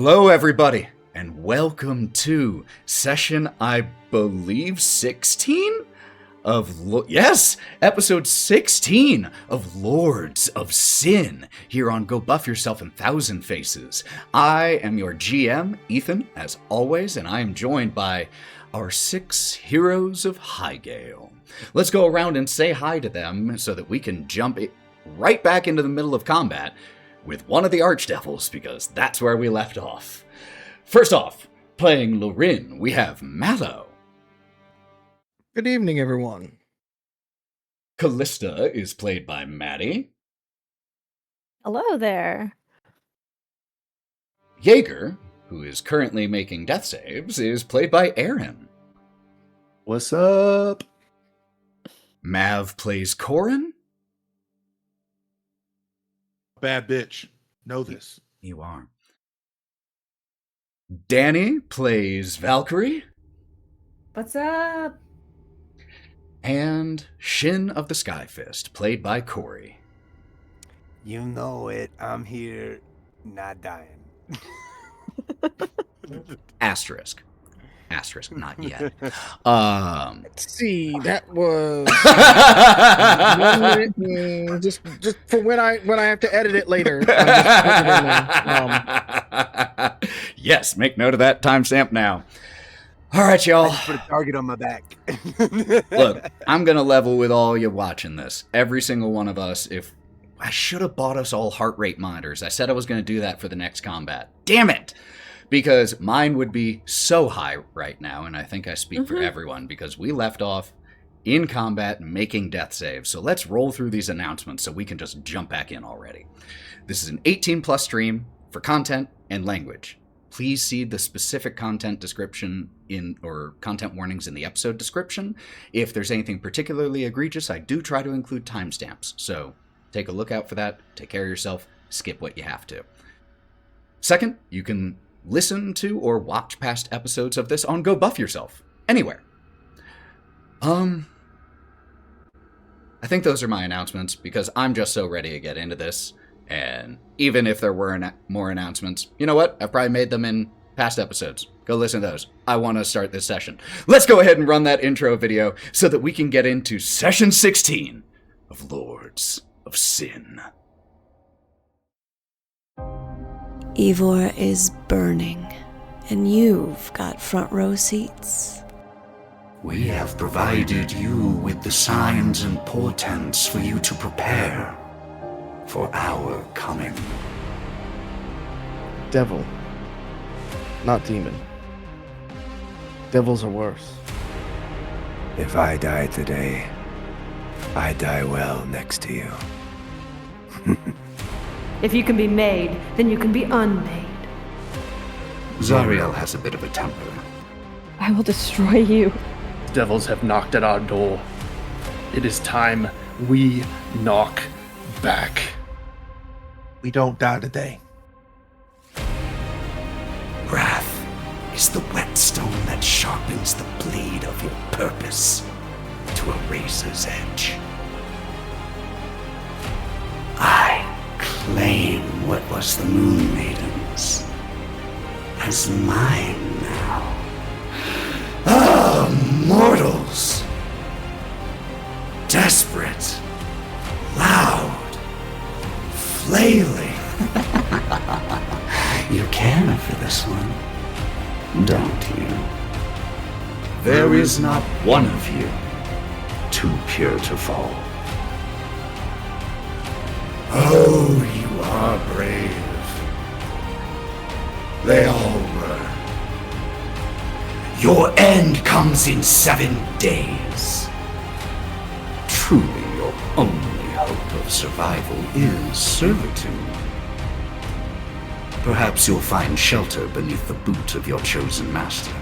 Hello, everybody, and welcome to session, I believe, 16 of episode 16 of Lords of Sin here on Go Buff Yourself in Thousand Faces. I am your GM, Ethan, as always, and I am joined by our 6 heroes of Highgale. Let's go around and say hi to them so that we can jump right back into the middle of combat with one of the Archdevils, because that's where we left off. First off, playing Lorwryn, we have Mallow. Good evening, everyone. Kalista is played by Matty. Hello there. Jaeger, who is currently making death saves, is played by Aaron. What's up? Mav plays Korrin. Bad bitch. Know this. You are. Danny plays Valkerie. What's up? And Shin of the Skyfist, played by Cory. You know it. I'm here, not dying. Asterisk, not yet. Let's see, that was 1 minute, just for when I have to edit it later. Yes, make note of that timestamp now. All right, y'all. I just put a target on my back. Look, I'm gonna level with all you watching this. Every single one of us. If I should have bought us all heart rate monitors. I said I was gonna do that for the next combat. Damn it! Because mine would be so high right now, and I think I speak for everyone, because we left off in combat making death saves. So let's roll through these announcements so we can just jump back in already. This is an 18+ stream for content and language. Please see the specific content description or content warnings in the episode description. If there's anything particularly egregious, I do try to include timestamps. So take a look out for that. Take care of yourself. Skip what you have to. Second, you can listen to or watch past episodes of this on Go Buff Yourself, anywhere. I think those are my announcements, because I'm just so ready to get into this, and even if there were more announcements, you know what? I've probably made them in past episodes. Go listen to those. I want to start this session. Let's go ahead and run that intro video so that we can get into session 16 of Lords of Sin. Ivor is burning, and you've got front row seats. We have provided you with the signs and portents for you to prepare for our coming. Devil, not demon. Devils are worse. If I die today, I die well next to you. If you can be made, then you can be unmade. Zariel has a bit of a temper. I will destroy you. Devils have knocked at our door. It is time we knock back. We don't die today. Wrath is the whetstone that sharpens the blade of your purpose to a razor's edge. I claim what was the Moon Maiden's as mine now. Ah, mortals! Desperate, loud, flailing. You care for this one, don't you? There is not one of you too pure to fall. Oh, you are brave. They all were. Your end comes in 7 days. Truly, your only hope of survival is servitude. Perhaps you'll find shelter beneath the boot of your chosen master.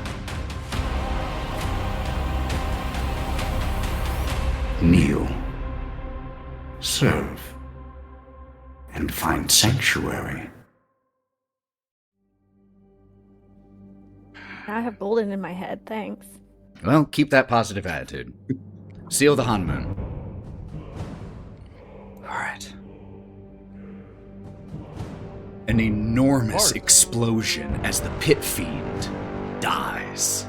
Kneel. Serve. And find sanctuary. Now I have golden in my head, thanks. Well, keep that positive attitude. Seal the honeymoon. All right. an enormous explosion as the pit fiend dies.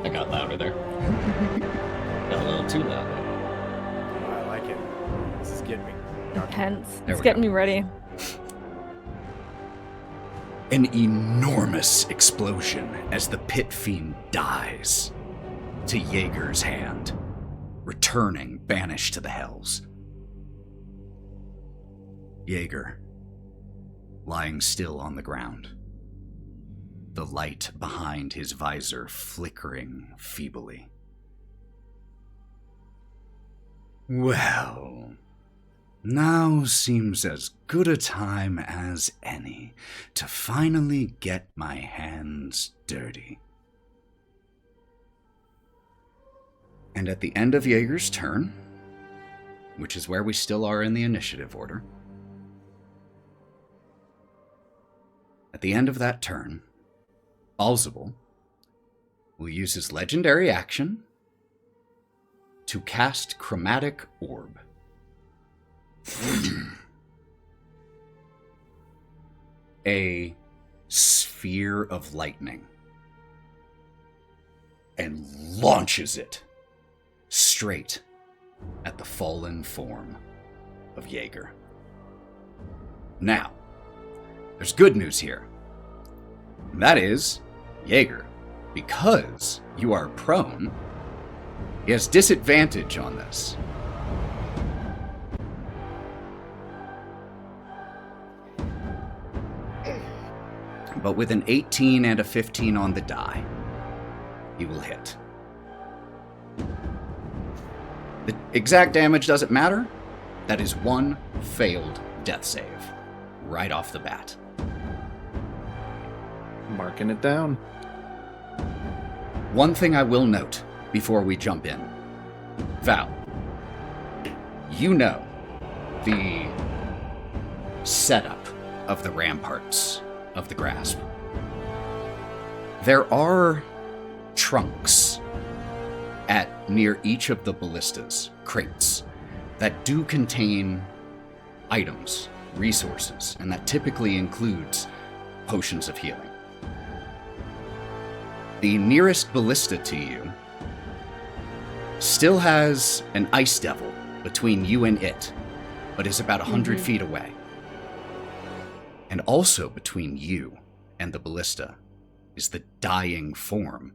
I got louder there. Got a little too loud. I like it. This is getting me. Intense. There It's we getting go. me ready. An enormous explosion as the pit fiend dies to Jaeger's hand, returning banished to the hells. Jaeger, lying still on the ground, the light behind his visor flickering feebly. Well, now seems as good a time as any to finally get my hands dirty. And at the end of Jaeger's turn, which is where we still are in the initiative order, at the end of that turn, Baalzebul will use his legendary action to cast Chromatic Orb. A sphere of lightning, and launches it straight at the fallen form of Jaeger. Now, there's good news here. And that is, Jaeger, because you are prone, he has disadvantage on this. But with an 18 and a 15 on the die, he will hit. The exact damage doesn't matter. That is one failed death save right off the bat. Marking it down. One thing I will note before we jump in. Val, you know the setup of the ramparts of the grasp. There are trunks at near each of the ballistas, crates, that do contain items, resources, and that typically includes potions of healing. The nearest ballista to you still has an ice devil between you and it, but is about 100 feet away. And also between you and the ballista is the dying form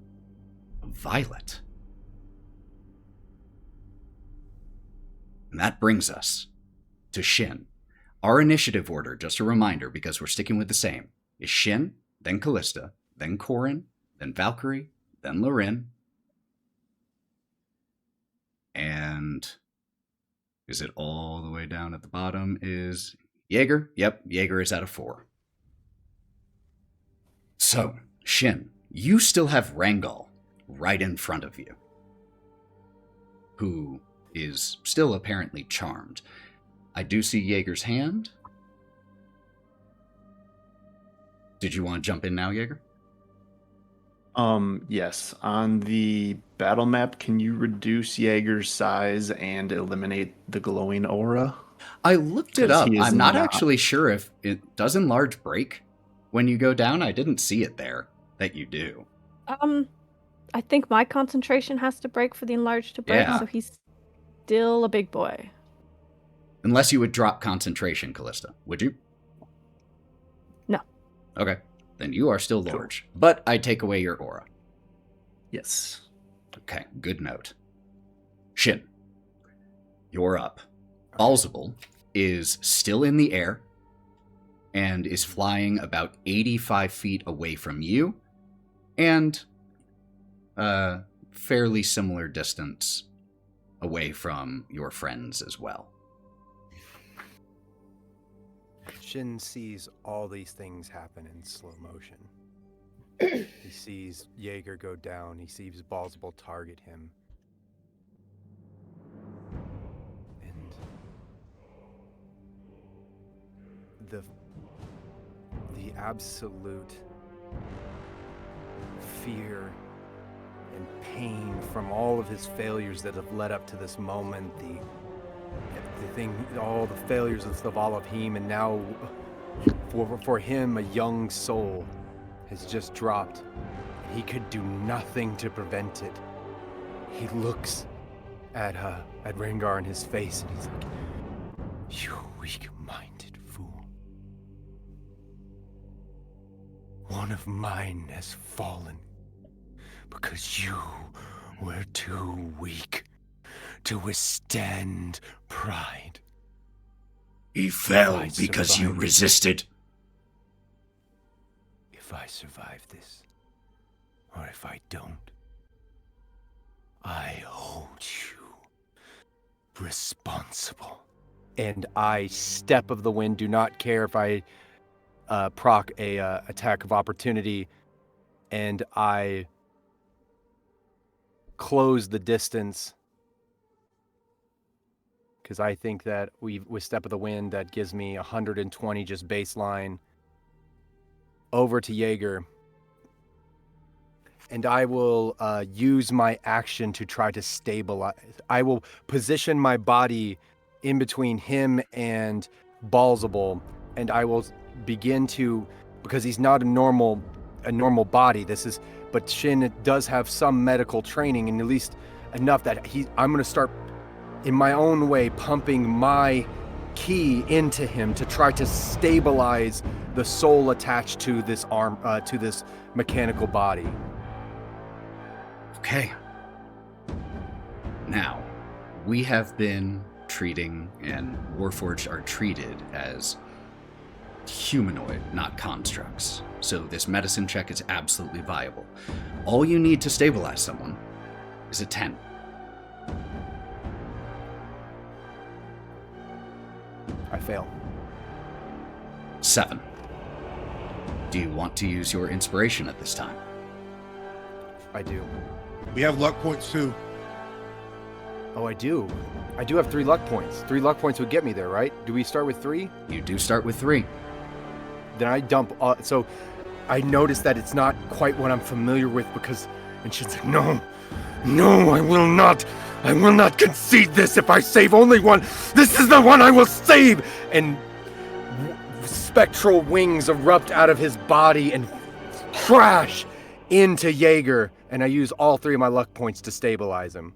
of Violet. And that brings us to Shin. Our initiative order, just a reminder, because we're sticking with the same, is Shin, then Kalista, then Korrin, then Valkerie, then Lorwryn. And is it all the way down at the bottom is Jaeger? Yep, Jaeger is at a 4. So, Shin, you still have Rangal right in front of you, who is still apparently charmed. I do see Jaeger's hand. Did you want to jump in now, Jaeger? Yes. On the battle map, can you reduce Jaeger's size and eliminate the glowing aura? I looked it up. He is I'm not not- actually sure if it does enlarge break when you go down. I didn't see it there that you do. I think my concentration has to break for the enlarged to break, Yeah. so he's still a big boy. Unless you would drop concentration, Kalista. Would you? No. Okay. Then you are still large. But I take away your aura. Yes. Okay, good note. Shin, you're up. Baalzebul is still in the air and is flying about 85 feet away from you and a fairly similar distance away from your friends as well. Shin sees all these things happen in slow motion. He sees Jaeger go down. He sees Baalzebul target him. And the absolute fear and pain from all of his failures that have led up to this moment, the the thing, all the failures of all of him, and now for him, a young soul has just dropped. He could do nothing to prevent it. He looks at Rengar in his face, and he's like, "You weak-minded fool. One of mine has fallen because you were too weak to withstand pride." He fell because you resisted. If I survive this, or if I don't, I hold you responsible. And I step of the wind, do not care if I proc a attack of opportunity, and I close the distance, because I think that with Step of the Wind, that gives me 120 just baseline over to Jaeger. And I will use my action to try to stabilize. I will position my body in between him and Baalzebul, and I will begin to, because he's not a normal body. But Shin does have some medical training, and at least enough that I'm going to start in my own way pumping my ki into him to try to stabilize the soul attached to this to this mechanical body. Okay. Now, we have been treating, and Warforged are treated as humanoid, not constructs. So this medicine check is absolutely viable. All you need to stabilize someone is a 10. I fail. 7. Do you want to use your inspiration at this time? I do. We have luck points too. Oh, I do. I do have 3 luck points. 3 luck points would get me there, right? Do we start with 3? You do start with 3. Then I dump. So I notice that it's not quite what I'm familiar with, because, and she's like, no, I will not. I will not concede this. If I save only one, this is the one I will save. And spectral wings erupt out of his body and crash into Jaeger. And I use all 3 of my luck points to stabilize him.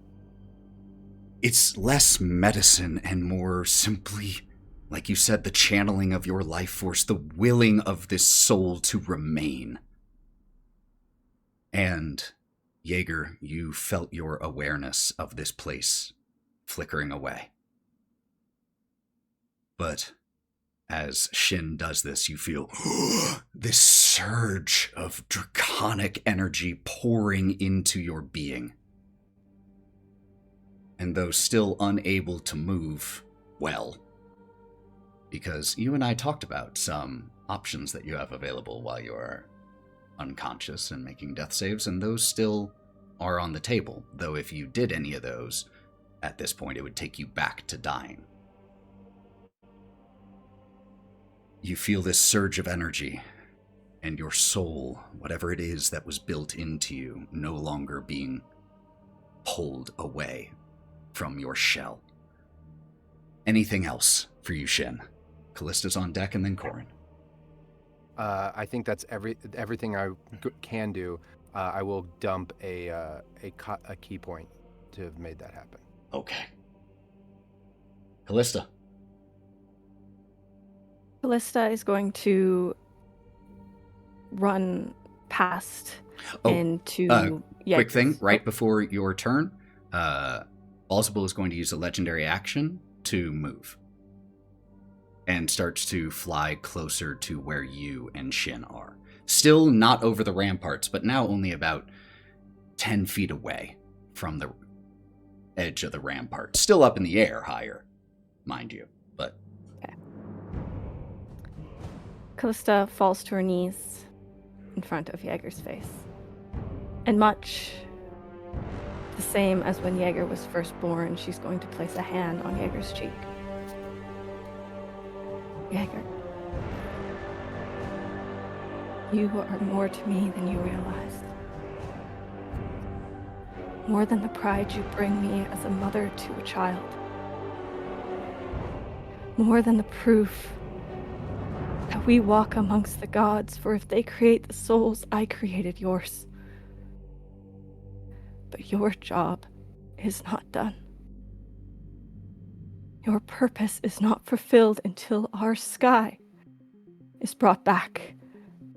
It's less medicine and more simply, like you said, the channeling of your life force, the willing of this soul to remain. And, Jaeger, you felt your awareness of this place flickering away. But as Shin does this, you feel this surge of draconic energy pouring into your being. And though still unable to move well, because you and I talked about some options that you have available while you are unconscious and making death saves, and those still are on the table, though if you did any of those, at this point it would take you back to dying. You feel this surge of energy, and your soul, whatever it is that was built into you, no longer being pulled away from your shell. Anything else for you, Shin? Kalista's on deck, and then Korrin. I think that's everything I can do. I will dump a key point to have made that happen. Okay. Kalista. Kalista is going to run past into quick thing, right before your turn, Baalzebul is going to use a legendary action to move. And starts to fly closer to where you and Shin are. Still not over the ramparts, but now only about 10 feet away from the edge of the rampart. Still up in the air, higher, mind you, but... Okay. Kalista falls to her knees in front of Jaeger's face. And much the same as when Jaeger was first born, she's going to place a hand on Jaeger's cheek. Jaeger, you are more to me than you realize. More than the pride you bring me as a mother to a child. more than the proof that we walk amongst the gods, for if they create the souls, I created yours. But your job is not done. Your purpose is not fulfilled until our sky is brought back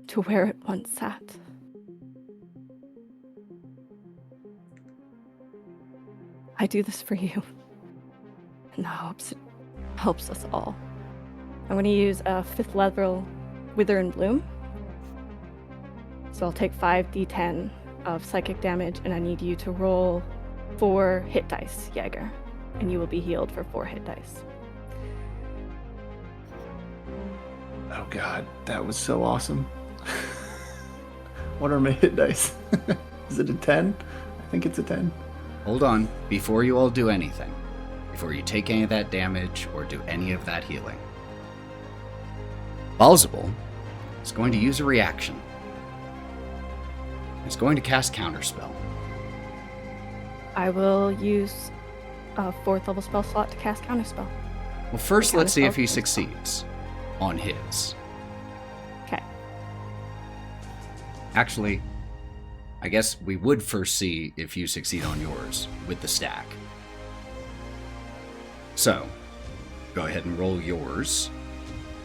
to where it once sat. I do this for you, and I hope it helps us all. I'm going to use a 5th level Wither and Bloom. So I'll take 5d10 of psychic damage, and I need you to roll 4 hit dice, Jaeger, and you will be healed for 4 hit dice. Oh god, that was so awesome. What are my hit dice? Is it a 10? I think it's a 10. Hold on, before you all do anything, before you take any of that damage or do any of that healing, Baalzebul is going to use a reaction. It's going to cast Counterspell. I will use a 4th level spell slot to cast Counterspell. Well, first let's see if he succeeds on his. Okay. Actually, I guess we would first see if you succeed on yours with the stack. So, go ahead and roll yours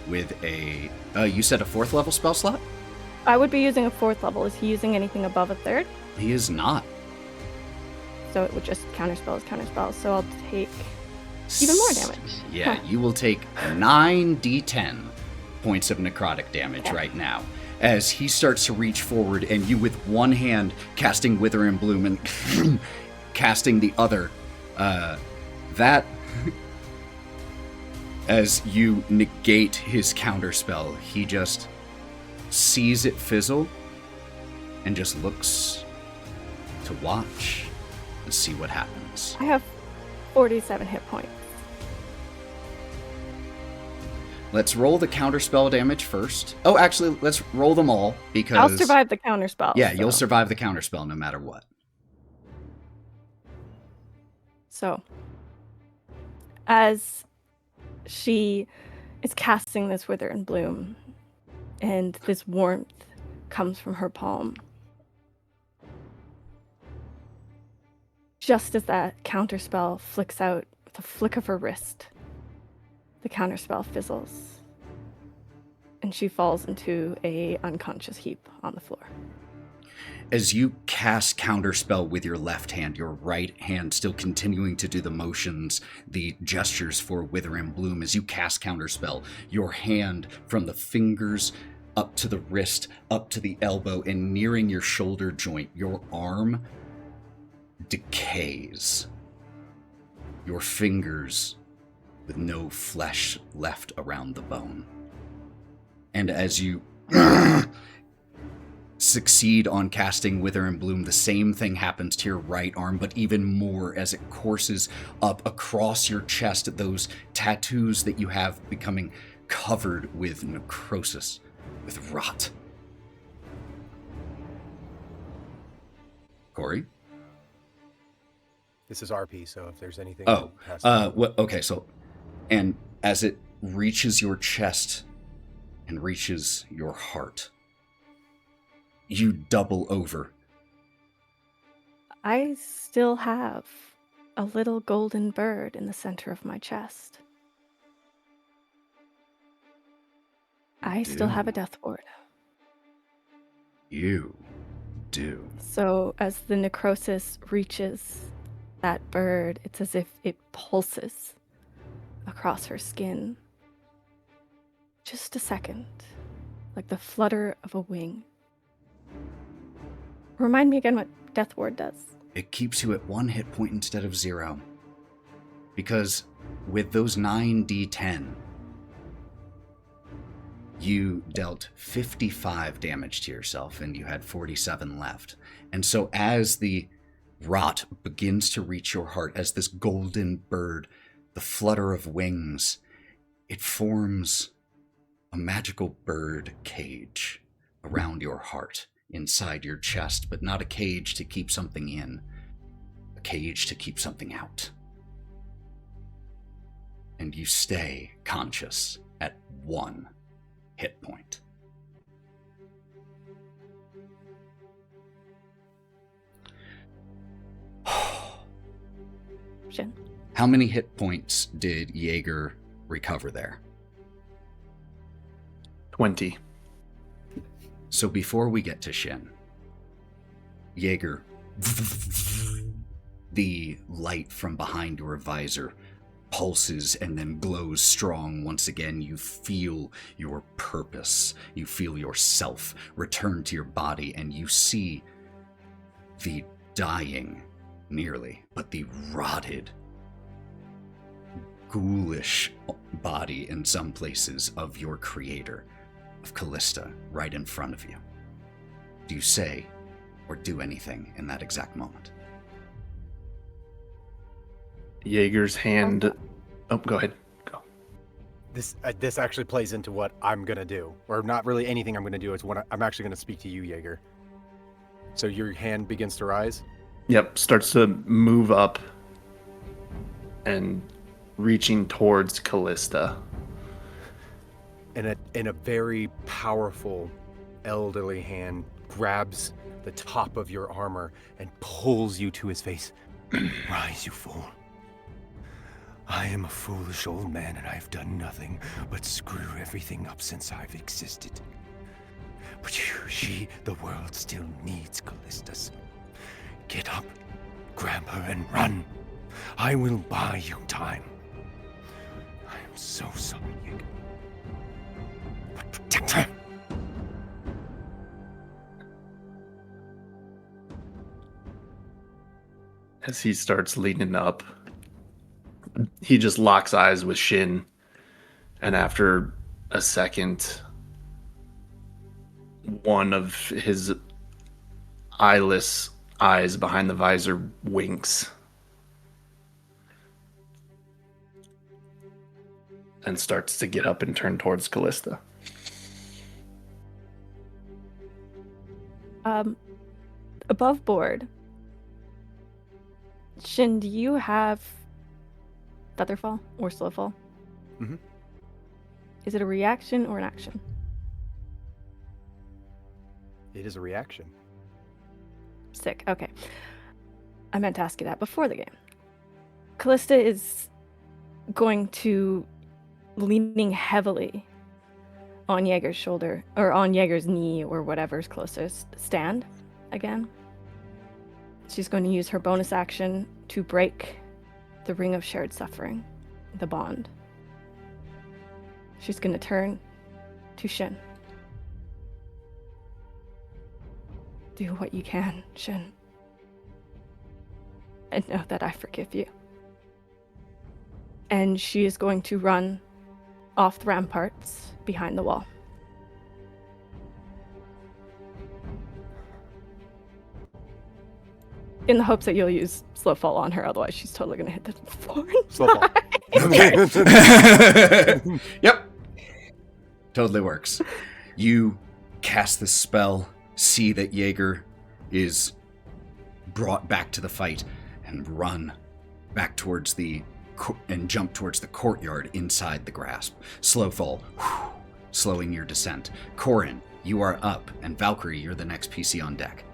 with a... you said a 4th level spell slot? I would be using a 4th level. Is he using anything above a 3rd? He is not. So it would just counterspell as counterspell. So I'll take even more damage. Yeah, you will take 9d10 points of necrotic damage right now, as he starts to reach forward, and you with one hand casting Wither and Bloom and casting the other. That, as you negate his counterspell, he just sees it fizzle and just looks to watch and see what happens. I have 47 hit points. Let's roll the counterspell damage first. Oh, actually, let's roll them all, because... I'll survive the counterspell. Yeah, you'll survive the counterspell no matter what. So, as she is casting this Wither and Bloom, and this warmth comes from her palm, just as that counterspell flicks out with a flick of her wrist, the counterspell fizzles, and she falls into a unconscious heap on the floor. As you cast Counterspell with your left hand, your right hand still continuing to do the motions, the gestures for Wither and Bloom. As you cast Counterspell, your hand from the fingers up to the wrist, up to the elbow, and nearing your shoulder joint, your arm decays. Your fingers with no flesh left around the bone. And as you succeed on casting Wither and Bloom, the same thing happens to your right arm, but even more as it courses up across your chest, those tattoos that you have becoming covered with necrosis, with rot. Cory? This is RP, so if there's anything... Okay, so... And as it reaches your chest and reaches your heart, you double over. I still have a little golden bird in the center of my chest. I still have a death ward. You do. So as the necrosis reaches that bird, it's as if it pulses across her skin. Just a second, like the flutter of a wing. Remind me again what Death Ward does. It keeps you at 1 hit point instead of 0. Because with those 9d10, you dealt 55 damage to yourself and you had 47 left. And so as the rot begins to reach your heart, as this golden bird, the flutter of wings, it forms a magical bird cage around your heart, inside your chest, but not a cage to keep something in, a cage to keep something out. and you stay conscious at 1 hit point. Shin. How many hit points did Jaeger recover there? 20. So before we get to Shin, Jaeger, the light from behind your visor pulses and then glows strong once again. You feel your purpose. You feel yourself return to your body, and you see the dying, nearly, but the rotted, ghoulish body in some places of your creator, of Kalista, right in front of you. Do you say or do anything in that exact moment? Jaeger's hand. Oh, go ahead. Go. This actually plays into what I'm gonna do, or not really anything I'm gonna do. It's what I'm actually gonna speak to you, Jaeger. So your hand begins to rise. Yep, starts to move up and reaching towards Kalista. And a very powerful elderly hand grabs the top of your armor and pulls you to his face. Rise, you fool. I am a foolish old man, and I've done nothing but screw everything up since I've existed. But the world still needs Kalistas. Get up, grab her, and run. I will buy you time. I am so sorry, Jaeger. But protect her. As he starts leaning up, he just locks eyes with Shin, and after a second, one of his eyeless eyes behind the visor winks and starts to get up and turn towards Kalista. Above board, Shin, do you have Featherfall or Slowfall? Mm-hmm. Is it a reaction or an action? It is a reaction. Sick. Okay. I meant to ask you that before the game. Kalista is going to leaning heavily on Jaeger's shoulder, or on Jaeger's knee, or whatever's closest, stand again. She's going to use her bonus action to break the ring of shared suffering, the bond. She's going to turn to Shin. Do what you can, Shin. And know that I forgive you. And she is going to run off the ramparts behind the wall. In the hopes that you'll use slow fall on her, otherwise she's totally gonna hit the floor. Slow fall. Okay. Yep. Totally works. You cast the spell, see that Jaeger is brought back to the fight, and run back towards and jump towards the courtyard inside the grasp. Slow fall, slowing your descent. Korrin, you are up, and Valkerie, you're the next PC on deck.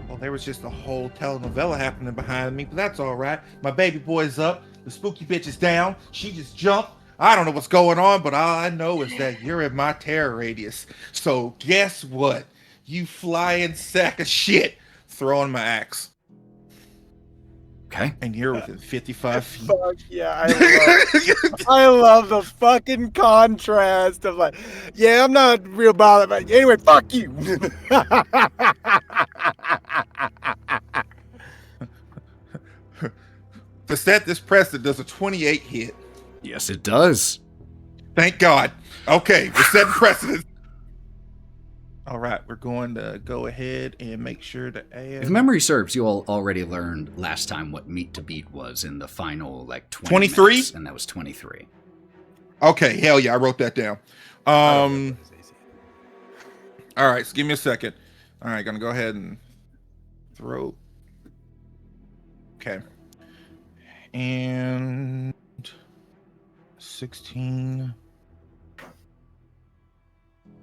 Well, there was just a whole telenovela happening behind me, but that's all right. My baby boy's up. The spooky bitch is down. She just jumped. I don't know what's going on, but all I know is that you're in my terror radius. So guess what? You flying sack of shit. Throwing my axe. Okay. And you're within 55 feet. Fuck yeah, I love the fucking contrast of like, yeah, I'm not real bothered, but anyway, fuck you. To set this precedent, does a 28 hit? Yes, it does. Thank God. Okay, we're setting precedent. All right, we're going to go ahead and make sure to add... If memory serves, you all already learned last time what meat to beat was in the final, 23? minutes, and that was 23. Okay, hell yeah, I wrote that down. All right, so give me a second. All right, gonna go ahead and throw... Okay, And 16.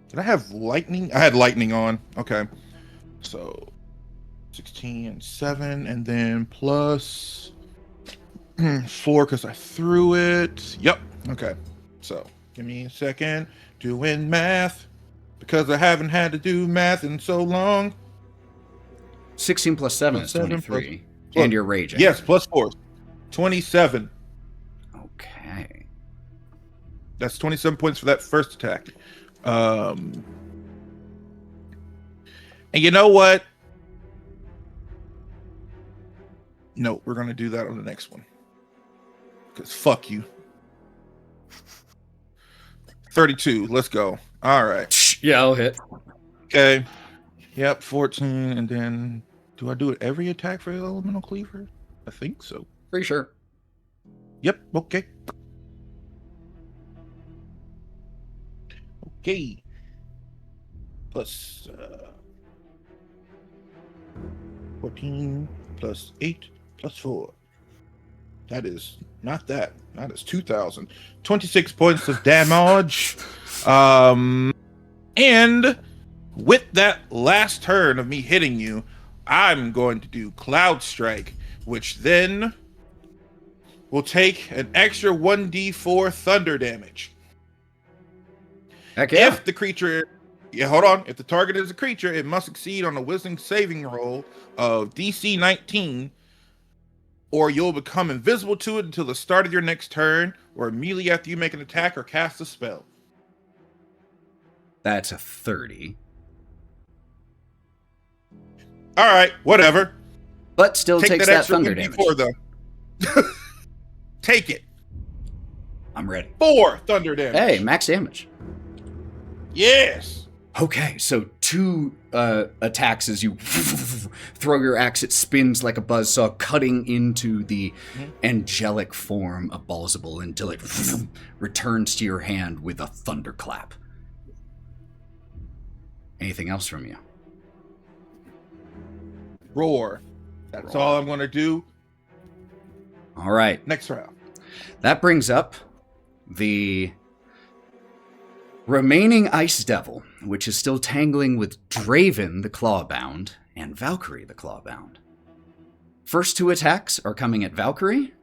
Did I have lightning? I had lightning on. Okay. So 16 and 7, and then plus 4 because I threw it. Yep. Okay. So give me a second. Doing math because I haven't had to do math in so long. 16 plus 7 is 23. And you're raging. Yes, plus 4. 27. Okay. That's 27 points for that first attack. And you know what? No, we're going to do that on the next one. Because fuck you. 32. Let's go. All right. Yeah, I'll hit. Okay. Yep, 14. And then, do I do it every attack for elemental cleaver? I think so. Pretty sure. Yep, okay. Okay. Plus 14 plus 8 plus 4. That is not that. That is 2,000. 26 points of damage. And with that last turn of me hitting you, I'm going to do Cloud Strike, which then will take an extra 1d4 thunder damage. Heck yeah. If the creature... Yeah, hold on. If the target is a creature, it must succeed on a wisdom saving roll of DC 19, or you'll become invisible to it until the start of your next turn, or immediately after you make an attack or cast a spell. That's a 30. All right, whatever. But still takes that thunder damage. Though. Take it. I'm ready. 4 thunder damage. Hey, max damage. Yes. Okay, so 2 attacks as you throw your axe. It spins like a buzzsaw, cutting into the angelic form of Baalzebul until it returns to your hand with a thunderclap. Anything else from you? Roar. That's all I'm going to do. All right. Next round. That brings up the remaining Ice Devil, which is still tangling with Draven the Clawbound and Valkerie the Clawbound. First 2 attacks are coming at Valkerie,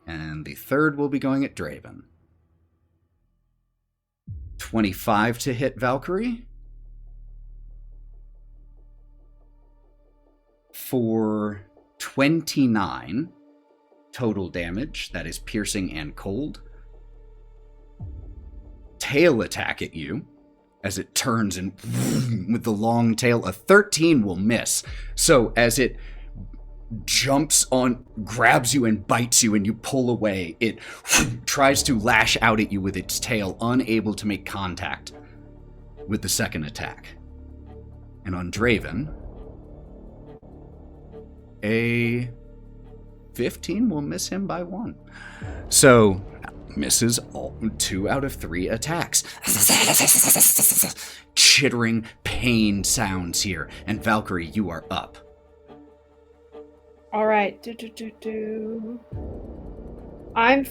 and the third will be going at Draven. 25 to hit Valkerie. For 29 total damage, that is piercing and cold. Tail attack at you as it turns and with the long tail. A 13 will miss. So as it jumps on, grabs you and bites you and you pull away, it tries to lash out at you with its tail, unable to make contact with the second attack. And on Draven, a 15 will miss him by 1. So misses all 2 out of 3 attacks. Chittering pain sounds here. And Valkerie, you are up. All right. I'm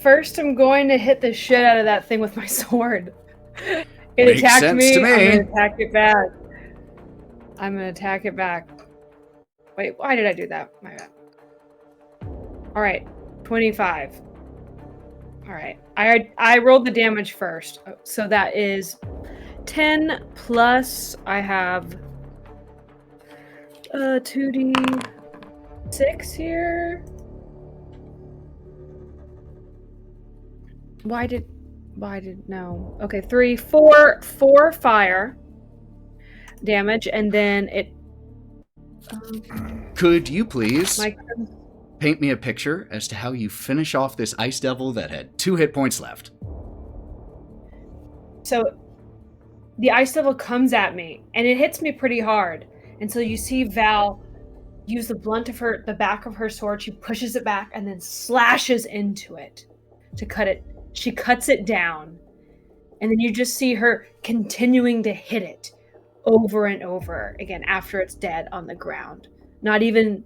going to hit the shit out of that thing with my sword. It attacked me. I'm going to attack it back. I'm going to attack it back. Wait, why did I do that? My bad. All right, 25. All right, I rolled the damage first, so that is 10 plus. I have 2d6 here. Why did no? Okay, 4 fire damage, and then it. Could you please paint me a picture as to how you finish off this Ice Devil that had 2 hit points left? So the Ice Devil comes at me, and it hits me pretty hard. And so you see Val use the blunt of the back of her sword. She pushes it back and then slashes into it to cut it. She cuts it down. And then you just see her continuing to hit it over and over again after it's dead on the ground. Not even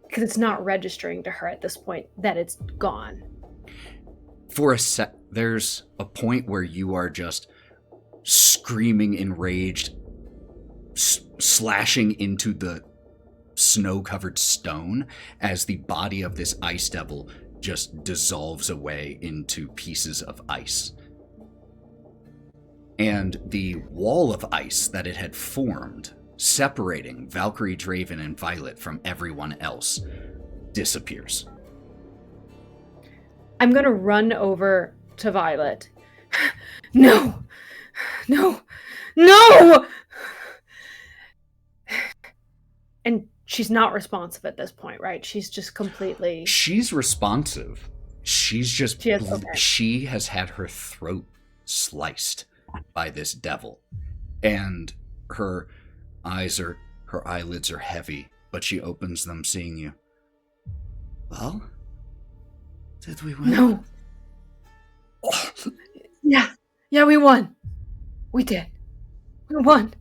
Because it's not registering to her at this point that it's gone. For a there's a point where you are just screaming enraged, slashing into the snow-covered stone as the body of this ice devil just dissolves away into pieces of ice. And the wall of ice that it had formed, separating Valkerie, Draven, and Violet from everyone else, disappears. I'm gonna run over to Violet. No! No! No! And she's not responsive at this point, right? She's just completely... She's responsive. She's just... She has had her throat sliced by this devil. And her eyelids are heavy, but she opens them seeing you. Well? Did we win? No. Oh. Yeah, we won. We did. We won.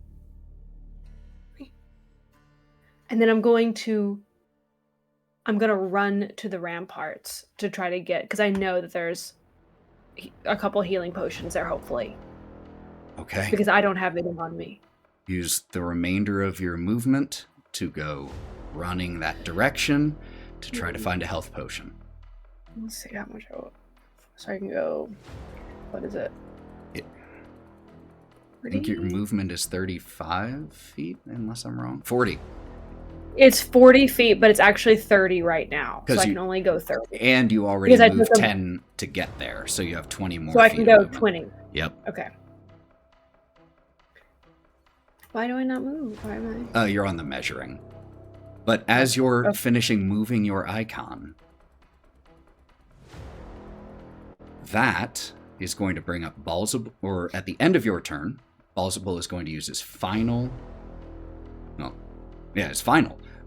And then I'm gonna run to the ramparts to try to get, because I know that there's a couple healing potions there, hopefully. Okay. Because I don't have anything on me. Use the remainder of your movement to go running that direction to try to find a health potion. Let's see how much so I can go. What is it? I think your movement is 35 feet, unless I'm wrong. 40. It's 40 feet, but it's actually 30 right now. So I can only go 30. And you already moved 10 to get there, so you have 20 more feet. So I can go 20. Yep. Okay. Why do I not move? Why am I? You're on the measuring. But as you're finishing moving your icon, that is going to bring up Baalzebul, or at the end of your turn, Baalzebul is going to use his final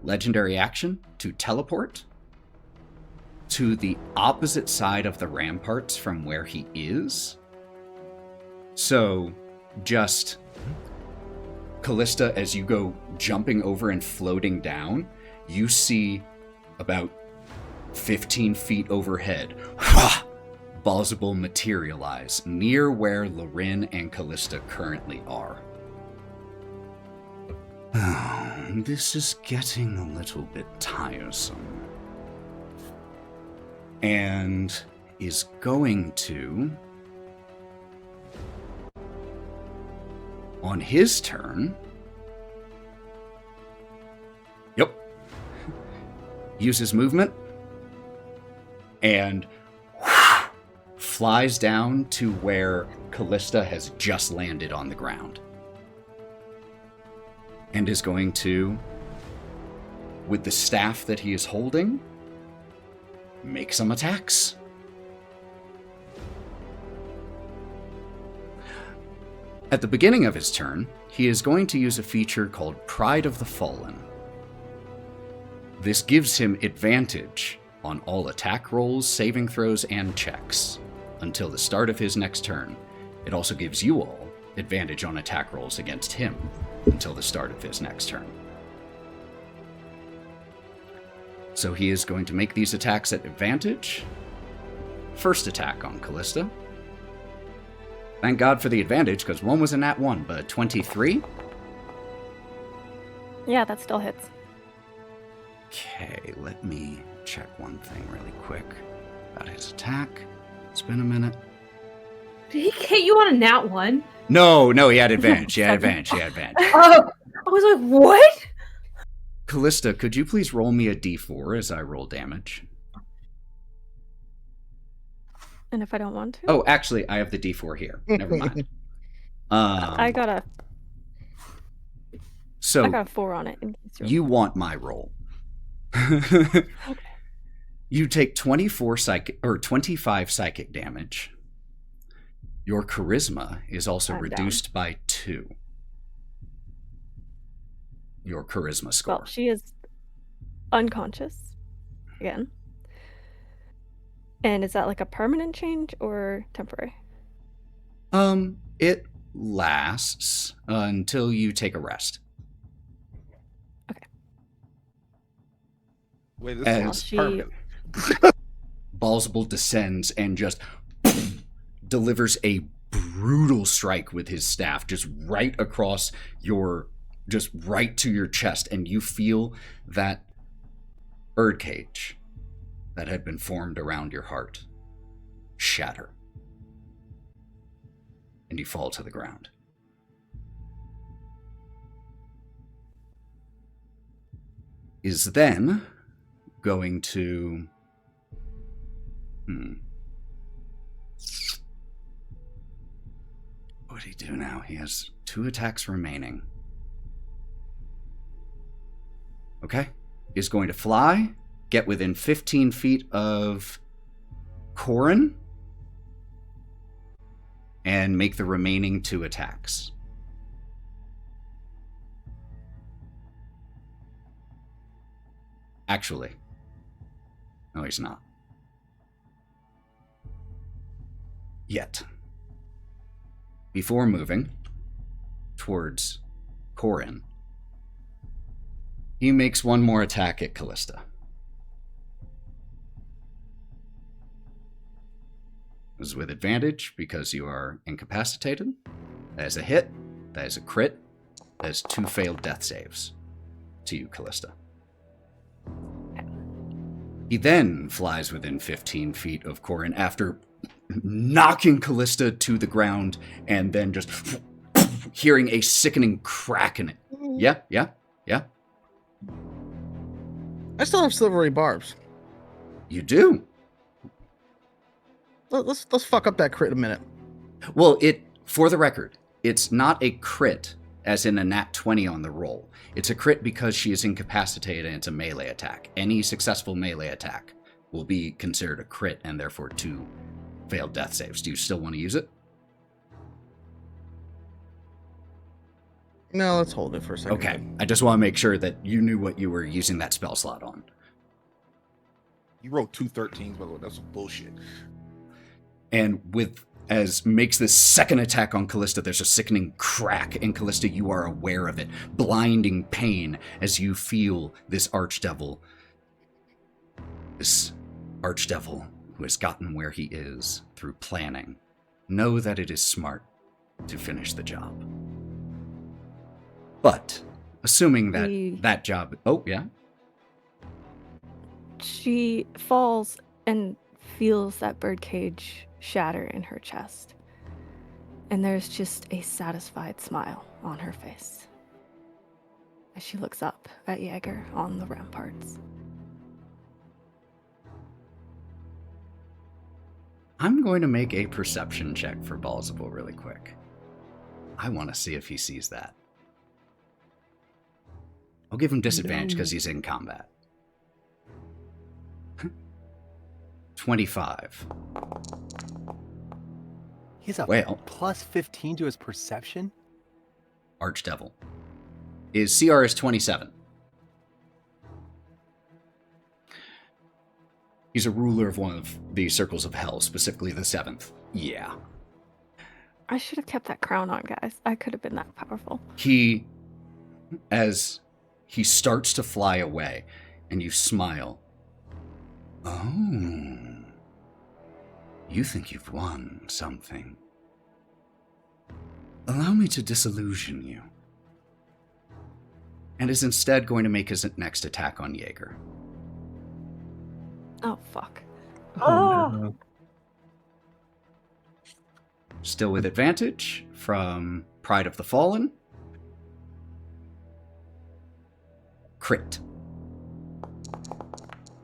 legendary action to teleport to the opposite side of the ramparts from where he is. So, just Kalista, as you go jumping over and floating down, you see about 15 feet overhead, Baalzebul materialize near where Lorwryn and Kalista currently are. This is getting a little bit tiresome. And is going to, on his turn, use his movement and flies down to where Kalista has just landed on the ground. And is going to, with the staff that he is holding, make some attacks. At the beginning of his turn, he is going to use a feature called Pride of the Fallen. This gives him advantage on all attack rolls, saving throws, and checks until the start of his next turn. It also gives you all advantage on attack rolls against him until the start of his next turn. So he is going to make these attacks at advantage. First attack on Kalista. Thank God for the advantage, because one was a nat 1, but 23? Yeah, that still hits. Okay, let me check one thing really quick about his attack. It's been a minute. Did he hit you on a nat 1? No, he had advantage. He had advantage. Oh, I was like, what? Kalista, could you please roll me a d4 as I roll damage? And if I don't want to? Oh, actually, I have the d4 here. Never mind. I got a 4 on it. You want my roll. Okay. You take 25 psychic damage. Your charisma is also reduced by 2. Your charisma score. Well, she is unconscious again. And is that like a permanent change or temporary? It lasts until you take a rest. Okay. Wait, this As is permanent. Baalzebul descends and just delivers a brutal strike with his staff, just right across just right to your chest, and you feel that birdcage that had been formed around your heart shatter. And you fall to the ground. Is then going to... What would he do now? He has 2 attacks remaining. Okay. He's going to fly, get within 15 feet of Korrin, and make the remaining 2 attacks. Actually, no, he's not. Yet. Before moving towards Korrin, he makes one more attack at Kalista. This is with advantage because you are incapacitated. That is a hit. That is a crit. That is 2 failed death saves to you, Kalista. He then flies within 15 feet of Korrin after knocking Kalista to the ground and then just hearing a sickening crack in it. Yeah. I still have silvery barbs. You do. Let's fuck up that crit a minute. Well, for the record, it's not a crit as in a nat 20 on the roll. It's a crit because she is incapacitated and it's a melee attack. Any successful melee attack will be considered a crit and therefore 2 failed death saves. Do you still want to use it? No, let's hold it for a second. Okay. I just want to make sure that you knew what you were using that spell slot on. You rolled 2 13s, by the way. That's some bullshit. And as makes this second attack on Kalista, there's a sickening crack, and Kalista, you are aware of it. Blinding pain as you feel this Archdevil who has gotten where he is through planning, know that it is smart to finish the job. But, assuming that job... Oh, yeah? She falls and feels that birdcage shatter in her chest. And there's just a satisfied smile on her face as she looks up at Jaeger on the ramparts. I'm going to make a perception check for Baalzebul really quick. I want to see if he sees that. I'll give him disadvantage because he's in combat. 25. He's a plus 15 to his perception? Archdevil. His CR is 27. He's a ruler of one of the circles of hell, specifically the 7th. Yeah. I should have kept that crown on, guys. I could have been that powerful. As he starts to fly away, and you smile. Oh. You think you've won something. Allow me to disillusion you. And is instead going to make his next attack on Jaeger. Oh, fuck. No. Still with advantage from Pride of the Fallen. Crit.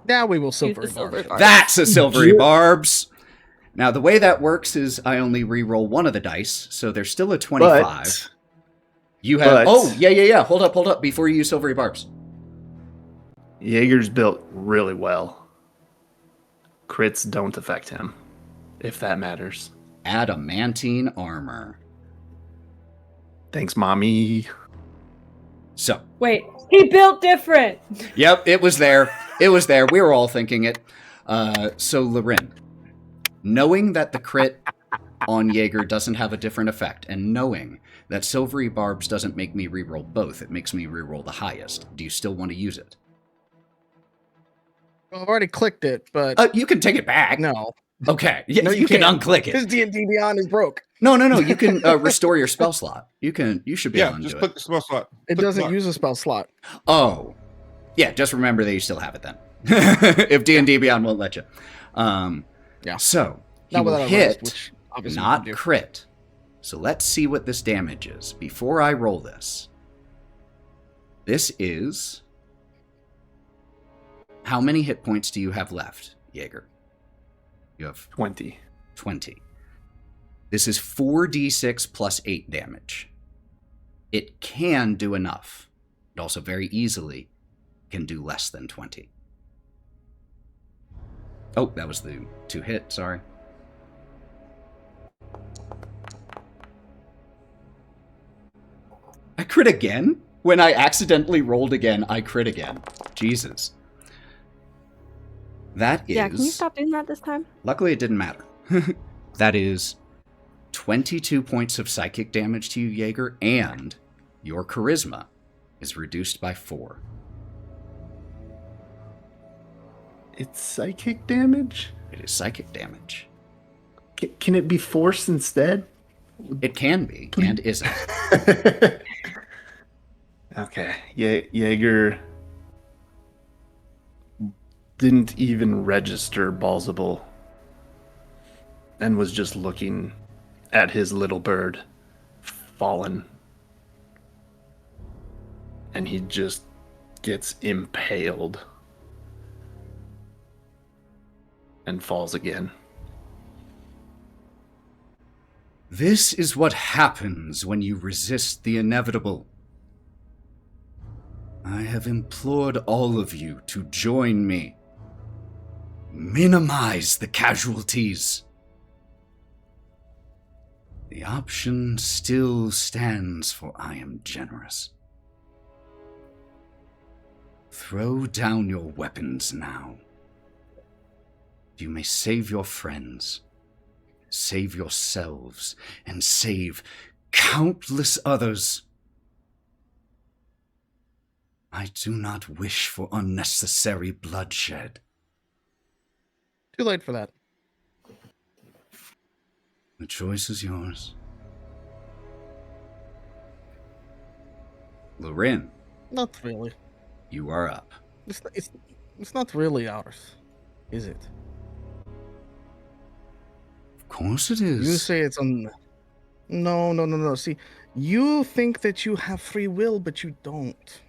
Now we will silvery barbs. That's a silvery barbs. Now, the way that works is I only re-roll one of the dice, so there's still a 25. You have... Oh, yeah. Hold up. Before you use silvery barbs. Jaeger's built really well. Crits don't affect him, if that matters. Adamantine armor. Thanks, Mommy. So. Wait, he built different. Yep, it was there. We were all thinking it. So, Lorwryn, knowing that the crit on Jaeger doesn't have a different effect, and knowing that silvery barbs doesn't make me reroll both, it makes me reroll the highest. Do you still want to use it? I've already clicked it, but you can take it back. no. Okay. Yeah, No, you can can't, unclick it. because D&D Beyond is broke. No. You can restore your spell slot. You should be able to just do click it. the spell slot. It Click doesn't the use a spell slot. Oh. Yeah, just remember that you still have it then. If D&D Beyond won't let you. Yeah. So, he Not will without a hit, rest, which obviously we not can do. crit. So let's see what this damage is. Before I roll this. This is... How many hit points do you have left, Jaeger? You have 20. 20. This is 4d6 plus 8 damage. It can do enough. It also very easily can do less than 20. Oh, that was the 2 hit, sorry. I crit again? When I accidentally rolled again, I crit again. Jesus. That is... Yeah, can you stop doing that this time? Luckily, it didn't matter. That is 22 points of psychic damage to you, Jaeger, and your charisma is reduced by 4. It's psychic damage? It is psychic damage. Can it be force instead? It can be, and isn't. Okay. Jaeger didn't even register Baalzebul and was just looking at his little bird fallen. And he just gets impaled and falls again. This is what happens when you resist the inevitable. I have implored all of you to join me. Minimize the casualties. The option still stands, for I am generous. Throw down your weapons now. You may save your friends, save yourselves, and save countless others. I do not wish for unnecessary bloodshed. Too late for that. The choice is yours. Lorwryn, Not really. you are up. It's not really ours, is it? Of course it is. You say it's on... No. See, you think that you have free will, but you don't.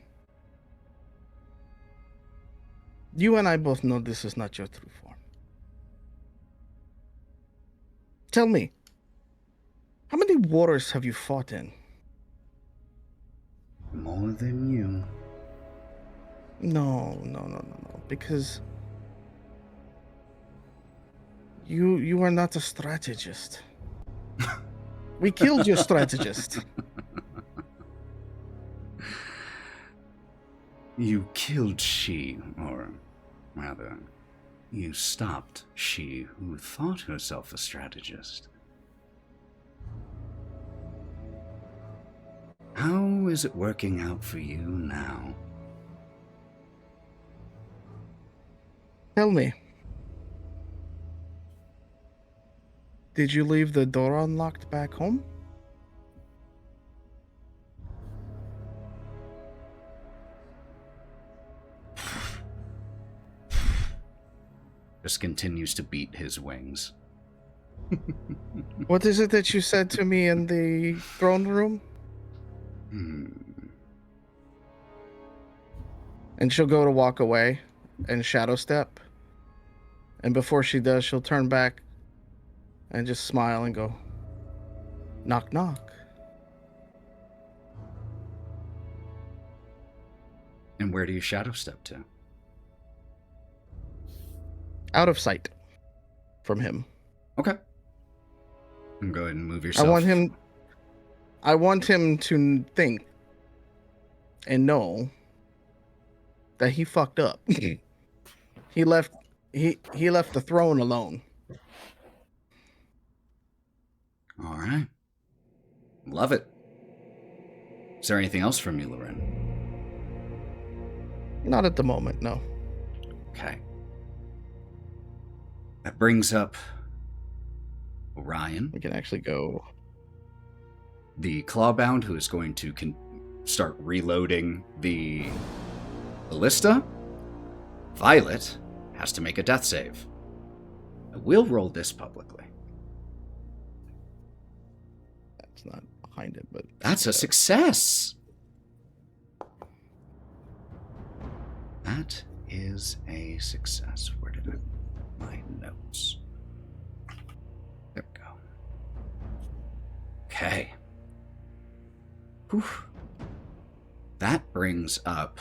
You and I both know this is not your true form. Tell me, how many wars have you fought in? More than you. No. Because you are not a strategist. We killed your strategist. You killed she, or rather, you stopped she who thought herself a strategist. How is it working out for you now? Tell me. Did you leave the door unlocked back home? Just continues to beat his wings. What is it that you said to me in the throne room? And she'll go to walk away and shadow step. And before she does, she'll turn back and just smile and go, knock, knock. And where do you shadow step to? Out of sight from him. Okay. And go ahead and move yourself. I want him to think and know that he fucked up. He left the throne alone. All right. Love it. Is there anything else from you, Lorwryn? Not at the moment, no. Okay. That brings up Orion. We can actually go. The Clawbound, who is going to start reloading the ballista. Violet has to make a death save. I will roll this publicly. That's not behind it, but... That's a success! That is a success. Where did I put my notes? There we go. Okay. Whew. That brings up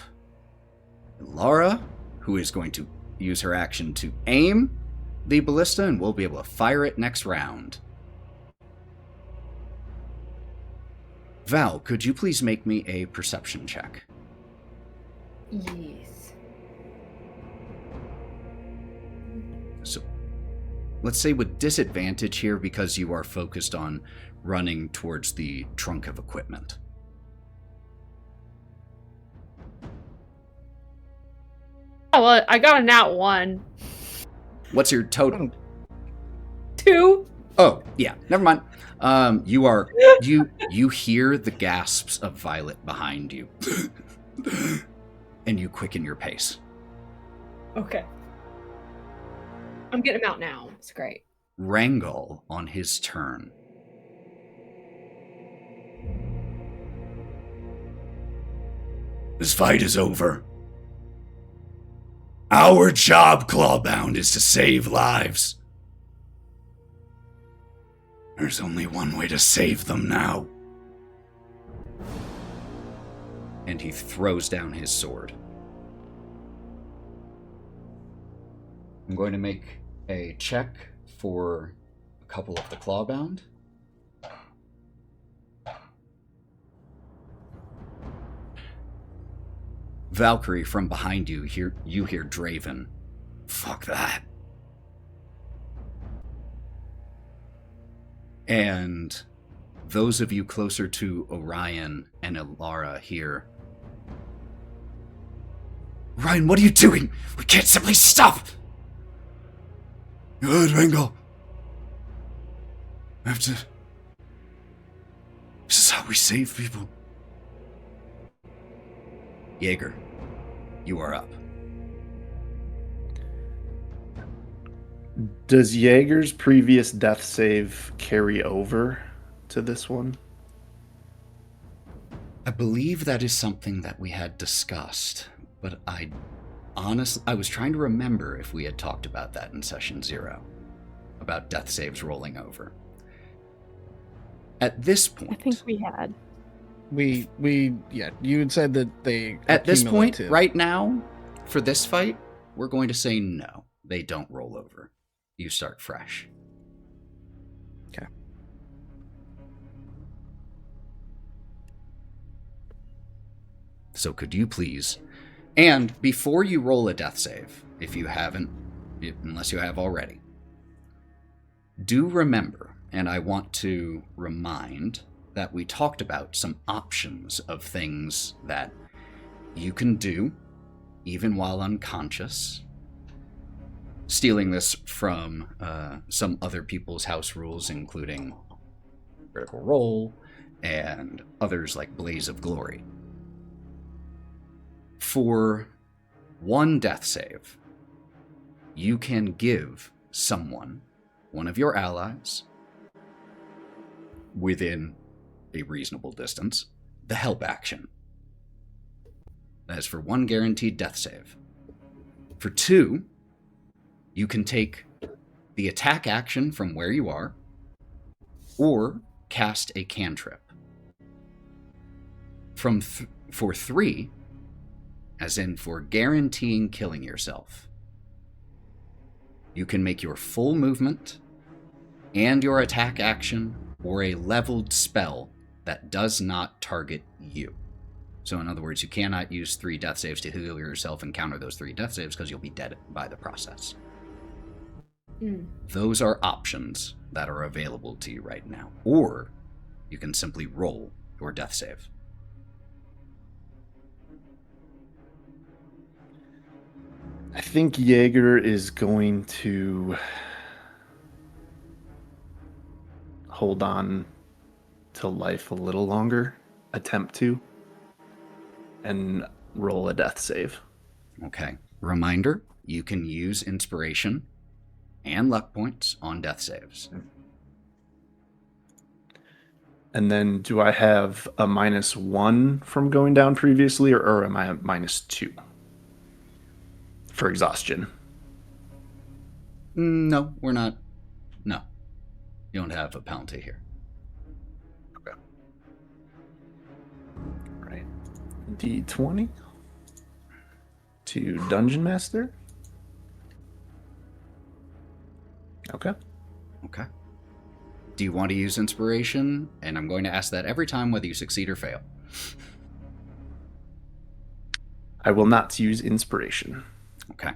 Laura, who is going to use her action to aim the ballista, and we'll be able to fire it next round. Val, could you please make me a perception check? Yes. So, let's say with disadvantage here because you are focused on running towards the trunk of equipment. Oh, well, I got a nat 1. What's your total? 2. Oh, yeah, never mind. You hear the gasps of Violet behind you. And you quicken your pace. Okay. I'm getting him out now. It's great. Wrangle on his turn. This fight is over. Our job, Clawbound, is to save lives. There's only one way to save them now. And he throws down his sword. I'm going to make a check for a couple of the Clawbound. Valkerie, from behind you hear Draven. Fuck that. And those of you closer to Orion and Ilara hear, Orion, what are you doing? We can't simply stop! Good, Ringo. I have to... This is how we save people. Jaeger, you are up. Does Jaeger's previous death save carry over to this one? I believe that is something that we had discussed, but I was trying to remember if we had talked about that in session 0, about death saves rolling over. At this point... I think we had. Yeah, you had said that they... At this point, right now, for this fight, we're going to say no. They don't roll over. You start fresh. Okay. So could you please... And before you roll a death save, if you haven't, unless you have already, do remember, and I want to remind that we talked about some options of things that you can do, even while unconscious. Stealing this from some other people's house rules, including Critical Role and others like Blaze of Glory. For one death save, you can give someone, one of your allies, within a reasonable distance, the help action. That is for one guaranteed death save. For 2, you can take the attack action from where you are, or cast a cantrip. For 3, as in for guaranteeing killing yourself, you can make your full movement and your attack action or a leveled spell that does not target you. So in other words, you cannot use 3 death saves to heal yourself and counter those 3 death saves because you'll be dead by the process. Those are options that are available to you right now. Or you can simply roll your death save. I think Jaeger is going to hold on to life a little longer, attempt to, and roll a death save. Okay. Reminder, you can use inspiration and luck points on death saves. And then do I have a -1 from going down previously, or am I at -2 for exhaustion? No, we're not. No. You don't have a penalty here. Okay. Right. D20 to Dungeon Master. Okay. Okay. Do you want to use inspiration? And I'm going to ask that every time, whether you succeed or fail. I will not use inspiration. Okay.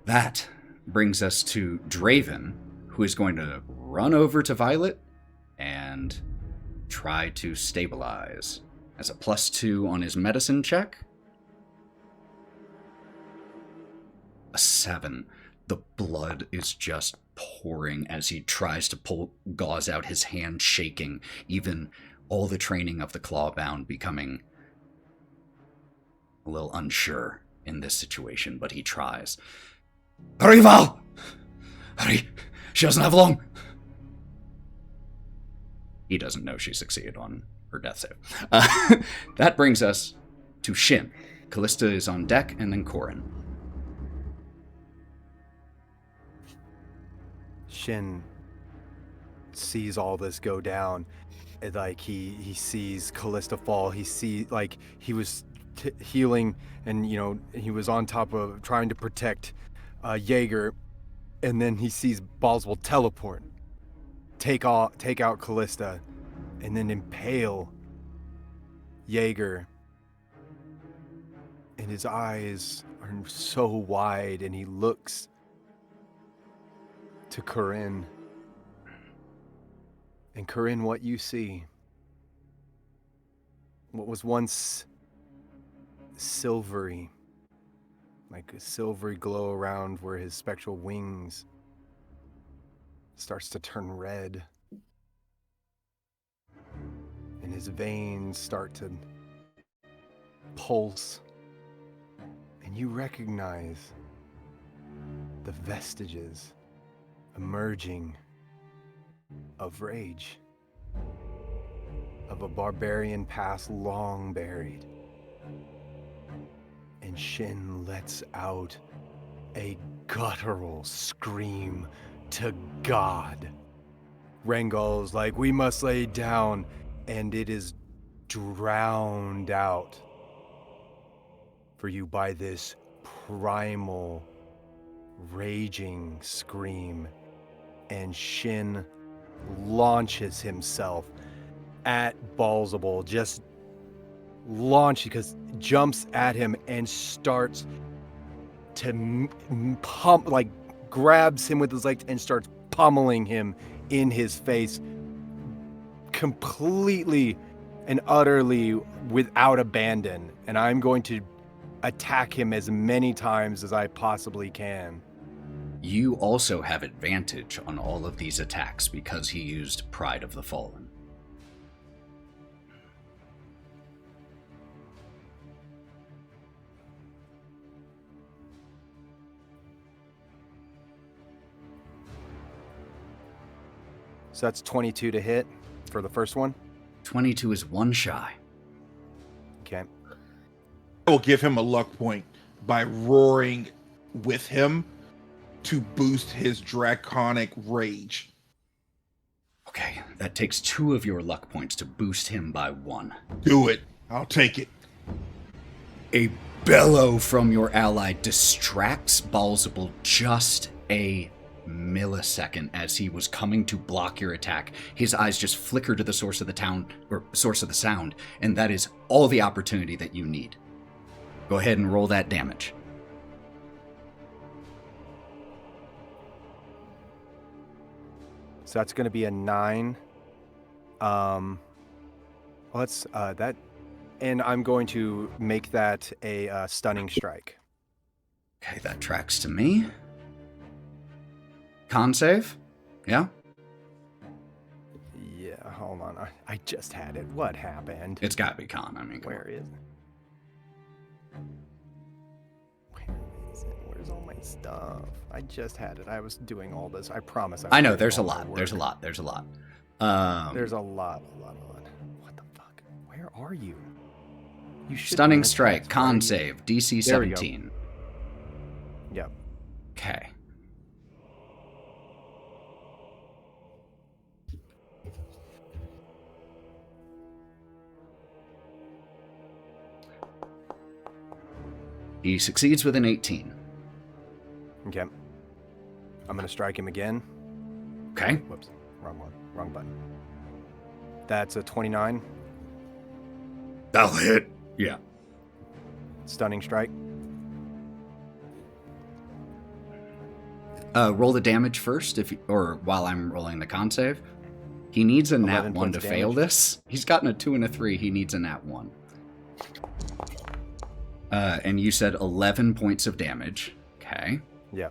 That brings us to Draven, who is going to run over to Violet and try to stabilize. As a +2 on his medicine check. A 7. The blood is just pouring as he tries to pull gauze out, his hand shaking, even all the training of the clawbound becoming a little unsure in this situation, but he tries. Hurry, Val! Hurry! She doesn't have long! He doesn't know she succeeded on her death save. That brings us to Shin. Kalista is on deck, and then Korrin. Shin sees all this go down. Like he sees Kalista fall. He sees, like, he was healing, and he was on top of trying to protect Jaeger, and then he sees Baalzebul teleport, take out Kalista, and then impale Jaeger. And his eyes are so wide, and he looks to Korrin. And Korrin, what you see, what was once silvery, like a silvery glow around where his spectral wings, starts to turn red. And his veins start to pulse. And you recognize the vestiges emerging of rage, of a barbarian past long buried. And Shin lets out a guttural scream to God. Rengal's like, "We must lay down," and it is drowned out for you by this primal, raging scream. And Shin launches himself at Baalzebul, just jumps at him and starts to pump, like grabs him with his legs and starts pummeling him in his face, completely and utterly without abandon. And I'm going to attack him as many times as I possibly can. You also have advantage on all of these attacks because he used Pride of the Fallen. So that's 22 to hit for the first one. 22 is one shy. Okay. I will give him a luck point by roaring with him to boost his draconic rage. Okay, that takes 2 of your luck points to boost him by 1. Do it. I'll take it. A bellow from your ally distracts Baalzebul just a millisecond as he was coming to block your attack. His eyes just flicker to the source of the sound, and that is all the opportunity that you need. Go ahead and roll that damage. So that's going to be a 9. Let's that, and I'm going to make that a stunning strike. Okay, that tracks to me. Con save? Yeah? Hold on. I just had it. What happened? It's got to be con. I mean, Where is it? Where's all my stuff? I just had it. I was doing all this. I promise. I know. There's a lot. There's a lot. There's a lot. What the fuck? Where are you? You should. Stunning strike. Con save. DC 17. Yep. Okay. He succeeds with an 18. Okay. I'm going to strike him again. Okay. Whoops. Wrong one. Wrong button. That's a 29. That'll hit. Yeah. Stunning strike. Roll the damage first, or while I'm rolling the con save. He needs a nat 1 to fail this. He's gotten a 2 and a 3. He needs a nat 1. And you said 11 points of damage. Okay. Yeah.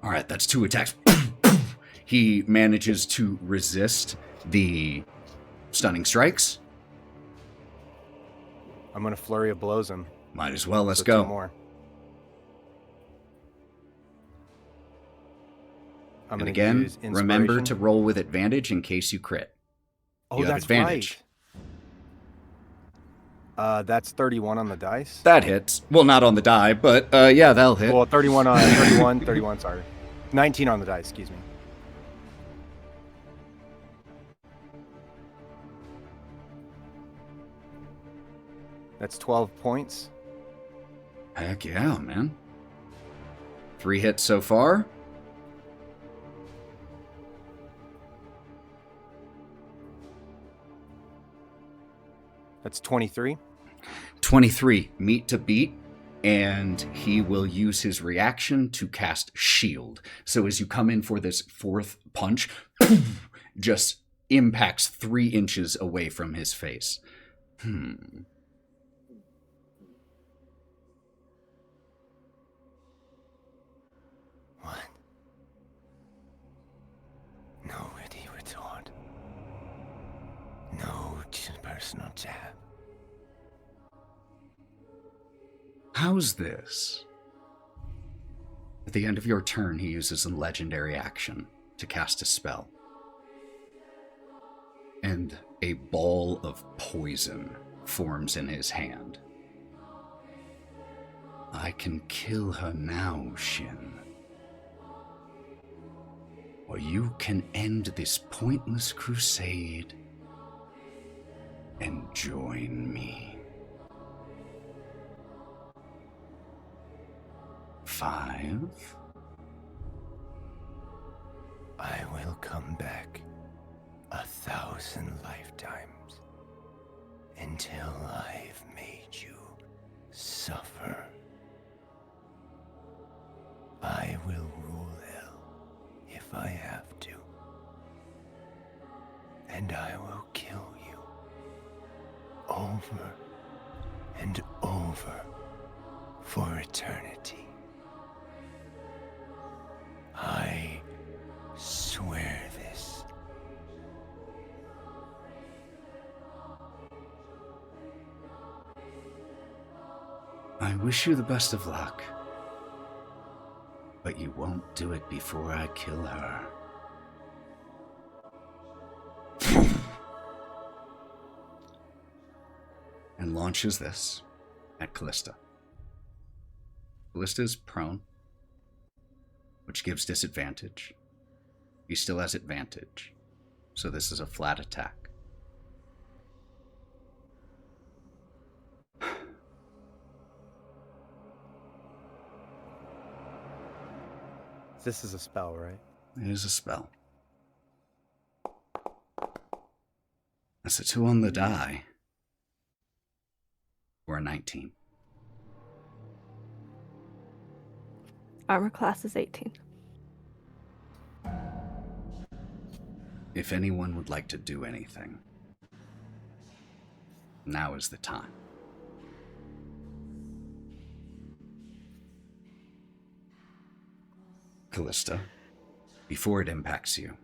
All right, that's 2 attacks. He manages to resist the stunning strikes. I'm going to flurry of blows him. Might as well. Let's So go. 2 more. And again, remember to roll with advantage in case you crit. Oh, you have that's advantage. Right. That's 31 on the dice. That hits. Well, not on the die, but yeah, that'll hit. Well, 31 on 31, sorry. 19 on the dice, excuse me. That's 12 points. Heck yeah, man. 3 hits so far. That's 23. 23, meet to beat, and he will use his reaction to cast Shield. So as you come in for this 4th punch, just impacts 3 inches away from his face. What? No witty retort. No personal jab. How's this? At the end of your turn, he uses a legendary action to cast a spell. And a ball of poison forms in his hand. I can kill her now, Shin. Or you can end this pointless crusade and join me. 5. I will come back 1,000 lifetimes until I've made you suffer. I will rule hell if I have to. And I will kill you over and over for eternity. I swear this. I wish you the best of luck. But you won't do it before I kill her. And launches this at Kalista. Kalista is prone, which gives disadvantage. He still has advantage, so this is a flat attack. This is a spell, right? It is a spell. That's a 2 on the die. Or a 19. Armor class is 18. If anyone would like to do anything, now is the time. Kalista, before it impacts you.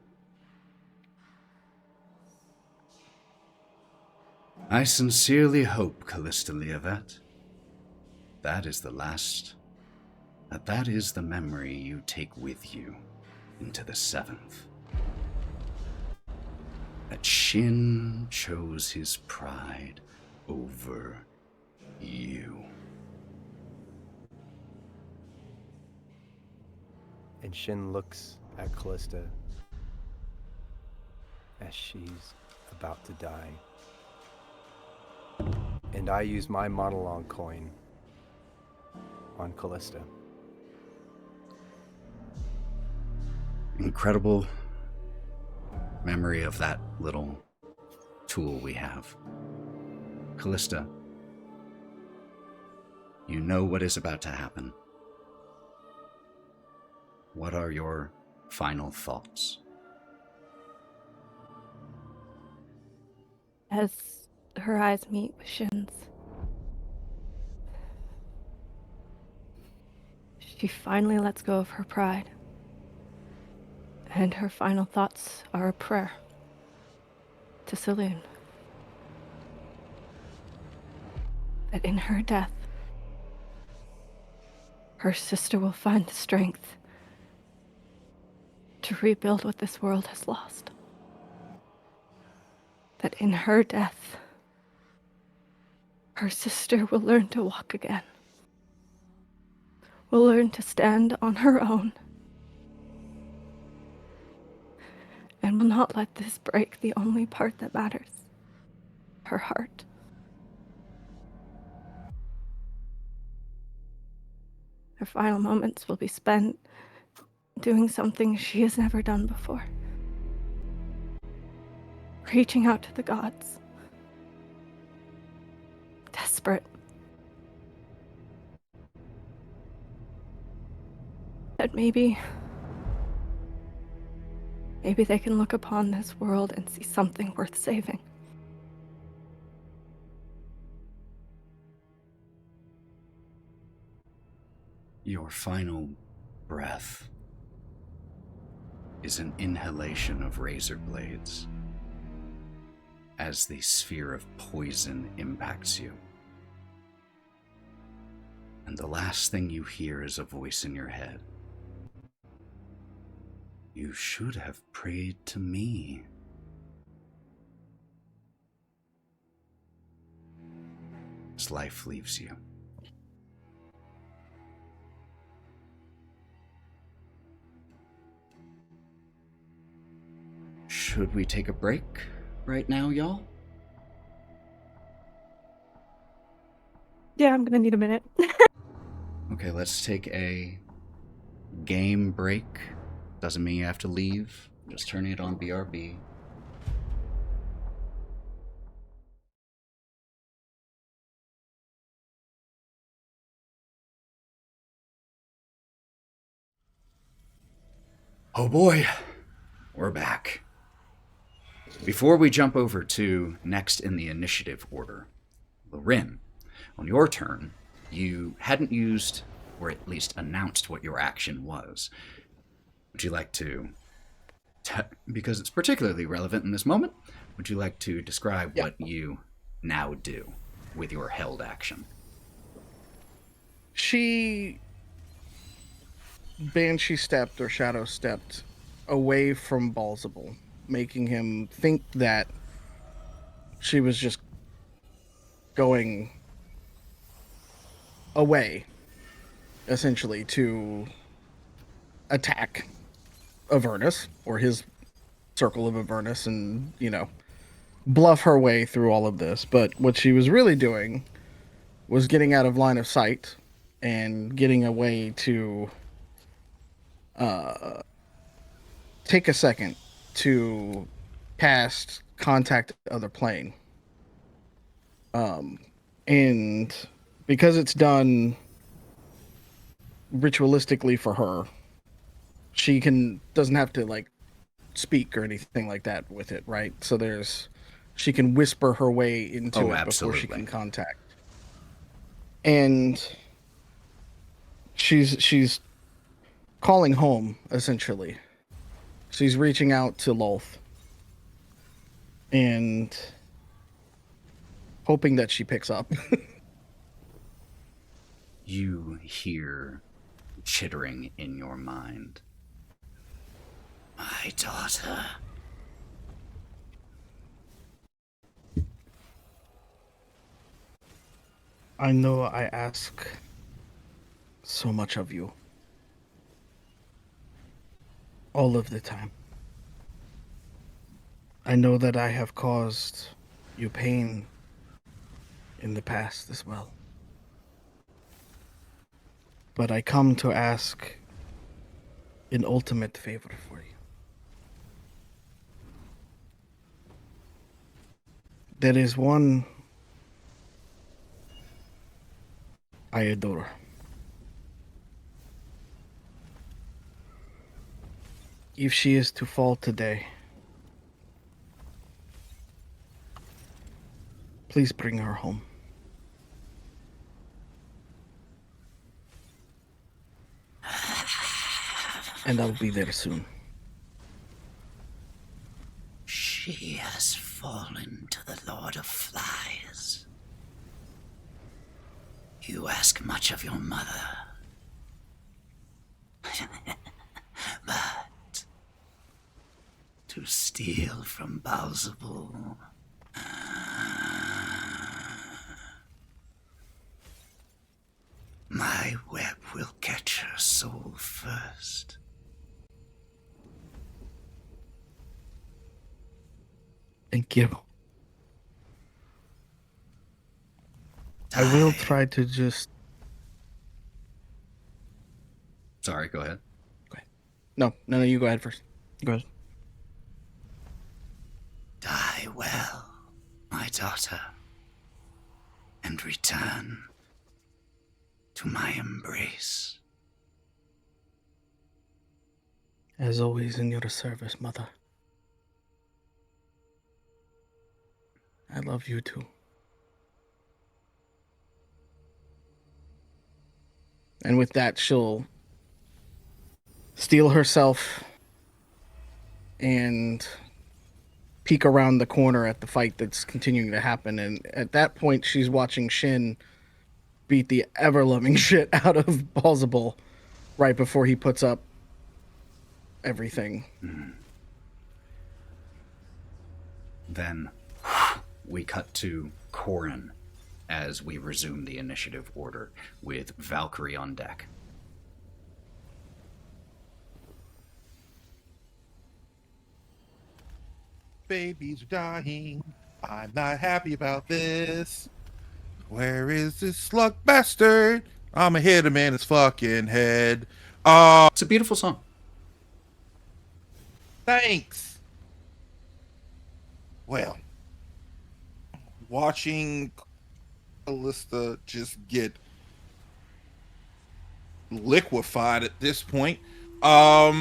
I sincerely hope, Kalista Liavet, that is the memory you take with you into the seventh. That Shin chose his pride over you. And Shin looks at Kalista as she's about to die. And I use my monologue coin on Kalista. Incredible memory of that little tool we have. Kalista, you know what is about to happen. What are your final thoughts? As her eyes meet with Shin's, she finally lets go of her pride. And her final thoughts are a prayer to Saloon. That in her death, her sister will find the strength to rebuild what this world has lost. That in her death, her sister will learn to walk again. Will learn to stand on her own. And will not let this break the only part that matters. Her heart. Her final moments will be spent doing something she has never done before. Reaching out to the gods. Desperate. That maybe they can look upon this world and see something worth saving. Your final breath is an inhalation of razor blades as the sphere of poison impacts you. And the last thing you hear is a voice in your head. You should have prayed to me. As life leaves you. Should we take a break right now, y'all? Yeah, I'm gonna need a minute. Okay, let's take a game break. Doesn't mean you have to leave. Just turn it on BRB. Oh boy, we're back. Before we jump over to next in the initiative order, Lorwryn, on your turn, you hadn't used, or at least announced what your action was. Would you like to, because it's particularly relevant in this moment, would you like to describe what you now do with your held action? She Banshee stepped or Shadow stepped away from Baalzebul, making him think that she was just going away, essentially, to attack Avernus, or his circle of Avernus, and, you know, bluff her way through all of this. But what she was really doing was getting out of line of sight and getting away to take a second to cast Contact Other Plane. And because it's done ritualistically for her, she doesn't have to like speak or anything like that with it, right? So she can whisper her way into it before she can contact. And she's calling home, essentially. She's reaching out to Lolth and hoping that she picks up. You hear chittering in your mind. My daughter. I know I ask so much of you. All of the time. I know that I have caused you pain in the past as well. But I come to ask an ultimate favor for you. There is one I adore. If she is to fall today, please bring her home. And I'll be there soon. She has fallen to the Lord of Flies. You ask much of your mother. But to steal from Baalzebul, my web will catch her soul first. Thank you. I will try to just... Sorry, go ahead. No, you go ahead first. Go ahead. Die well, my daughter, and return to my embrace. As always, in your service, Mother. I love you too. And with that, she'll steel herself and peek around the corner at the fight that's continuing to happen. And at that point, she's watching Shin beat the ever-loving shit out of Baalzebul right before he puts up everything. Then we cut to Korrin as we resume the initiative order with Valkerie on deck. Babies are dying. I'm not happy about this. Where is this slug bastard? I'ma hit him in his fucking head. It's a beautiful song. Thanks. Well, watching Kalista just get liquefied at this point. Oh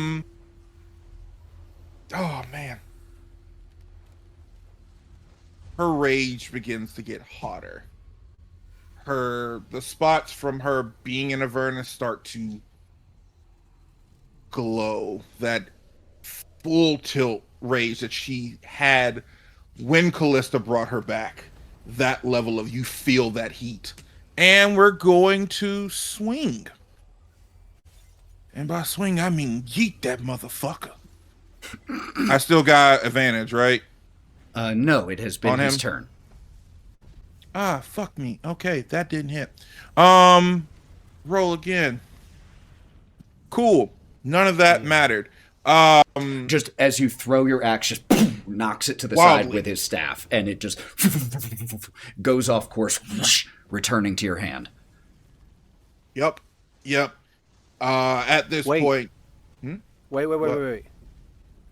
man. Her rage begins to get hotter. The spots from her being in Avernus start to glow. That full tilt rage that she had when Kalista brought her back. That level of, you feel that heat. And we're going to swing. And by swing, I mean yeet that motherfucker. I still got advantage, right? No, it has been his turn. Ah, fuck me. Okay, that didn't hit. Roll again. Cool. None of that mattered. Just as you throw your axe, just knocks it to the wildly side with his staff, and it just goes off course, returning to your hand. Yep. At this point... Wait.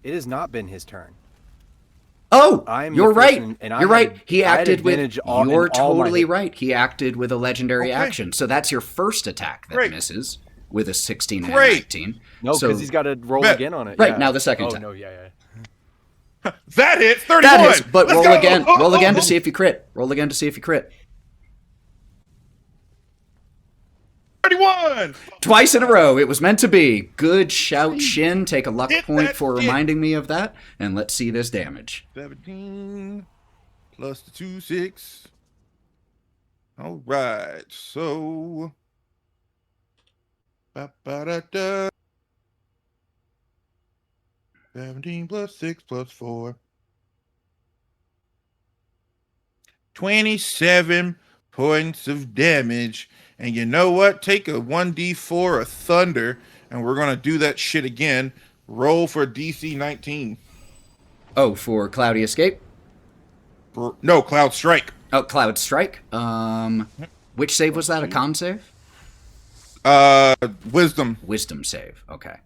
It has not been his turn. Oh, you're right. You're right. He acted with... You're totally right. He acted with a legendary action. So that's your first attack that misses with a 16 and 19. No, because he's got to roll again on it. Right, now the second attack. Oh, no, yeah. That hits 31. That hits, but roll again. Roll again to see if you crit. 31. 31! Twice in a row. It was meant to be. Good shout, Shin. Take a luck Hit point that for shit. reminding me of that. And let's see this damage. 17 plus the 2, 6. All right, so... Ba-ba-da-da. 17 plus 6 plus 4. 27 points of damage. And you know what? Take a 1d4 of thunder, and we're going to do that shit again. Roll for DC 19. Oh, for Cloudy Escape? No, Cloud Strike. Oh, Cloud Strike. Which save was that? A con save? Wisdom. Wisdom save. Okay.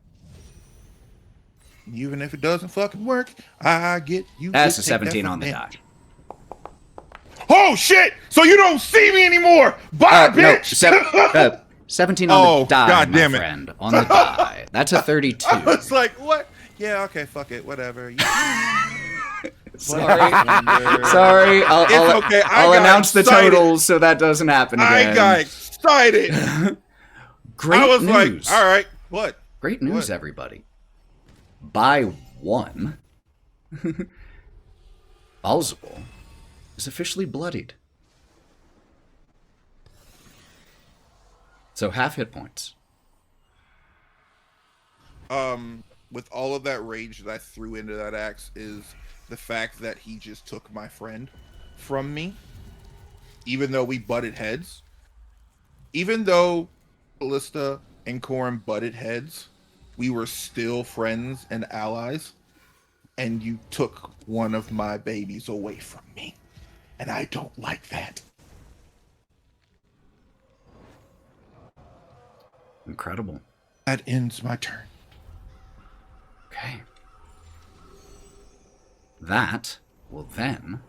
Even if it doesn't fucking work, I get you. That's a 17 on the die. Oh shit! So you don't see me anymore. Bye, bitch. No, 17 on the die, God damn my it. friend. On the die. That's a 32. I was like, what? Yeah, okay, fuck it, whatever. Sorry. Sorry. I'll, okay. I'll announce excited. the totals so that doesn't happen again. I got excited. Great I was news. like, all right, what? Great news, everybody. By 1, Baalzebul is officially bloodied. So half hit points. With all of that rage that I threw into that axe is the fact that he just took my friend from me, even though we butted heads. Even though Kalista and Korrin butted heads, we were still friends and allies, and you took one of my babies away from me, and I don't like that. Incredible. That ends my turn. Okay. That will then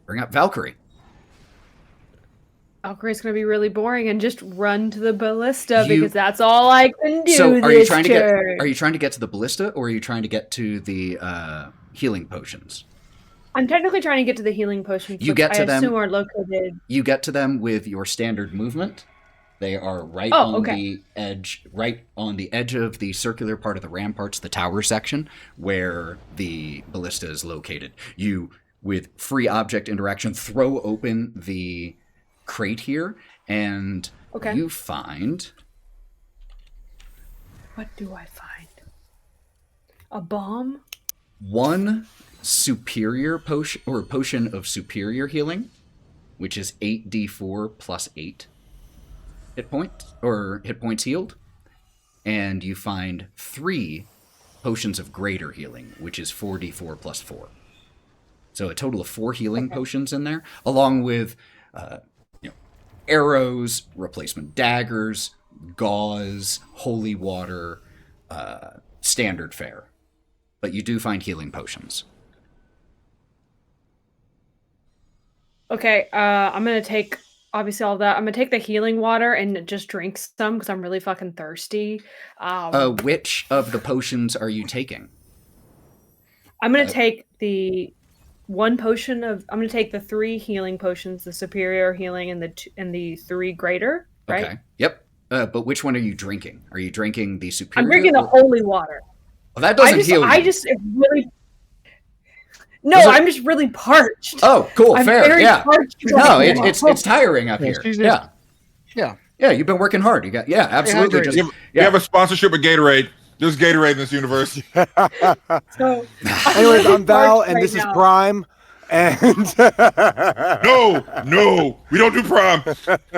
bring up Valkerie. Valkyrie's going to be really boring and just run to the ballista because that's all I can do. So are you trying turn. are you trying to get to the ballista, or are you trying to get to the healing potions? I'm technically trying to get to the healing potions. You get to I them. assume are located. You get to them with your standard movement. They are right the edge, right on the edge of the circular part of the ramparts, the tower section, where the ballista is located. You, with free object interaction, throw open the crate here, and you find... What do I find? A bomb? 1 superior potion, or potion of superior healing, which is 8d4 plus 8 hit points healed, and you find 3 potions of greater healing, which is 4d4 plus 4. So a total of 4 healing potions in there, along with arrows, replacement daggers, gauze, holy water, standard fare. But you do find healing potions. Okay, I'm going to take, obviously, all that. I'm going to take the healing water and just drink some because I'm really fucking thirsty. Which of the potions are you taking? I'm going to take the 1 potion of... I'm going to take the 3 healing potions, the superior healing and the 3 greater, right? Okay, yep. But which one are you drinking? Are you drinking the superior? I'm drinking the holy water. Well, that doesn't heal you. I just really... No, I'm just really parched. Oh, cool, I'm fair, very yeah. parched No, right now. it's tiring up here. Yeah, you've been working hard. You got absolutely. You have a sponsorship with Gatorade. There's Gatorade in this universe. So, anyways, I'm Val, and this is Prime. And no, we don't do Prime.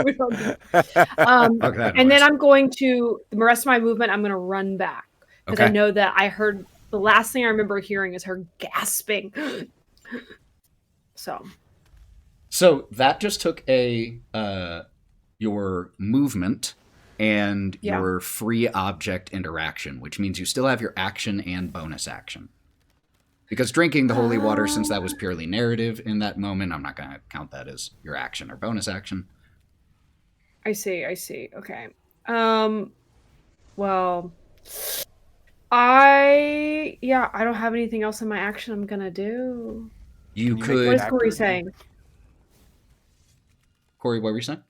We don't do. And then I'm going to the rest of my movement. I'm going to run back because I know that I heard the last thing I remember hearing is her gasping. So that just took your movement and your free object interaction, which means you still have your action and bonus action. Because drinking the holy water, since that was purely narrative in that moment, I'm not going to count that as your action or bonus action. I see. Okay. Well, I don't have anything else in my action I'm gonna do. You could. What is Cory saying? Cory, what were you saying?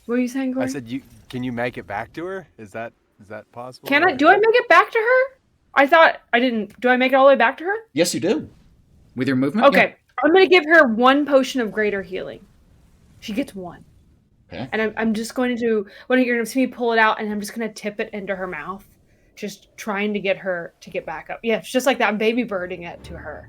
What are you saying, Cory? I said, can you make it back to her? Is that possible? Can I? Do I make it back to her? I thought I didn't. Do I make it all the way back to her? Yes, you do. With your movement? Okay. Yeah. I'm going to give her 1 potion of greater healing. She gets 1. Okay. And I'm just going to, when you're going to see me pull it out, and I'm just going to tip it into her mouth. Just trying to get her to get back up. Yeah, it's just like that. I'm baby birding it to her.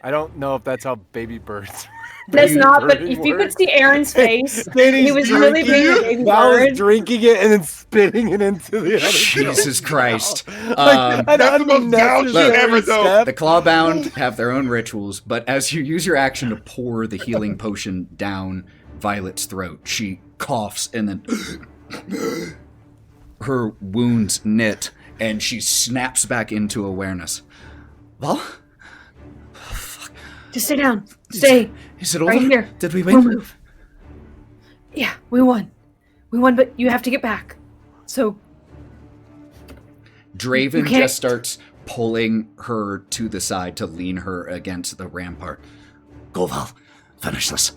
I don't know if that's how baby birds. That's not, but if you could see Aaron's face, he was really being a baby bird. Drinking it and then spitting it into the other. Jesus Christ. That's the most down shit ever, though. The Clawbound have their own rituals, but as you use your action to pour the healing potion down Violet's throat, she coughs and then her wounds knit, and she snaps back into awareness. Well? Just stay down. Stay. Is it over? Right here. Did we We'll win? move. Yeah, we won. We won, but you have to get back. So. Draven just starts pulling her to the side to lean her against the rampart. Go, Val. Finish this.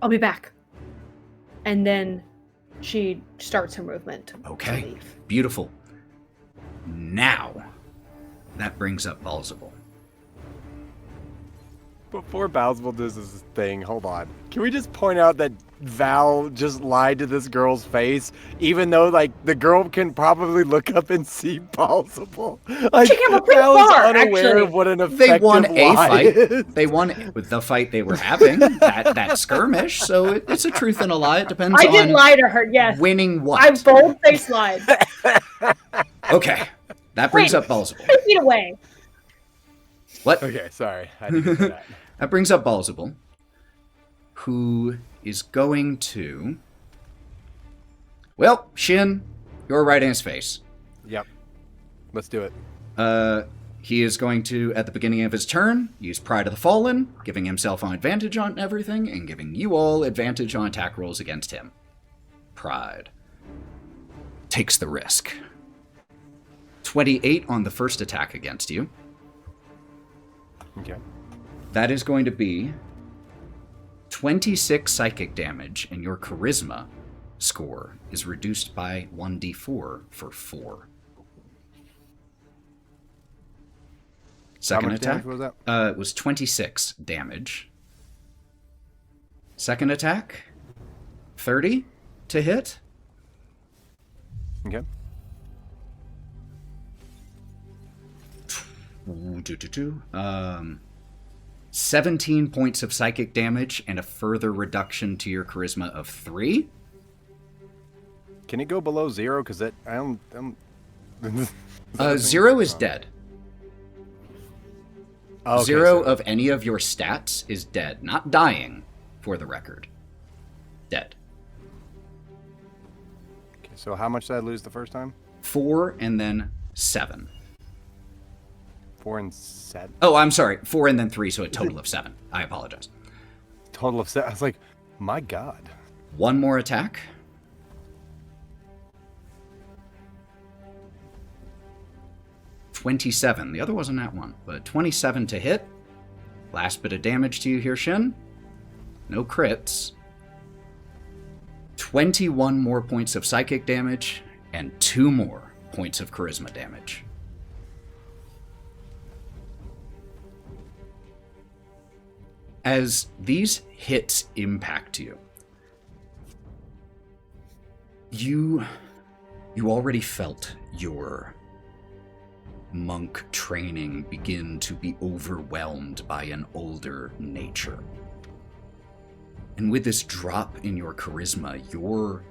I'll be back. And then she starts her movement. Okay. Beautiful. Now, that brings up Baalzebul. Before Baalzebul does this thing, hold on. Can we just point out that Val just lied to this girl's face, even though, like, the girl can probably look up and see Baalzebul? Like, she came up pretty Val is far, unaware actually. of what an effective They won a lie fight. is. They won with the fight they were having, that skirmish. So it's a truth and a lie. It depends I on did lie to her, yes. winning what. I bold-faced lied. Okay. That brings up Baalzebul. 2 feet away. What? Okay, sorry. I didn't do that. That brings up Baalzebul, who is going to... Well, Shin, you're right in his face. Yep. Let's do it. He is going to, at the beginning of his turn, use Pride of the Fallen, giving himself an advantage on everything, and giving you all advantage on attack rolls against him. Pride. Takes the risk. 28 on the first attack against you. Okay. That is going to be 26 psychic damage, and your charisma score is reduced by 1d4 for 4. Second How much attack damage was that? It was 26 damage. Second attack, 30 to hit. Okay. 17 points of psychic damage and a further reduction to your charisma of 3. Can it go below 0? Because I'm 0 is dead. Okay, 0 of any of your stats is dead. Not dying, for the record. Dead. Okay, so how much did I lose the first time? 4 and then 7. 4 and 7. Oh, I'm sorry. 4 and then 3, so a total of 7. I apologize. Total of 7. I was like, my God. One more attack. $27. The other wasn't that one, but 27 to hit. Last bit of damage to you here, Shin. No crits. 21 more points of psychic damage and 2 more points of charisma damage. As these hits impact you, you already felt your monk training begin to be overwhelmed by an older nature. And with this drop in your charisma, your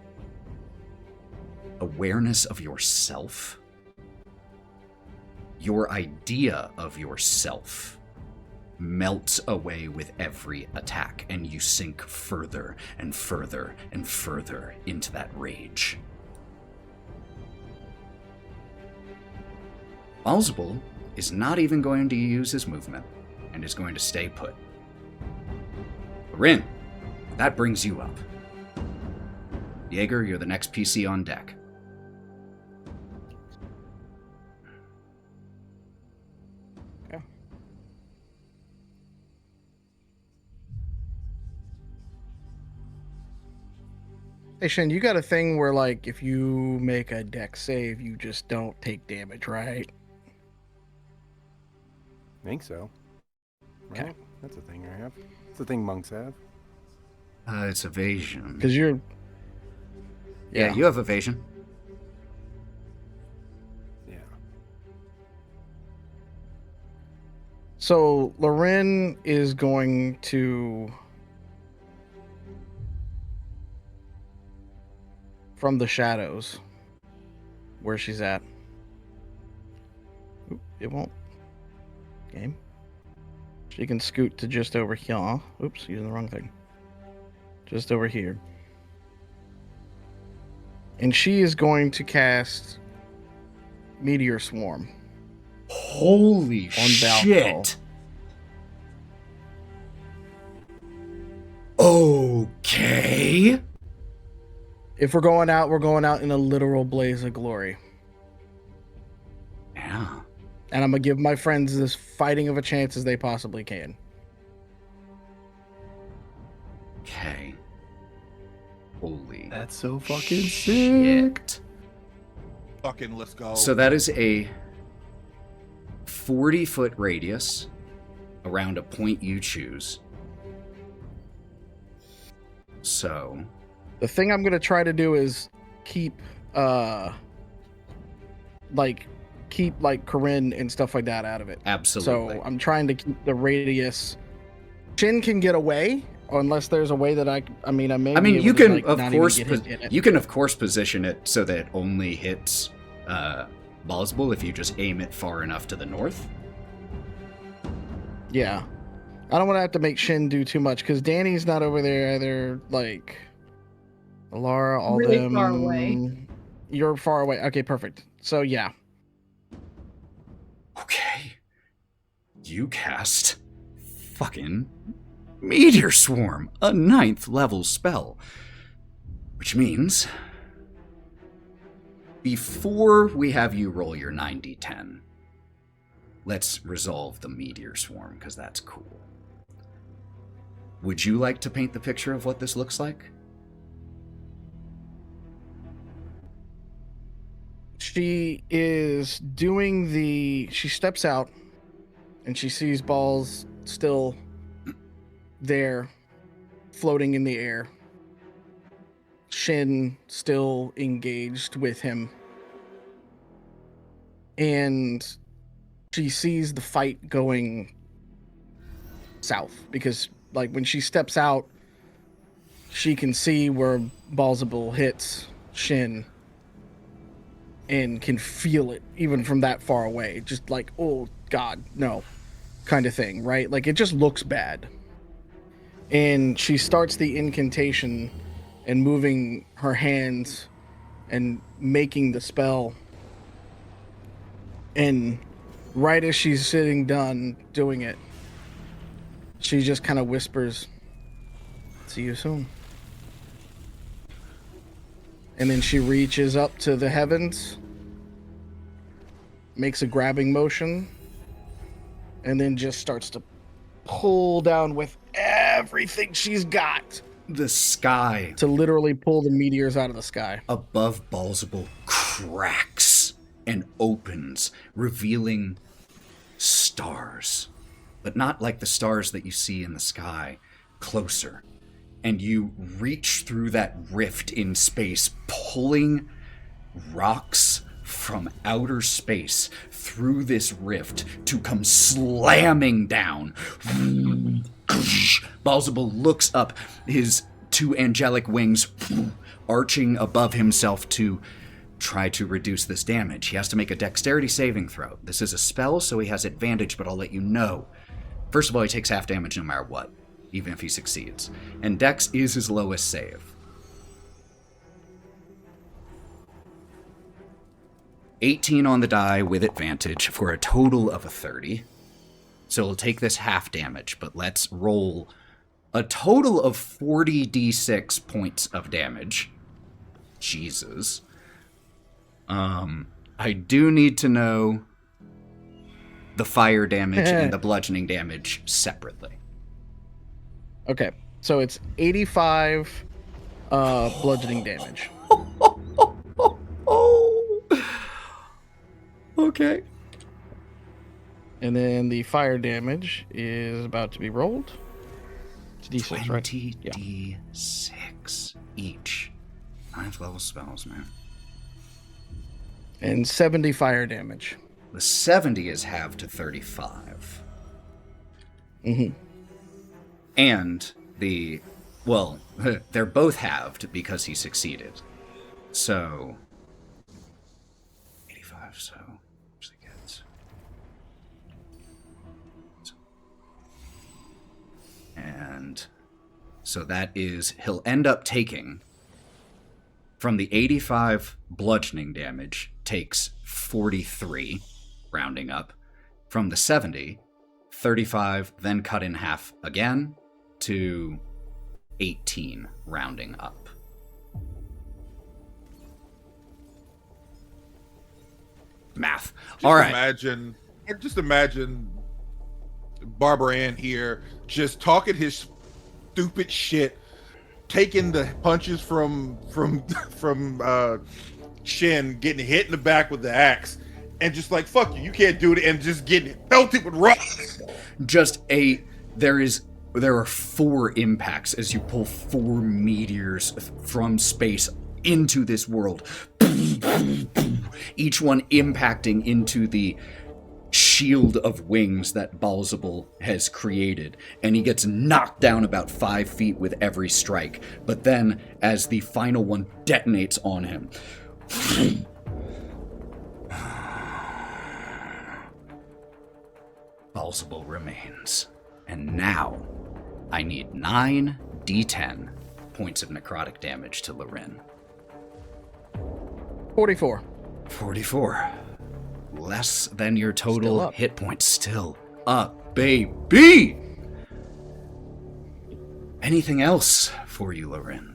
awareness of yourself, your idea of yourself, melts away with every attack, and you sink further and further and further into that rage. Baalzebul is not even going to use his movement and is going to stay put. Lorwryn, that brings you up. Jaeger, you're the next PC on deck. Hey, Shin, you got a thing where, like, if you make a dex save, you just don't take damage, right? I think so. Okay. Right? That's a thing I have. It's a thing monks have. It's evasion. Because you're... Yeah, you have evasion. Yeah. So, Lorwryn is going to... From the shadows, where she's at. Oop, it won't. Game. She can scoot to just over here. Oops, using the wrong thing. Just over here. And she is going to cast Meteor Swarm. Holy on shit. Okay. If we're going out in a literal blaze of glory. Yeah. And I'm going to give my friends as fighting of a chance as they possibly can. Okay. Holy. That's so fucking shit. sick. Fucking let's go. So that is a 40-foot radius around a point you choose. So... The thing I'm going to try to do is keep Korrin and stuff like that out of it. Absolutely. So I'm trying to keep the radius. Shin can get away unless there's a way that I may. You can of course position it so that it only hits Baalzebul if you just aim it far enough to the north. Yeah. I don't want to have to make Shin do too much because Danny's not over there either. Like Laura, all really them. Far away. You're far away. Okay, perfect. So yeah. Okay. You cast fucking Meteor Swarm, a 9th level spell. Which means before we have you roll your 9d10, let's resolve the Meteor Swarm, because that's cool. Would you like to paint the picture of what this looks like? She is doing she steps out and she sees balls still there floating in the air. Shin still engaged with him. And she sees the fight going south because like when she steps out, she can see where Baalzebul hits Shin. And can feel it even from that far away. Just like, oh, God, no, kind of thing, right? Like, it just looks bad. And she starts the incantation and moving her hands and making the spell. And right as she's sitting done doing it, she just kind of whispers, "See you soon." And then she reaches up to the heavens, makes a grabbing motion, and then just starts to pull down with everything she's got. The sky. To literally pull the meteors out of the sky. Above Baalzebul cracks and opens, revealing stars. But not like the stars that you see in the sky, closer. And you reach through that rift in space, pulling rocks from outer space through this rift to come slamming down. Baalzebul looks up, his two angelic wings arching above himself to try to reduce this damage. He has to make a dexterity saving throw. This is a spell, so he has advantage, but I'll let you know. First of all, he takes half damage no matter what, even if he succeeds. And Dex is his lowest save. 18 on the die with advantage for a total of a 30. So he'll take this half damage, but let's roll a total of 40d6 points of damage. Jesus. I do need to know the fire damage and the bludgeoning damage separately. Okay, so it's 85 bludgeoning damage. Oh. Okay. And then the fire damage is about to be rolled. It's D6, right? 20d6 each. 9th level spells, man. And 70 fire damage. The 70 is halved to 35. Mm-hmm. And well, they're both halved because he succeeded. So, 85, so, actually gets. And so that is, he'll end up taking, from the 85 bludgeoning damage, takes 43, rounding up. From the 70, 35, then cut in half again to 18, rounding up. Math. All right. Just imagine Barbara Ann here just talking his stupid shit, taking the punches from Shin, getting hit in the back with the axe, and just like, fuck you, you can't do it, and just getting belted with rocks. There are 4 impacts as you pull 4 meteors from space into this world. Each one impacting into the shield of wings that Baalzebul has created, and he gets knocked down about 5 feet with every strike. But then, as the final one detonates on him, Baalzebul remains. And now, I need 9 d10 points of necrotic damage to Lorwryn. 44. 44. Less than your total hit points. Still up, baby! Anything else for you, Lorwryn?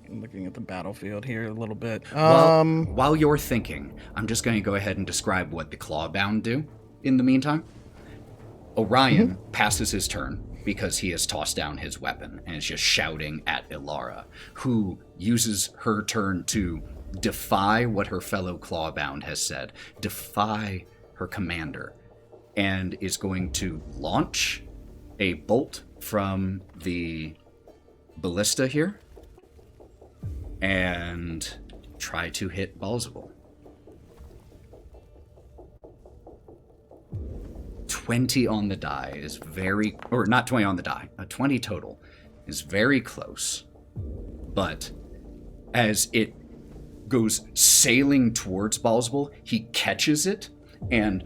I'm looking at the battlefield here a little bit. While you're thinking, I'm just going to go ahead and describe what the Clawbound do in the meantime. Orion passes his turn because he has tossed down his weapon and is just shouting at Ilara, who uses her turn to defy what her fellow Clawbound has said, defy her commander, and is going to launch a bolt from the ballista here and try to hit Baalzebul. 20 on the die is very, or not 20 on the die, a 20 total is very close. But as it goes sailing towards Baalzebul, he catches it and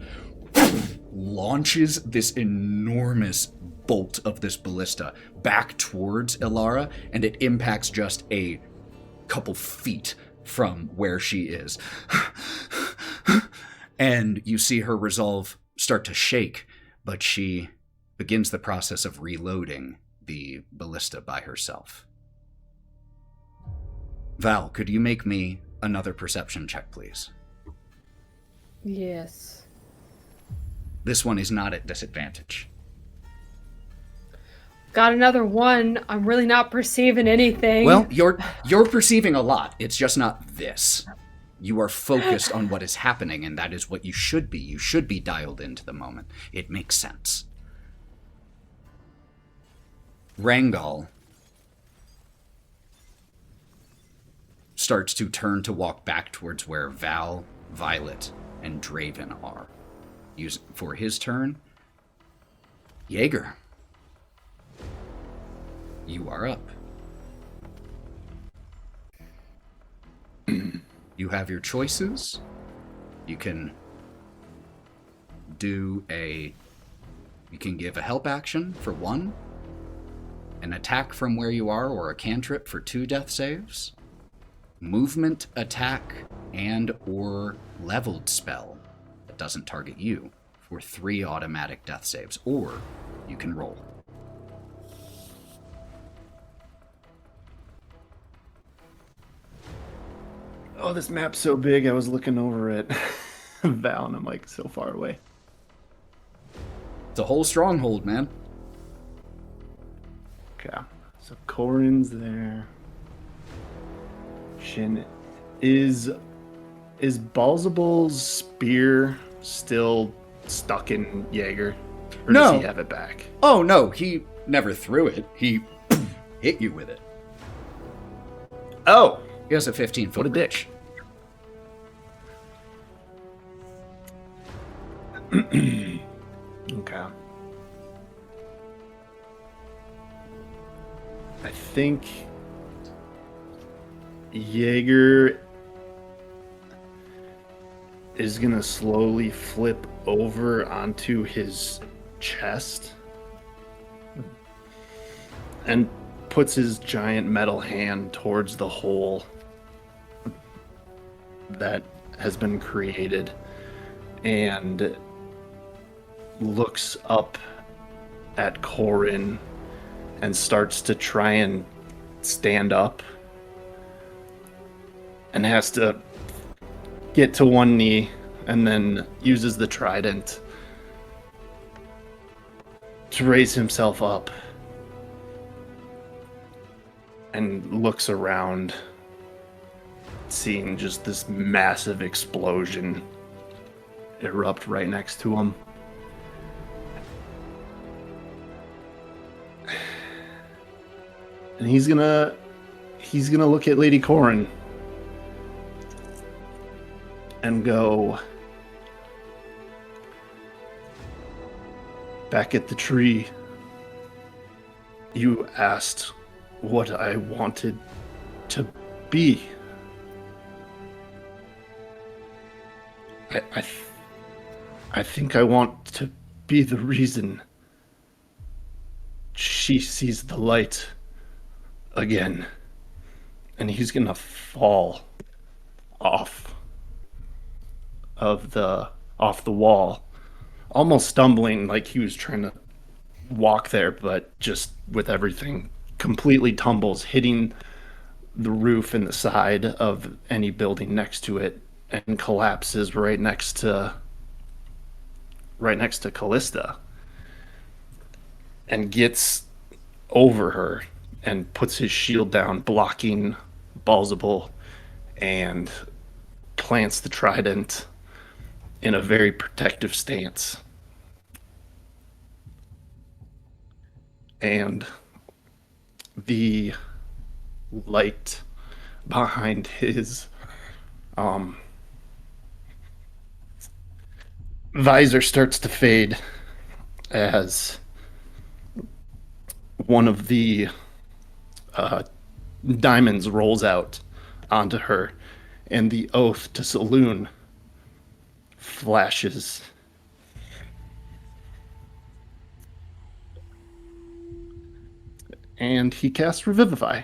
launches this enormous bolt of this ballista back towards Ilara, and it impacts just a couple feet from where she is. And you see her resolve start to shake, but she begins the process of reloading the ballista by herself. Val, could you make me another perception check, please? Yes. This one is not at disadvantage. Got another 1. I'm really not perceiving anything. Well, you're perceiving a lot. It's just not this. You are focused on what is happening, and that is what you should be. You should be dialed into the moment. It makes sense. Rangal starts to turn to walk back towards where Val, Violet, and Draven are. For his turn, Jaeger, you are up. You have your choices. You can give a help action for 1, an attack from where you are, or a cantrip for 2 death saves, movement, attack, and or leveled spell that doesn't target you for 3 automatic death saves, or you can roll. Oh, this map's so big. I was looking over at Val, and I'm like so far away. It's a whole stronghold, man. Okay, so Korrin's there. Shin is Baalzebul's spear still stuck in Jaeger? Or No. Does he have it back? Oh, no, he never threw it. He hit you with it. Oh! He has a 15-foot What a reach. Okay. I think Jaeger is gonna slowly flip over onto his chest and puts his giant metal hand towards the hole that has been created and looks up at Korrin and starts to try and stand up and has to get to one knee and then uses the trident to raise himself up and looks around, seeing just this massive explosion erupt right next to him. And he's gonna look at Lady Korrin and go, back at the tree, you asked what I wanted to be. I think I want to be the reason she sees the light again. And he's gonna fall off the wall, almost stumbling like he was trying to walk there, but just with everything completely tumbles, hitting the roof and the side of any building next to it, and collapses right next to Kalista, and gets over her and puts his shield down, blocking Baalzebul, and plants the trident in a very protective stance. And the light behind his visor starts to fade as one of the diamonds rolls out onto her, and the oath to Saloon flashes. And he casts Revivify.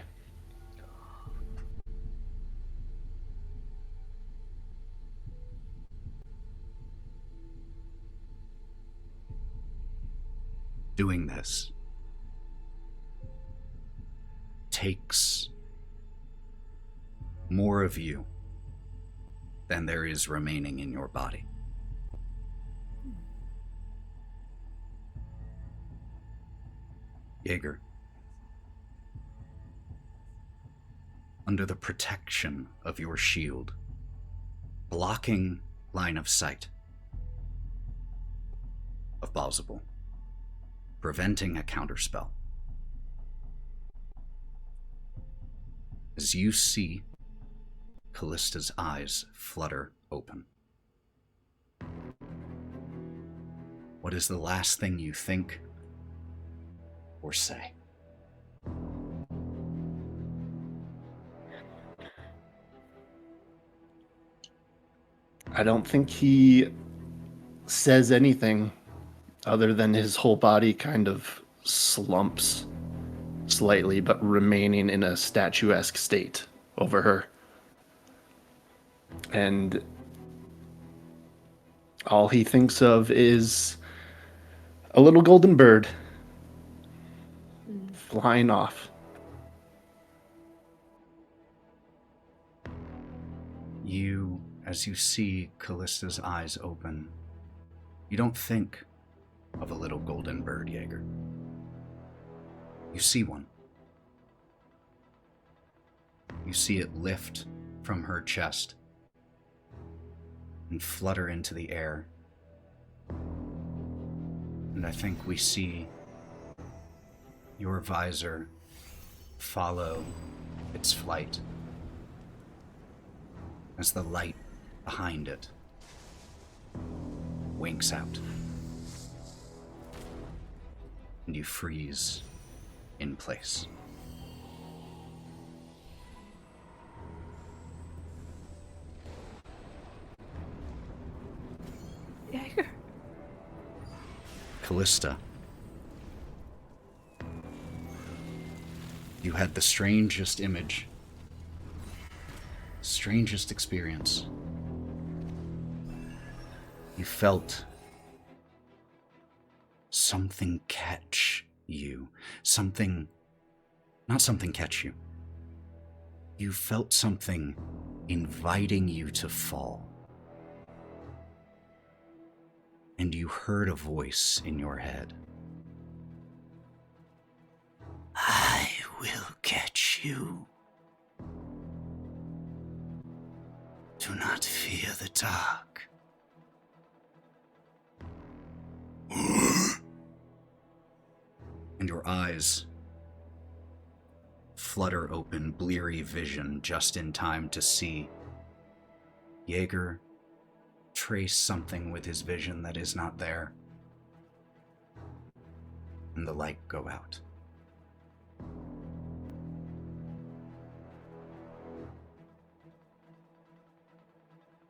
Doing this takes more of you than there is remaining in your body. Jaeger, under the protection of your shield, blocking line of sight of Baalzebul, preventing a counterspell, as you see Kalista's eyes flutter open, what is the last thing you think or say? I don't think he says anything other than his whole body kind of slumps slightly, but remaining in a statuesque state over her. And all he thinks of is a little golden bird flying off. as you see Kalista's eyes open, you don't think of a little golden bird, Jaeger. You see one. You see it lift from her chest and flutter into the air. And I think we see your visor follow its flight as the light behind it winks out. And you freeze in place. Jaeger. Kalista. You had the strangest image. Strangest experience. You felt something catch you. Not something catch you. You felt something inviting you to fall. And you heard a voice in your head. I will catch you. Do not fear the dark. And your eyes flutter open, bleary vision just in time to see Jaeger trace something with his vision that is not there, and the light go out.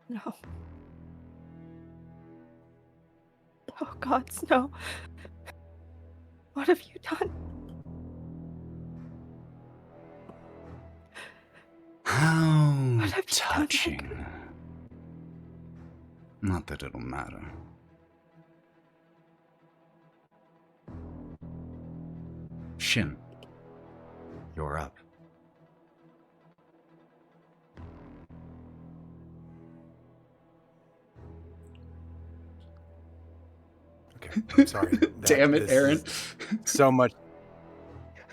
No. Oh, gods, no. What have you done? How touching. Not that it'll matter. Shin, you're up. Okay, I'm sorry. Damn it, Aaron. So much.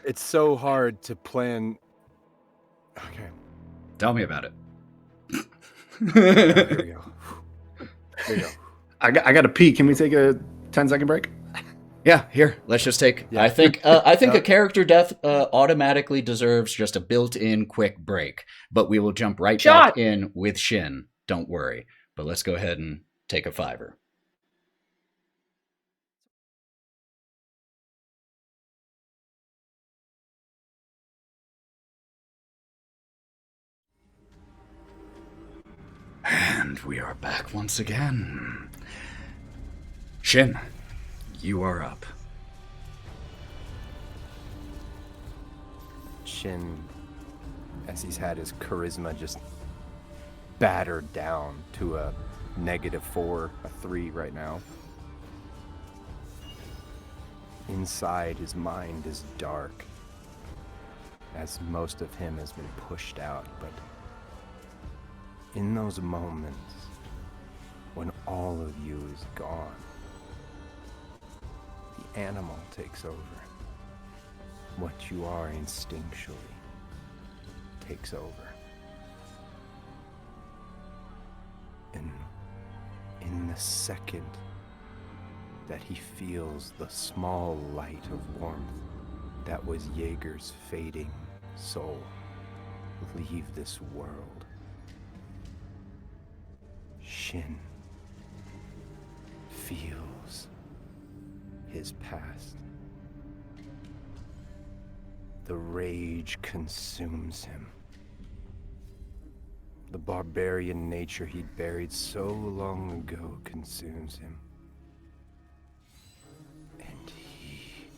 It's so hard to plan. Okay. Tell me about it. Here we go. There you go. I got to pee. Can we take a 10-second break? Yeah, here. Let's just take. Yeah. I think a character death automatically deserves just a built-in quick break. But we will jump right back in with Shin. Don't worry. But let's go ahead and take a 5-er. And we are back once again. Shin, you are up. Shin, as he's had his charisma just battered down to a -4, a 3 right now. Inside, his mind is dark, as most of him has been pushed out, but in those moments when all of you is gone, the animal takes over. What you are instinctually takes over. And in the second that he feels the small light of warmth that was Jaeger's fading soul leave this world, Shin feels his past. The rage consumes him. The barbarian nature he'd buried so long ago consumes him. And he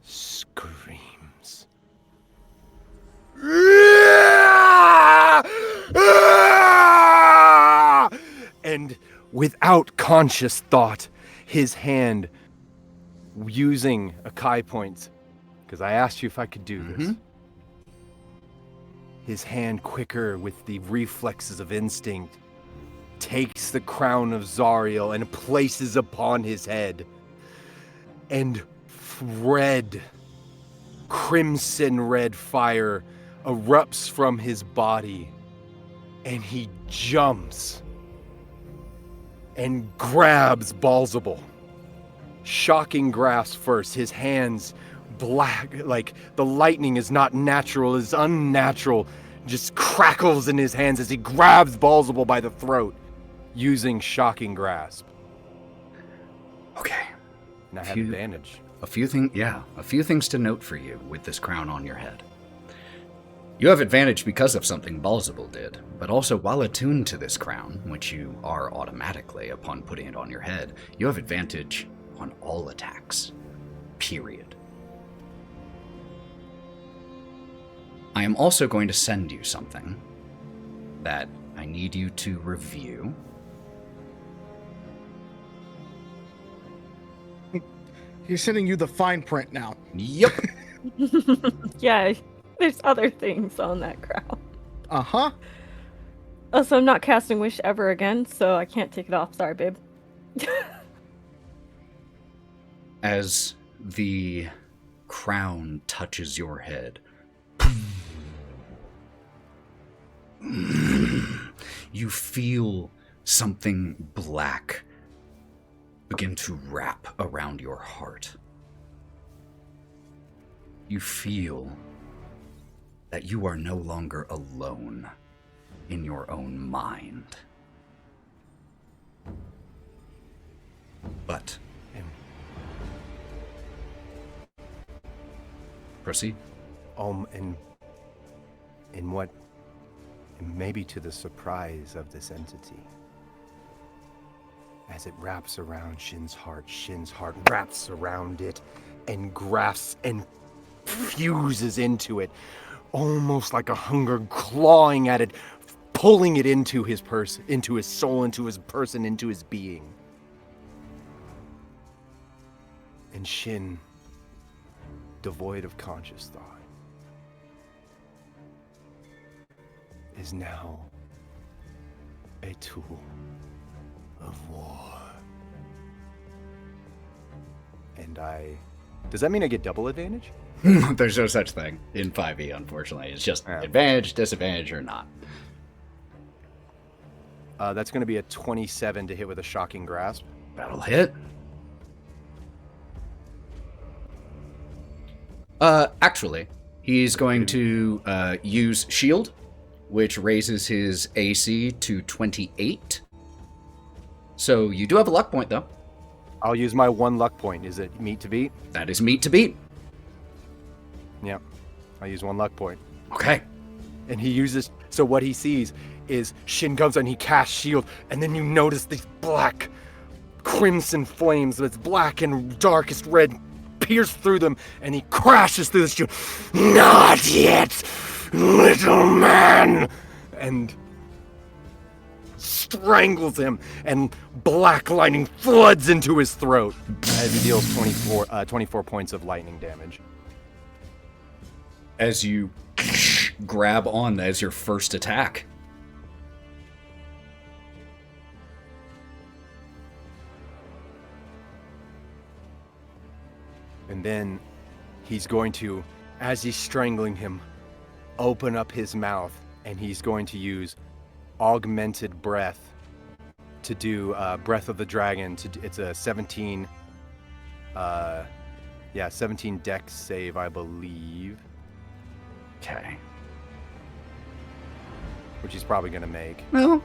screams. And without conscious thought, his hand, using ASKII points, because I asked you if I could do this, his hand quicker with the reflexes of instinct, takes the crown of Zariel and places upon his head. And red, crimson red fire erupts from his body. And he jumps and grabs Baalzebul. Shocking grasp first, his hands black, like the lightning is not natural, is unnatural, just crackles in his hands as he grabs Baalzebul by the throat, using shocking grasp. Okay. And I have advantage. A few things to note for you with this crown on your head. You have advantage because of something Baalzebul did, but also while attuned to this crown, which you are automatically upon putting it on your head, you have advantage on all attacks. Period. I am also going to send you something that I need you to review. He's sending you the fine print now. Yep. Yeah, there's other things on that crown. Uh-huh. Also, I'm not casting Wish ever again, so I can't take it off. Sorry, babe. As the crown touches your head, you feel something black begin to wrap around your heart. You feel that you are no longer alone in your own mind. But proceed. And what, maybe to the surprise of this entity, as it wraps around Shin's heart wraps around it and grasps and fuses into it, almost like a hunger clawing at it, pulling it into his person, into his soul, into his person, into his being. And Shin, devoid of conscious thought, is now a tool of war. And does that mean I get double advantage? There's no such thing in 5e, unfortunately. It's just advantage, disadvantage, or not. That's going to be a 27 to hit with a shocking grasp. That'll hit. Actually, he's going to use shield, which raises his AC to 28. So you do have a luck point, though. I'll use my one luck point. Is it meet to beat? That is meet to beat. Yep. I'll use one luck point. Okay. And he uses... So what he sees is Shin comes and he casts shield, and then you notice these black crimson flames that's black and darkest red pierce through them, and he crashes through the shield. Not yet, little man! And strangles him, and black lightning floods into his throat as he deals 24 points of lightning damage. As you grab on, that is your first attack. And then he's going to, as he's strangling him, open up his mouth, and he's going to use augmented breath to do Breath of the Dragon. It's a 17 dex save, I believe. Okay. Which he's probably going to make. Well,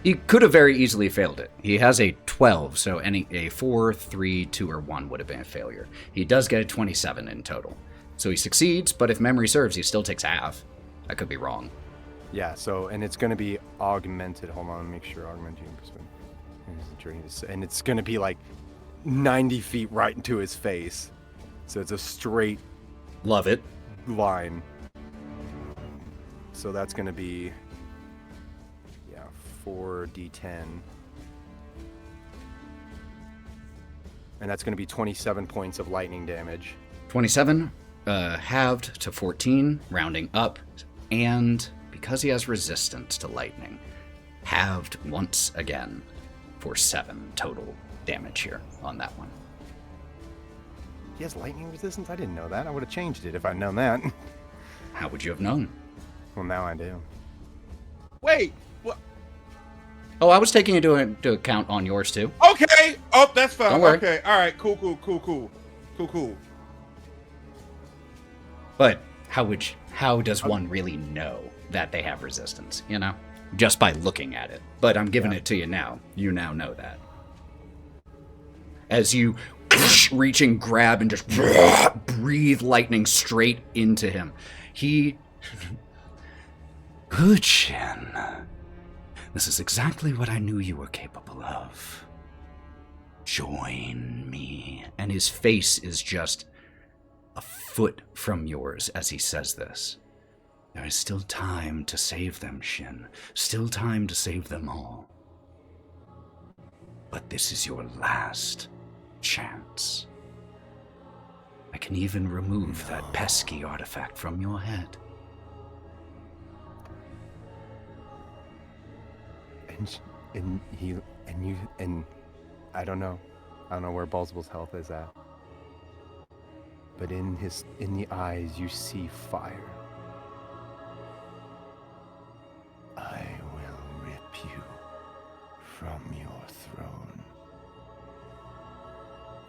he could have very easily failed it. He has a 12, so a 4, 3, 2, or 1 would have been a failure. He does get a 27 in total. So he succeeds, but if memory serves, he still takes half. I could be wrong. Yeah, so, and it's going to be augmented. Hold on, make sure augmenting. And it's going to be like 90 feet right into his face. So it's a straight... Love it. ...line. So that's going to be... 4d10. And that's going to be 27 points of lightning damage. 27, halved to 14, rounding up. and because he has resistance to lightning, halved once again for 7 total damage here on that one. He has lightning resistance? I didn't know that. I would have changed it if I'd known that. How would you have known? Well, now I do. Wait, what? Oh, I was taking into account on yours too. Okay. Oh, that's fine. Don't worry. Okay. All right. Cool. But how does one really know that they have resistance, you know? Just by looking at it. But I'm giving it to you now. You now know that. As you reach and grab and just breathe lightning straight into him. Good, Shin. This is exactly what I knew you were capable of. Join me. And his face is just a foot from yours as he says this. There is still time to save them, Shin. Still time to save them all. But this is your last chance. I can even remove that pesky artifact from your head. And I don't know where Baalzebul's health is at. But in the eyes you see fire. I will rip you from your throne,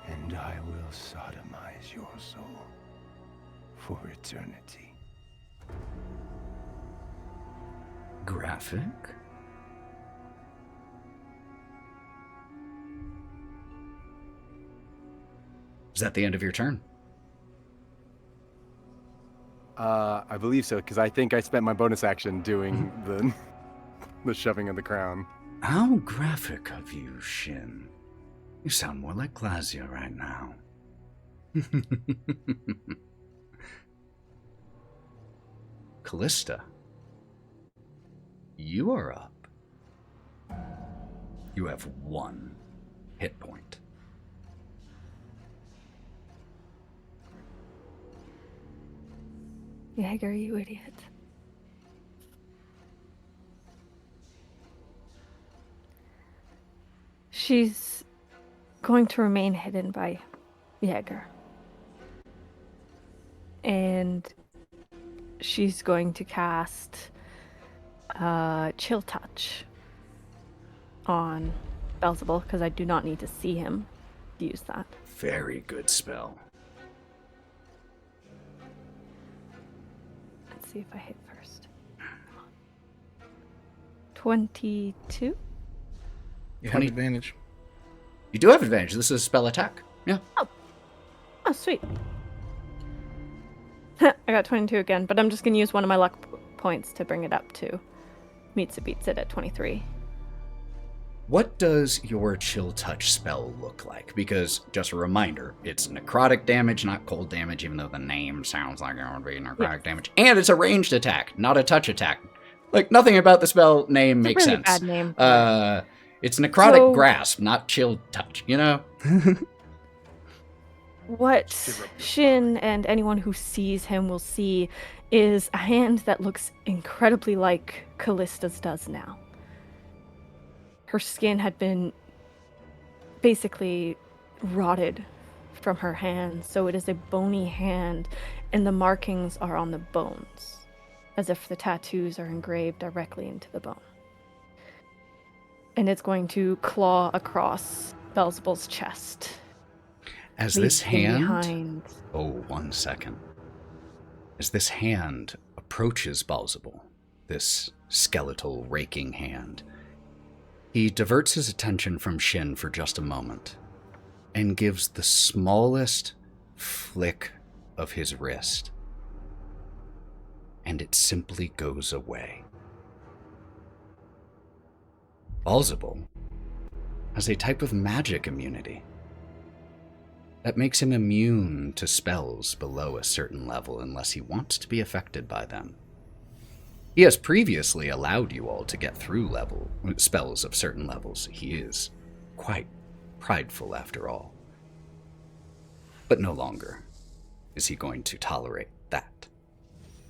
and I will sodomize your soul for eternity. Graphic? Is that the end of your turn? I believe so, because I think I spent my bonus action doing the shoving of the crown. How graphic of you, Shin. You sound more like Glasia right now. Kalista, you are up. You have 1 hit point. Jaeger, you idiot. She's going to remain hidden by Jaeger. And she's going to cast Chill Touch on Baalzebul, because I do not need to see him use that. Very good spell. Let's see if I hit first. 22? You have advantage. You do have advantage. This is a spell attack. Yeah. Oh, sweet. I got 22 again, but I'm just going to use one of my luck points to bring it up to meets it beats it at 23. What does your Chill Touch spell look like? Because, just a reminder, it's necrotic damage, not cold damage, even though the name sounds like it would be necrotic damage. And it's a ranged attack, not a touch attack. Like, nothing about the spell name makes really sense. Bad name. It's necrotic grasp, not Chill Touch, you know? What Shin and anyone who sees him will see is a hand that looks incredibly like Kalista's does now. Her skin had been basically rotted from her hand, so it is a bony hand, and the markings are on the bones, as if the tattoos are engraved directly into the bone. And it's going to claw across Baalzebul's chest. As this hand... Behind. Oh, 1 second. As this hand approaches Baalzebul, this skeletal, raking hand, he diverts his attention from Shin for just a moment and gives the smallest flick of his wrist, and it simply goes away. Baalzebul has a type of magic immunity that makes him immune to spells below a certain level unless he wants to be affected by them. He has previously allowed you all to get through spells of certain levels. He is quite prideful after all. But no longer is he going to tolerate that.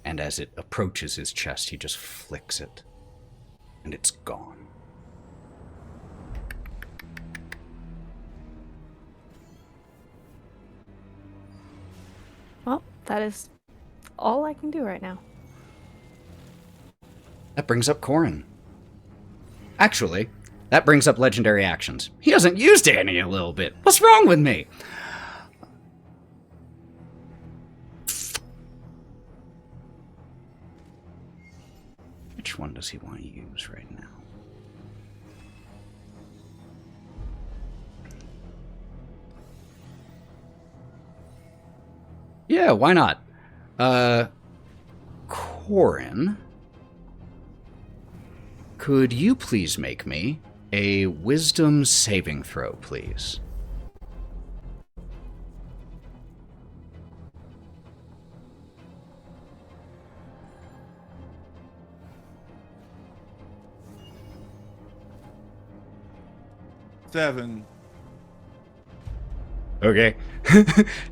and as it approaches his chest, he just flicks it, and it's gone. Well, that is all I can do right now. That brings up Korrin. Actually, that brings up legendary actions. He hasn't used any a little bit. What's wrong with me? Which one does he want to use right now? Yeah, why not? Korrin, could you please make me a wisdom saving throw, please? Seven. Okay.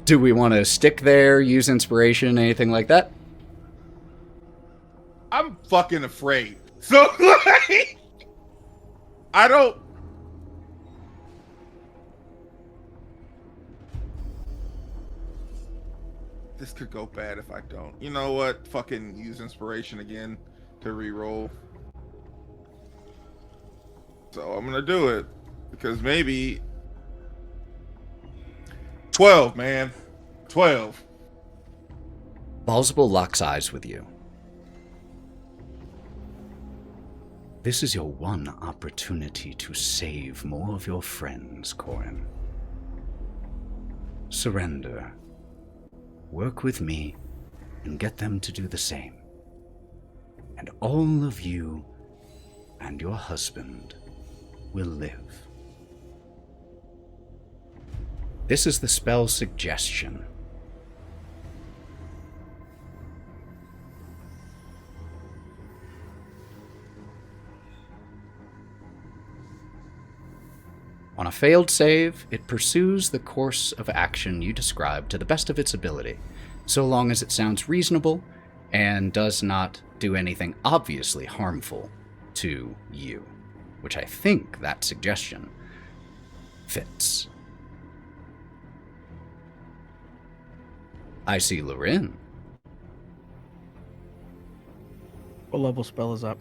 Do we want to stick there, use inspiration, anything like that? I'm fucking afraid. So, like, I don't. This could go bad if I don't. You know what? Fucking use inspiration again to reroll. So I'm gonna do it because maybe 12, man. 12. Baalzebul locks eyes with you. This is your one opportunity to save more of your friends, Korrin. Surrender. Work with me and get them to do the same. And all of you and your husband will live. This is the spell suggestion. On a failed save, it pursues the course of action you described to the best of its ability, so long as it sounds reasonable and does not do anything obviously harmful to you, which I think that suggestion fits. I see Lorwryn. What level spell is up?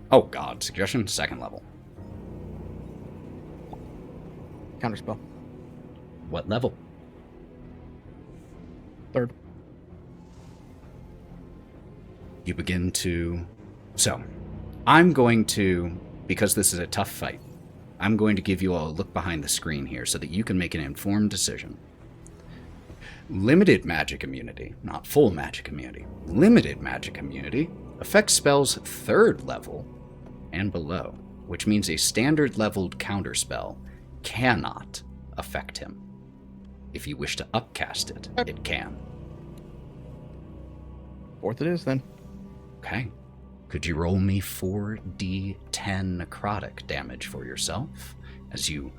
Oh god, suggestion, 2nd level. Counterspell. What level? 3rd. You begin to... So, I'm going to, because this is a tough fight, I'm going to give you all a look behind the screen here so that you can make an informed decision. Limited magic immunity, not full magic immunity. Limited magic immunity affects spells 3rd level and below, which means a standard leveled counterspell cannot affect him. If you wish to upcast it, it can. 4th it is, then. Okay. Could you roll me 4d10 necrotic damage for yourself as you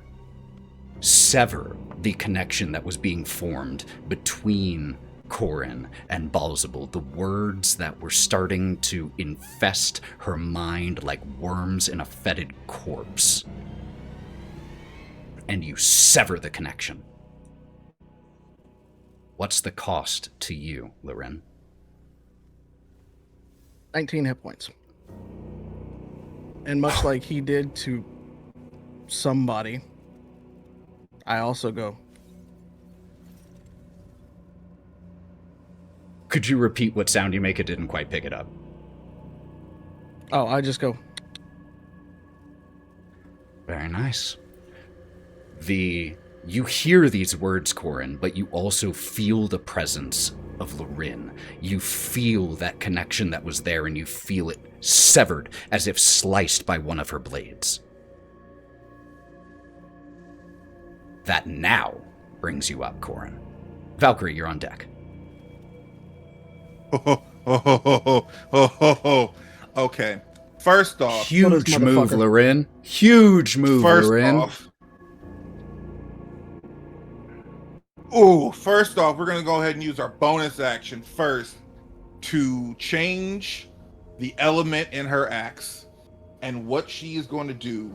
sever the connection that was being formed between Korrin and Baalzebul, the words that were starting to infest her mind like worms in a fetid corpse. And you sever the connection. What's the cost to you, Lorwryn? 19 hit points. And much like he did to somebody, I also go. Could you repeat what sound you make? It didn't quite pick it up. Oh, I just go. Very nice. You hear these words, Korrin, but you also feel the presence of Lorwryn. You feel that connection that was there, and you feel it severed as if sliced by one of her blades. That now brings you up, Korrin. Valkerie, you're on deck. Okay. First off, huge move, Lorwryn. Huge move, Lorwryn. First off, we're gonna go ahead and use our bonus action first to change the element in her axe. And what she is going to do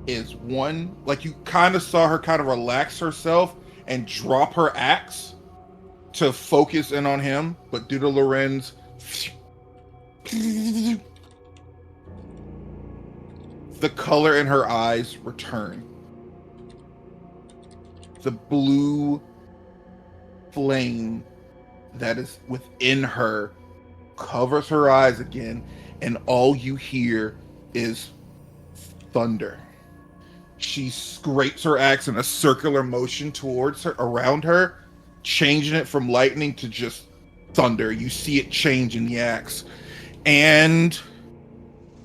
is one, like you kind of saw her kind of relax herself and drop her axe to focus in on him, but due to Loren's the color in her eyes return. The blue flame that is within her covers her eyes again, and all you hear is thunder. She scrapes her axe in a circular motion towards her, around her, changing it from lightning to just thunder. You see it change in the axe. And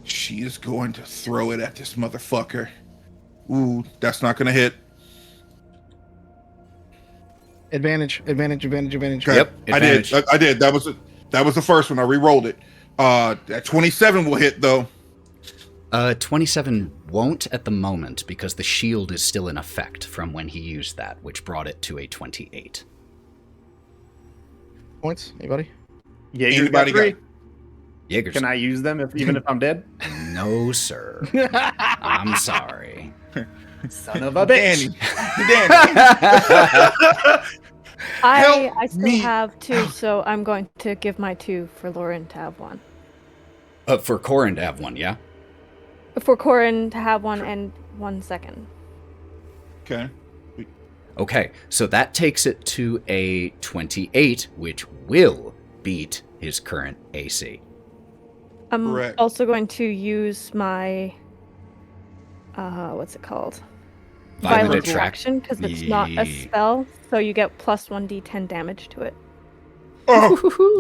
she is going to throw it at this motherfucker. Ooh, that's not going to hit. Advantage. Okay. Yep, advantage. I did. That was the first one. I re-rolled it. That 27 will hit, though. 27 won't at the moment because the shield is still in effect from when he used that, which brought it to a 28. Points? Anybody? Jaeger Anybody got 3? Jaeger's... Can I use them even if I'm dead? No, sir. I'm sorry. Son of a bitch. Danny. I still have 2, so I'm going to give my 2 for Lorwryn to have 1. For Korrin to have 1, yeah? For Korrin to have 1 and 1 second. Okay. Okay, so that takes it to a 28, which will beat his current AC. I'm Correct. also going to use my, what's it called? Violent Attraction, because it's not a spell, so you get plus 1d10 damage to it. Oh,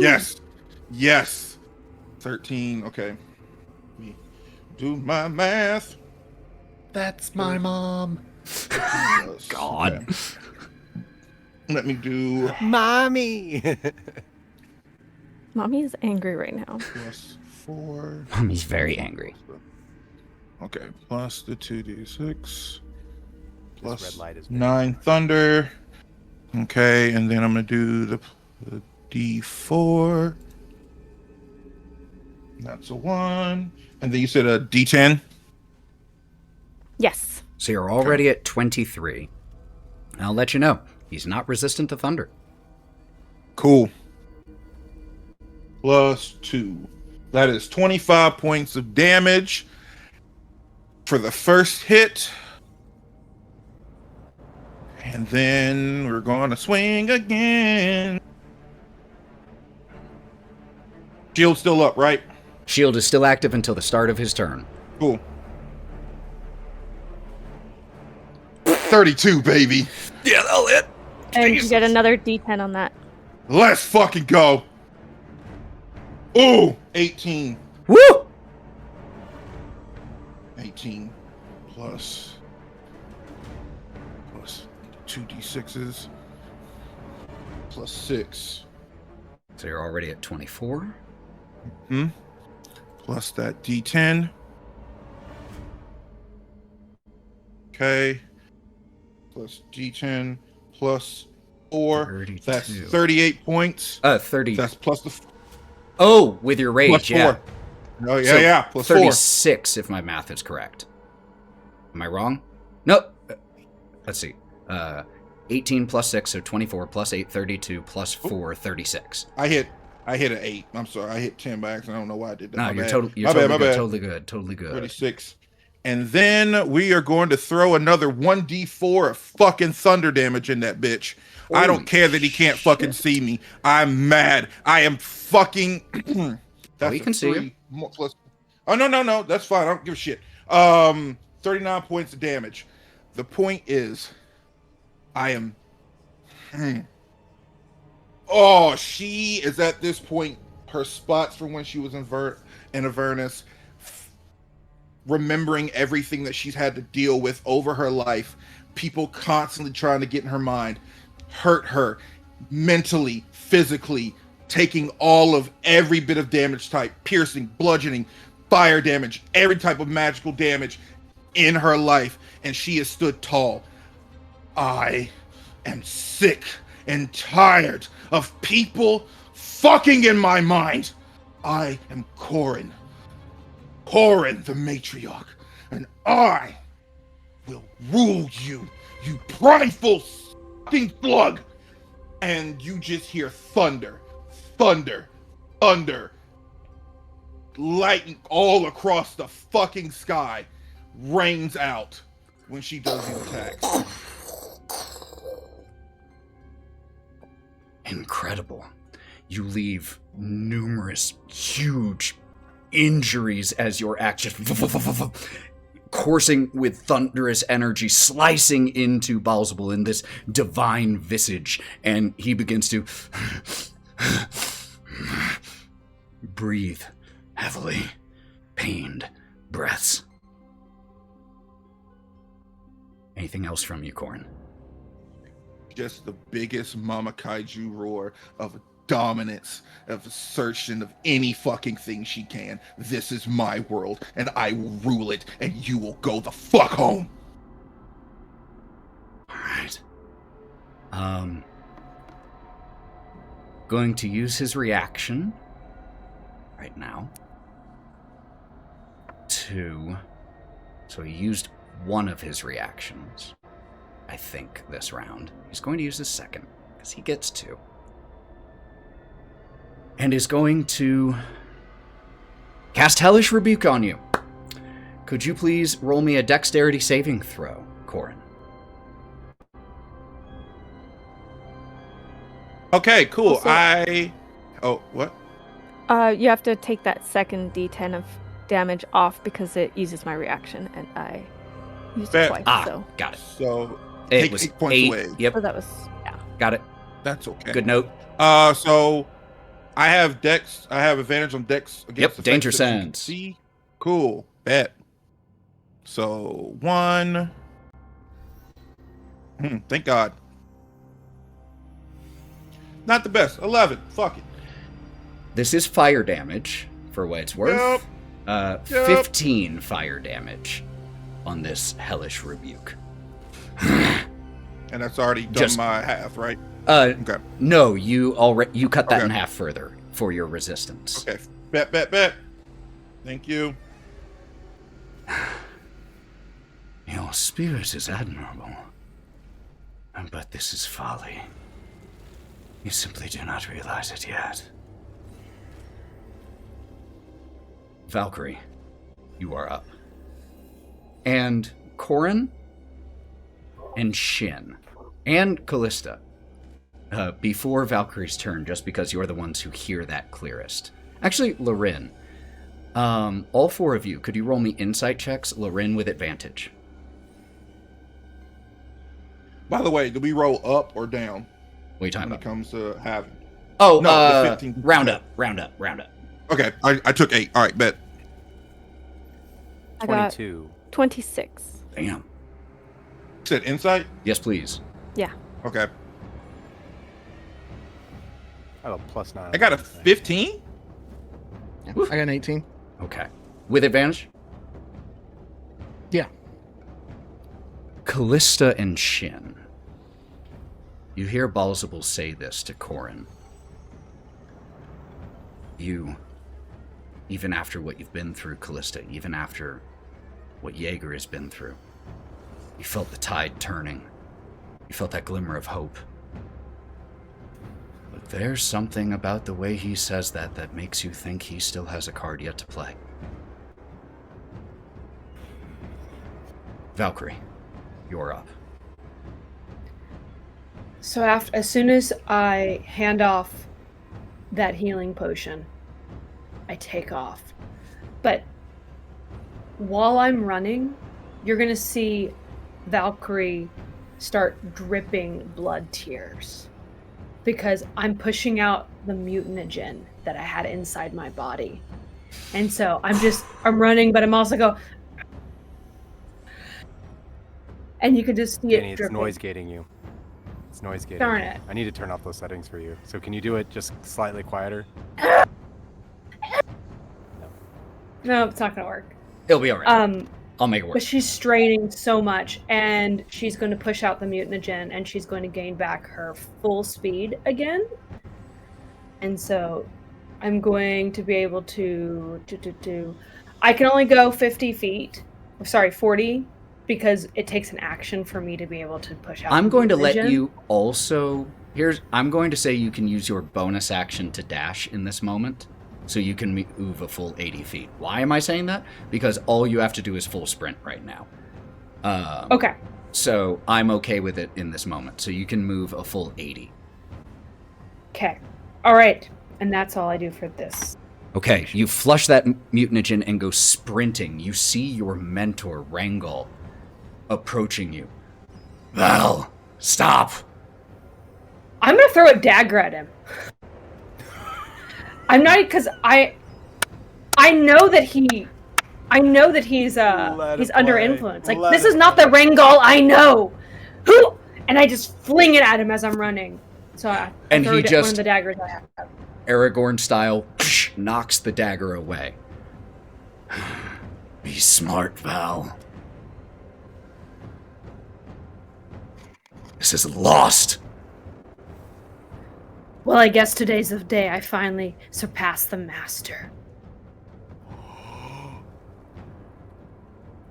yes. 13, okay. Me do my math. That's my mom. God. Okay. Let me do Mommy. Mommy is angry right now. plus 4. Mommy's very angry. Okay, plus the 2d6. Plus red light is 9 thunder. Okay, and then I'm going to do the d4. That's a 1. And then you said a d10? Yes. So you're already at 23. I'll let you know. He's not resistant to thunder. Cool. Plus 2. That is 25 points of damage for the first hit. And then we're going to swing again. Shield's still up, right? Shield is still active until the start of his turn. Cool. 32, baby. Yeah, that'll hit. And you get another d10 on that. Let's fucking go. Ooh, 18. Woo! 18 plus 2d6s plus 6. So you're already at 24. Plus that d10. Okay. Plus d10 plus 4. 32. That's 38 points. 30. That's plus the... Oh, with your rage, plus yeah. 4. Oh, yeah, So yeah. Plus 36, if my math is correct. Am I wrong? Nope. Let's see. 18 plus 6, so 24, plus 8, 32, plus 4, 36. I hit an 8. I'm sorry. I hit 10 by accident. I don't know why I did that. No, My you're bad. totally My bad. good. Totally good. 36. And then we are going to throw another 1d4 of fucking thunder damage in that bitch. I don't care that he can't fucking see me. I'm mad. I am fucking... That's we can see you. Plus... Oh, no. That's fine. I don't give a shit. 39 points of damage. The point is, I am... Oh, she is at this point, her spots from when she was in Avernus, remembering everything that she's had to deal with over her life, people constantly trying to get in her mind, hurt her mentally, physically, taking all of every bit of damage type, piercing, bludgeoning, fire damage, every type of magical damage in her life, and she has stood tall. I am sick and tired of people fucking in my mind. I am Korrin. Korrin the matriarch. And I will rule you, you prideful fucking slug. And you just hear thunder, thunder, thunder. Lightning all across the fucking sky rains out when she does these attacks. Incredible. You leave numerous huge injuries as your action coursing with thunderous energy, slicing into Baalzebul in this divine visage, and he begins to breathe heavily, pained breaths. Anything else from you, Korrin? Just the biggest mama kaiju roar of dominance, of assertion of any fucking thing she can. This is my world, and I will rule it, and you will go the fuck home. Alright. Going to use his reaction right now to... So he used one of his reactions, I think, this round. He's going to use his second, because he gets two. And is going to cast Hellish Rebuke on you. Could you please roll me a dexterity saving throw, Korrin? Okay, cool. Also, Oh, what? You have to take that second D10 of damage off because it uses my reaction, and I used it twice. So. Got it. So It take was 8 points 8. away. Yep. So that was, yeah. Got it. That's okay. Good note. So I have Dex. I have advantage on Dex against Yep, danger effects that you can sense. See, cool. Bet. So 1. Thank God. Not the best. 11. Fuck it. This is fire damage, for what it's worth. Yep. 15 fire damage on this Hellish Rebuke. And that's already done my half, right? Okay. No, you cut that Okay. in half further for your resistance. Okay. Bet. Thank you. Your spirit is admirable, but this is folly. You simply do not realize it yet. Valkerie, you are up. And Korrin and Shin and Kalista, before Valkyrie's turn, just because you're the ones who hear that clearest. Actually, Lorwryn, all 4 of you, could you roll me insight checks? Lorwryn with advantage. By the way, do we roll up or down? What are you talking when about? it comes to having? Oh, no, the 15. round up. Okay, I took 8. All right, bet. I 22. got 26. Damn. You said insight? Yes, please. Yeah. Okay. I have a +9. I got a 15? I got an 18. Okay. With advantage? Yeah. Kalista and Shin. You hear Baalzebul say this to Korrin. You, even after what you've been through, Kalista, even after what Jaeger has been through, you felt the tide turning. You felt that glimmer of hope. But there's something about the way he says that makes you think he still has a card yet to play. Valkerie, you're up. So as soon as I hand off that healing potion, I take off. But while I'm running, you're going to see Valkerie start dripping blood tears because I'm pushing out the mutanogen that I had inside my body. And so I'm running, but I'm also go. And you can just see Danny, it it's dripping. noise gating you. It's noise gating. Darn it. I need to turn off those settings for you. So can you do it just slightly quieter? No, it's not going to work. It'll be alright. I'll make it work. But she's straining so much, and she's going to push out the mutanogen, and she's going to gain back her full speed again. And so I'm going to be able to I can only go 50 feet. Sorry, 40, because it takes an action for me to be able to push out. I'm going to vision. let you also... I'm going to say you can use your bonus action to dash in this moment, so you can move a full 80 feet. Why am I saying that? Because all you have to do is full sprint right now. Okay. So I'm okay with it in this moment. So you can move a full 80. Okay. All right. And that's all I do for this. Okay, you flush that mutagen and go sprinting. You see your mentor, Rangal, approaching you. Val, stop! I'm going to throw a dagger at him. I'm not, because I know that he's under influence. Like, this is not the Rangal I know. Who? And I just fling it at him as I'm running. So I throw one of the daggers I have. Aragorn style, knocks the dagger away. Be smart, Val. This is lost. Well, I guess today's the day I finally surpassed the master.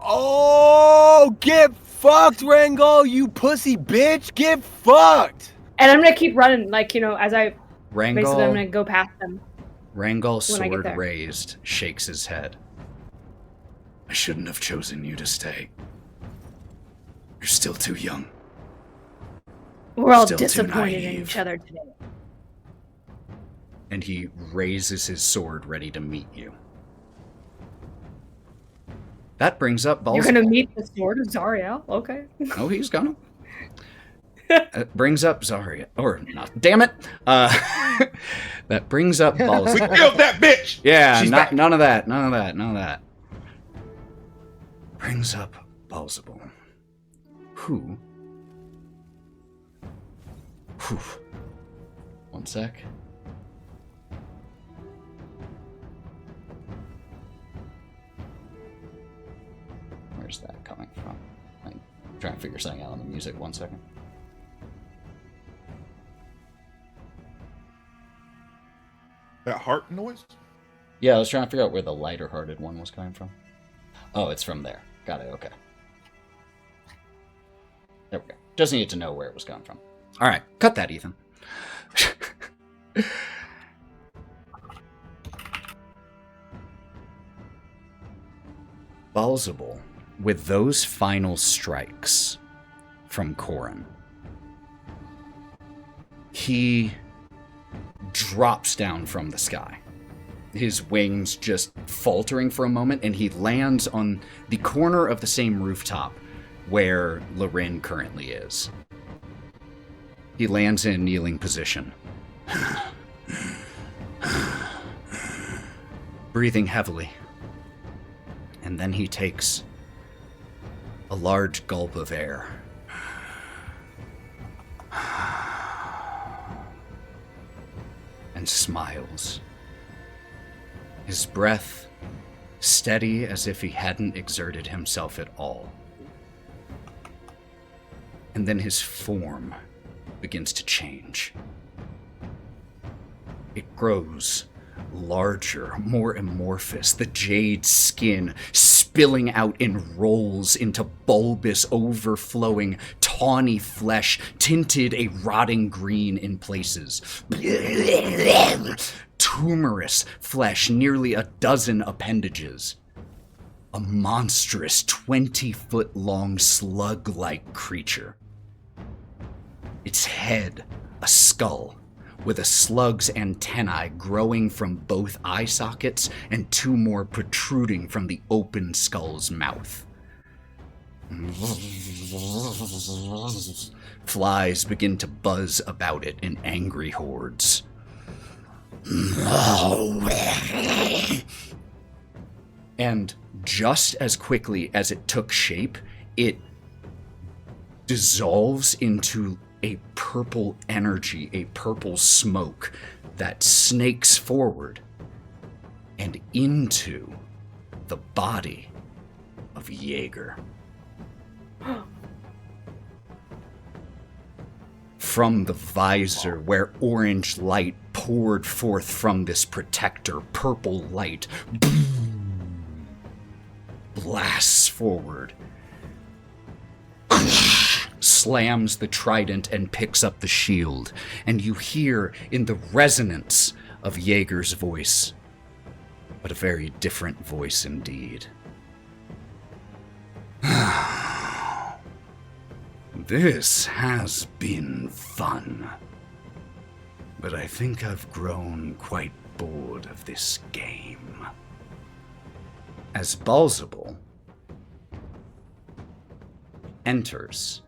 Oh, get fucked, Rangal, you pussy bitch. Get fucked. And I'm going to keep running, like, as I... Rangal, basically, I'm going to go past them. Rangal, sword raised, shakes his head. I shouldn't have chosen you to stay. You're still too young. We're all disappointed in each other today. And he raises his sword ready to meet you. That brings up Baalzebul. You're going to meet the sword of Zariel? Okay. Oh, he's gonna. Brings up Zarya. Or not. Damn it. That brings up Baalzebul. We killed that bitch! Yeah, She's back. none of that. None of that. None of that. Brings up Baalzebul. Who? Whew. One sec. Where's that coming from? I'm trying to figure something out on the music. 1 second. That heart noise? Yeah, I was trying to figure out where the lighter-hearted one was coming from. Oh, it's from there. Got it, okay. There we go. Just needed to know where it was coming from. Alright, cut that, Ethan. Baalzebul, with those final strikes from Korrin, he drops down from the sky. His wings just faltering for a moment, and he lands on the corner of the same rooftop where Lorwryn currently is. He lands in kneeling position. Breathing heavily. And then he takes a large gulp of air. And smiles. His breath steady as if he hadn't exerted himself at all. And then his form begins to change. It grows larger, more amorphous, the jade skin spilling out in rolls into bulbous, overflowing, tawny flesh, tinted a rotting green in places. Tumorous flesh, nearly a dozen appendages. A monstrous 20-foot-long slug-like creature. Its head, a skull, with a slug's antennae growing from both eye sockets and 2 more protruding from the open skull's mouth. Flies begin to buzz about it in angry hordes. And just as quickly as it took shape, it dissolves into a purple energy, a purple smoke that snakes forward and into the body of Jaeger. From the visor where orange light poured forth from this protector, purple light, blasts forward, slams the trident and picks up the shield, and you hear in the resonance of Jaeger's voice, but a very different voice indeed. This has been fun, but I think I've grown quite bored of this game. As Baalzebul enters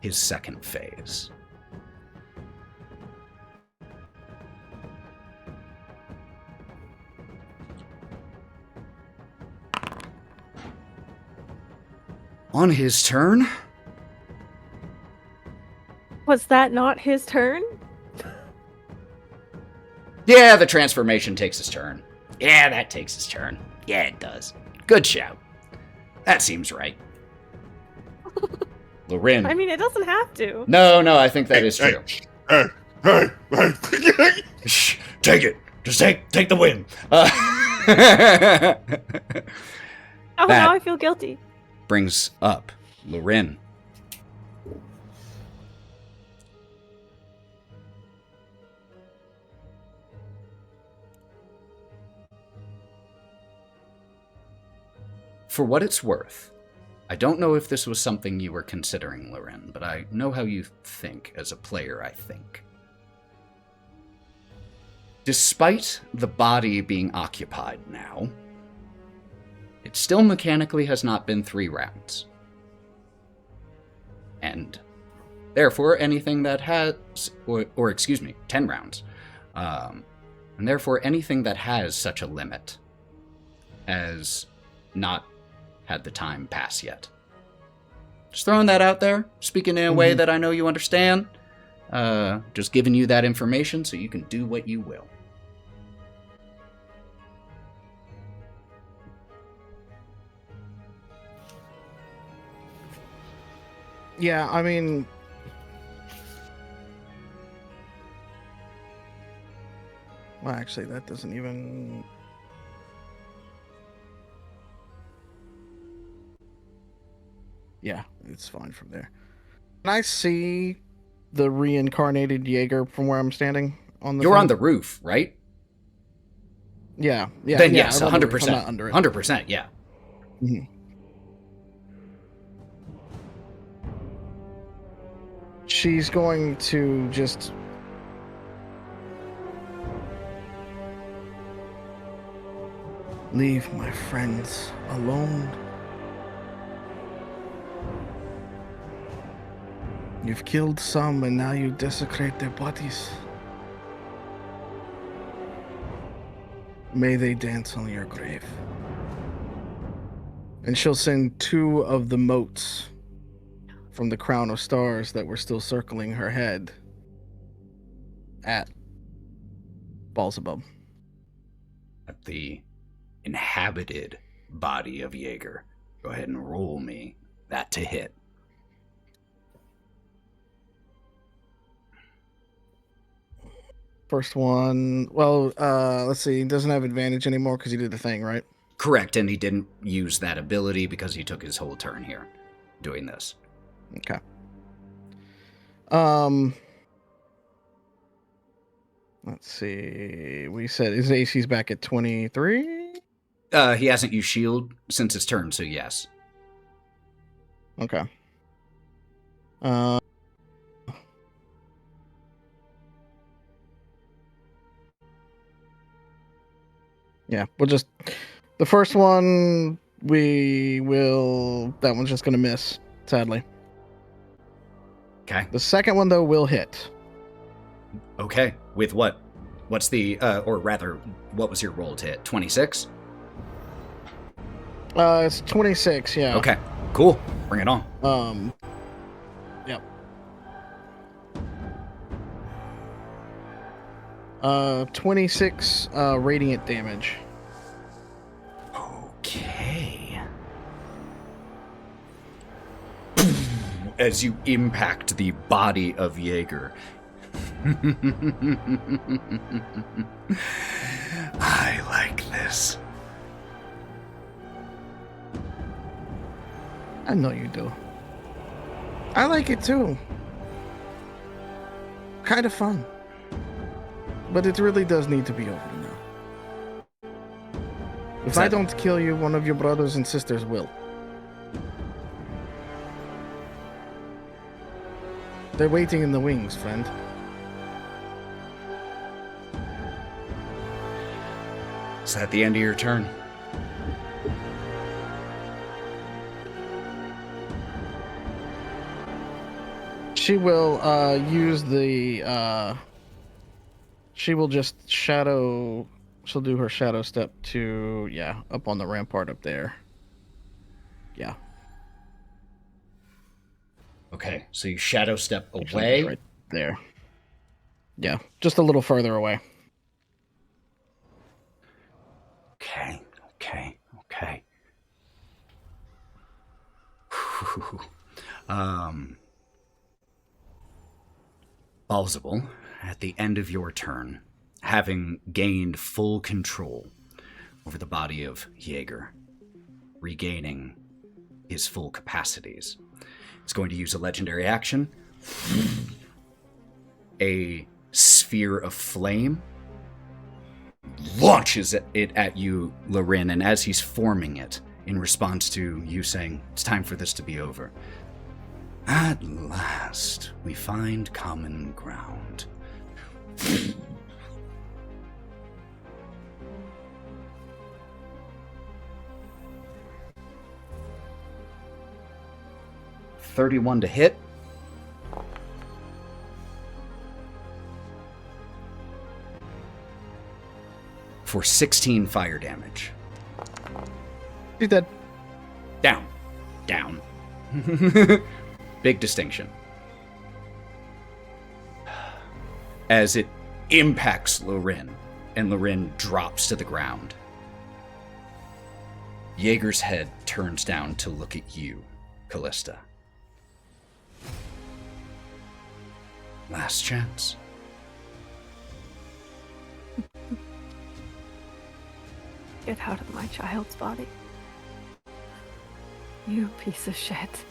his second phase. On his turn... Was that not his turn? Yeah, the transformation takes his turn. Yeah, that takes his turn. Yeah, it does. Good shout. That seems right. Lorwryn. I mean, it doesn't have to. No, I think that is true. Shh, take it. Just take the win. Now I feel guilty. Brings up Lorwryn. For what it's worth, I don't know if this was something you were considering, Lorwryn, but I know how you think as a player, I think. Despite the body being occupied now, it still mechanically has not been 3 rounds. And therefore, anything that has, or excuse me, 10 rounds. And therefore, anything that has such a limit has not had the time pass yet. Just throwing that out there, speaking in a way that I know you understand. Just giving you that information so you can do what you will. Yeah, I mean... Well, actually, that doesn't even... Yeah, it's fine from there. Can I see the reincarnated Jaeger from where I'm standing on the? You're on the roof, right? Yeah. Then yes, I'm on the roof. 100%. I'm not under it. 100%, yeah. Mhm. She's going to just leave my friends alone. You've killed some and now you desecrate their bodies. May they dance on your grave. And she'll send 2 of the motes from the crown of stars that were still circling her head at Baalzebul. At the inhabited body of Jaeger. Go ahead and roll me that to hit. First one, well, let's see, he doesn't have advantage anymore because he did the thing, right? Correct, and he didn't use that ability because he took his whole turn here doing this. Okay. Let's see, we said his AC's back at 23? He hasn't used shield since his turn, so yes. Okay. Yeah, we'll just... The first one, that one's just going to miss, sadly. Okay. The second one, though, will hit. Okay, with what? What's the, or rather, what was your roll to hit? 26? It's 26, yeah. Okay, cool. Bring it on. Yep. 26 radiant damage. Okay. As you impact the body of Jaeger, I like this. I know you do. I like it too. Kind of fun. But it really does need to be over now. If I don't kill you, one of your brothers and sisters will. They're waiting in the wings, friend. Is that the end of your turn? She will use the she will just shadow, she'll do her shadow step to, yeah, up on the rampart up there. Yeah. Okay, so you shadow step away. Right there. Yeah, just a little further away. Okay. Baalzebul, at the end of your turn, having gained full control over the body of Jaeger, regaining his full capacities, is going to use a legendary action. A sphere of flame launches it at you, Lorwryn, and as he's forming it, in response to you saying, it's time for this to be over, at last we find common ground. $31 to hit. For 16 fire damage. He's dead. Down. Big distinction. As it impacts Lorwryn, and Lorwryn drops to the ground. Jaeger's head turns down to look at you, Kalista. Last chance. Get out of my child's body. You piece of shit.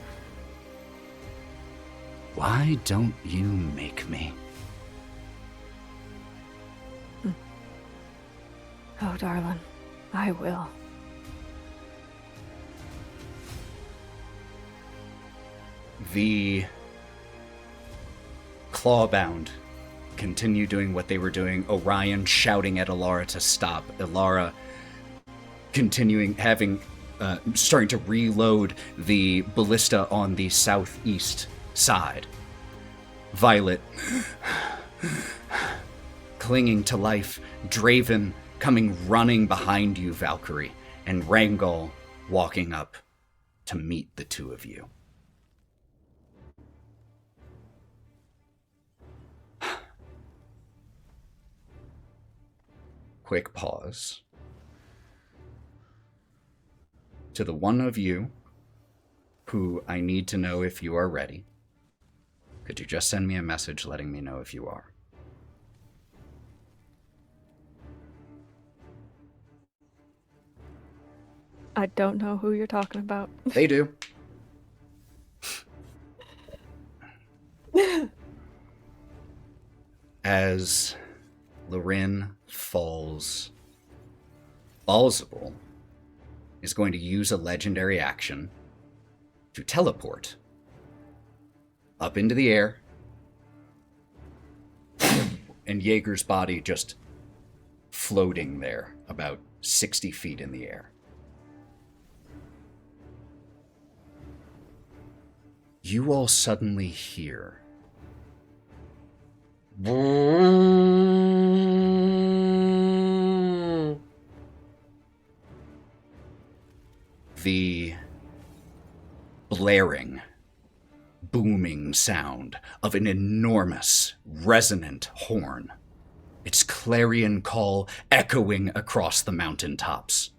Why don't you make me? Oh, darling, I will. The Clawbound continue doing what they were doing. Orion shouting at Alara to stop. Alara continuing, starting to reload the ballista on the southeast side. Violet clinging to life. Draven coming running behind you, Valkerie, and Rangol walking up to meet the two of you. Quick pause. To the one of you who I need to know if you are ready, could you just send me a message letting me know if you are? I don't know who you're talking about. They do. As Lorwryn falls, Baalzebul is going to use a legendary action to teleport up into the air, and Jaeger's body just floating there about 60 feet in the air. You all suddenly hear the blaring, booming sound of an enormous, resonant horn, its clarion call echoing across the mountaintops.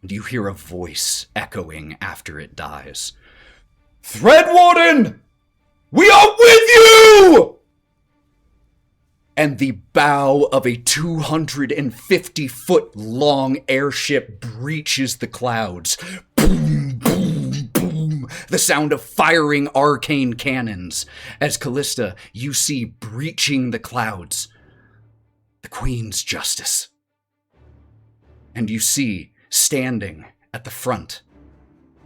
And you hear a voice echoing after it dies. Threadwarden! We are with you! and the bow of a 250-foot long airship breaches the clouds. Boom, boom, boom. The sound of firing arcane cannons. As Kalista, you see breaching the clouds the Queen's Justice. And you see, standing at the front,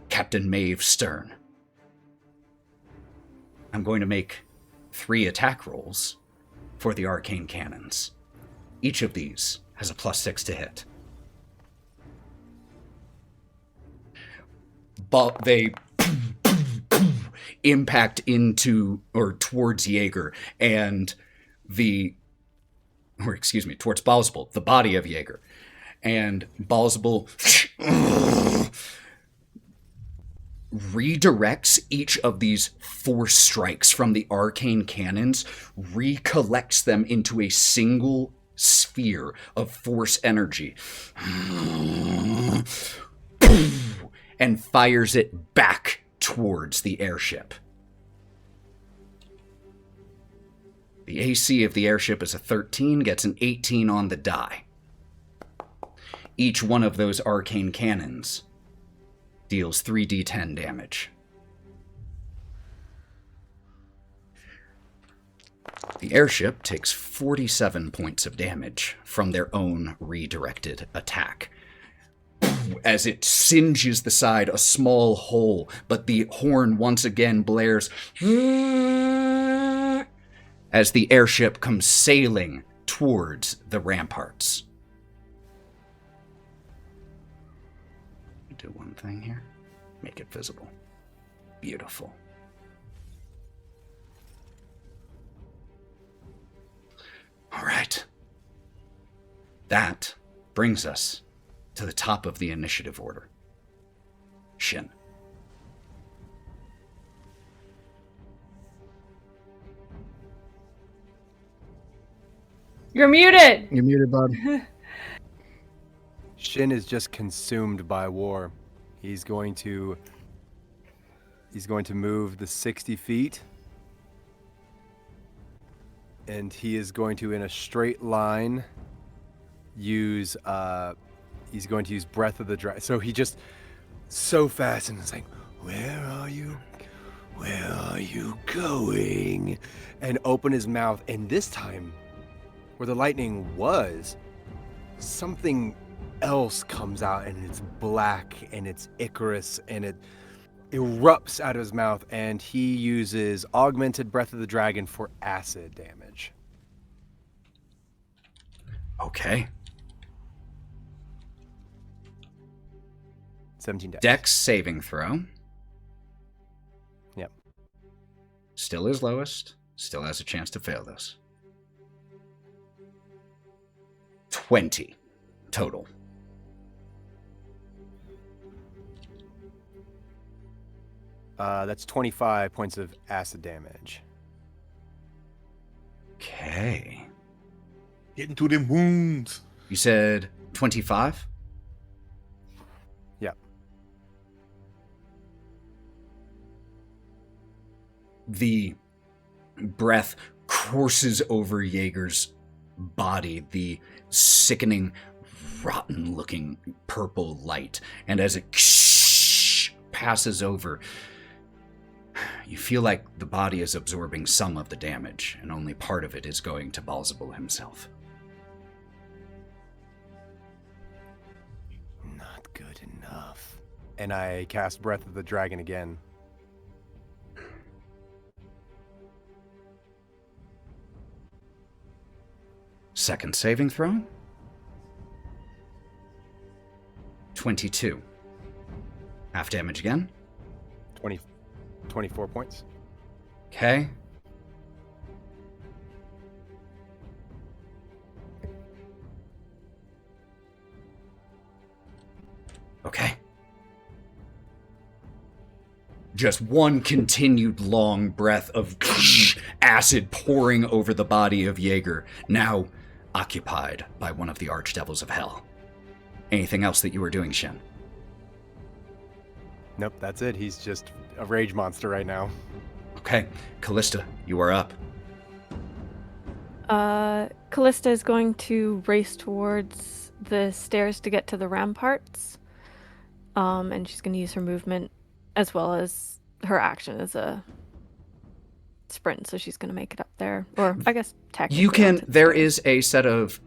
Captain Maeve Stern. I'm going to make 3 attack rolls for the arcane cannons. Each of these has a +6 to hit. But they impact into or towards Jaeger and towards Baalzebul, the body of Jaeger. And Baalzebul redirects each of these force strikes from the arcane cannons, recollects them into a single sphere of force energy, and fires it back towards the airship. The AC of the airship is a 13, gets an 18 on the die. Each one of those arcane cannons deals 3d10 damage. The airship takes 47 points of damage from their own redirected attack. As it singes the side, a small hole, but the horn once again blares as the airship comes sailing towards the ramparts. Do one thing here. Make it visible. Beautiful. All right. That brings us to the top of the initiative order. Shin. You're muted. You're muted, bud. Shin is just consumed by war. He's going to move the 60 feet. And he is going to, in a straight line, he's going to use Breath of the Dragon. So he just, so fast, and it's like, where are you? Where are you going? And open his mouth, and this time, where the lightning was, something else comes out, and it's black, and it's Icarus, and it erupts out of his mouth, and he uses Augmented Breath of the Dragon for acid damage. Okay. 17 Dex saving throw. Yep. Still is lowest. Still has a chance to fail this. 20 total. That's 25 points of acid damage. Okay. Getting to them wounds. You said 25? Yeah. The breath courses over Jaeger's body, the sickening, rotten-looking purple light. And as it passes over, you feel like the body is absorbing some of the damage, and only part of it is going to Baalzebul himself. Not good enough. And I cast Breath of the Dragon again. Second saving throw. 22. Half damage again. 24 points. Okay. Okay. Just one continued long breath of acid pouring over the body of Jaeger, now occupied by one of the Archdevils of Hell. Anything else that you were doing, Shin? Nope, that's it. He's just a rage monster right now. Okay, Kalista, you are up. Kalista is going to race towards the stairs to get to the ramparts. And she's going to use her movement as well as her action as a sprint, so she's going to make it up there. Or I guess technically you can. There is a set of.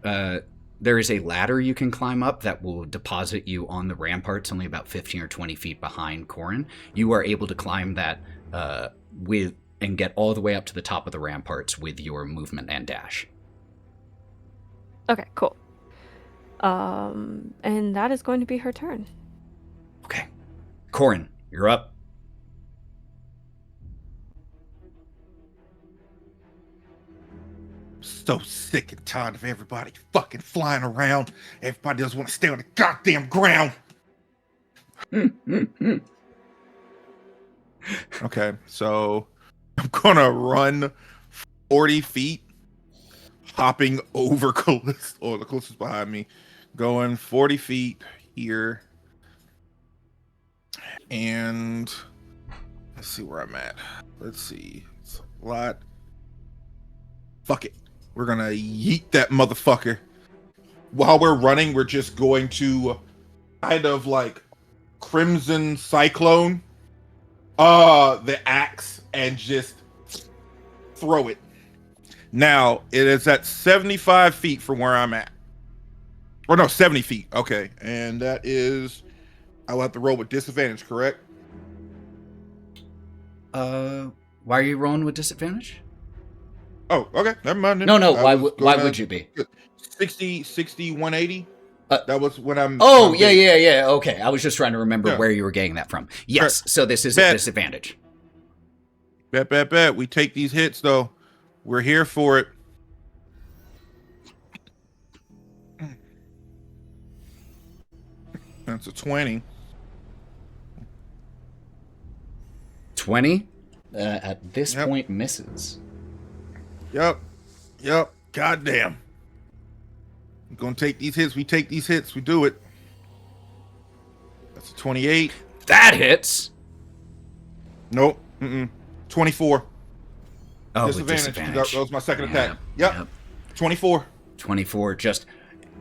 There is a ladder you can climb up that will deposit you on the ramparts, only about 15 or 20 feet behind Korrin. You are able to climb that and get all the way up to the top of the ramparts with your movement and dash. Okay, cool. And that is going to be her turn. Okay. Korrin, you're up. So sick and tired of everybody fucking flying around. Everybody doesn't want to stay on the goddamn ground. Okay, so I'm gonna run 40 feet, hopping over Kalista. Oh, the Kalista's behind me. Going 40 feet here. And let's see where I'm at. Let's see. It's a lot. Fuck it. We're gonna yeet that motherfucker. While we're running, we're just going to kind of like Crimson Cyclone the axe and just throw it. Now, it is at 75 feet from where I'm at. Or no, 70 feet. Okay. And that is... I will have to roll with disadvantage, correct? Why are you rolling with disadvantage? Oh, okay. Never mind. No. Why would you be? 60, 180. That was when I'm... Oh, yeah. Okay. I was just trying to remember where you were getting that from. Yes, so this is a disadvantage. Bet. We take these hits, though. We're here for it. That's a 20. 20? At this point, misses. Yep. Goddamn. I'm gonna take these hits. We take these hits. We do it. That's a 28. That hits. Nope. 24. Oh, disadvantage. That was my second attack. Yep. 24. 24. Just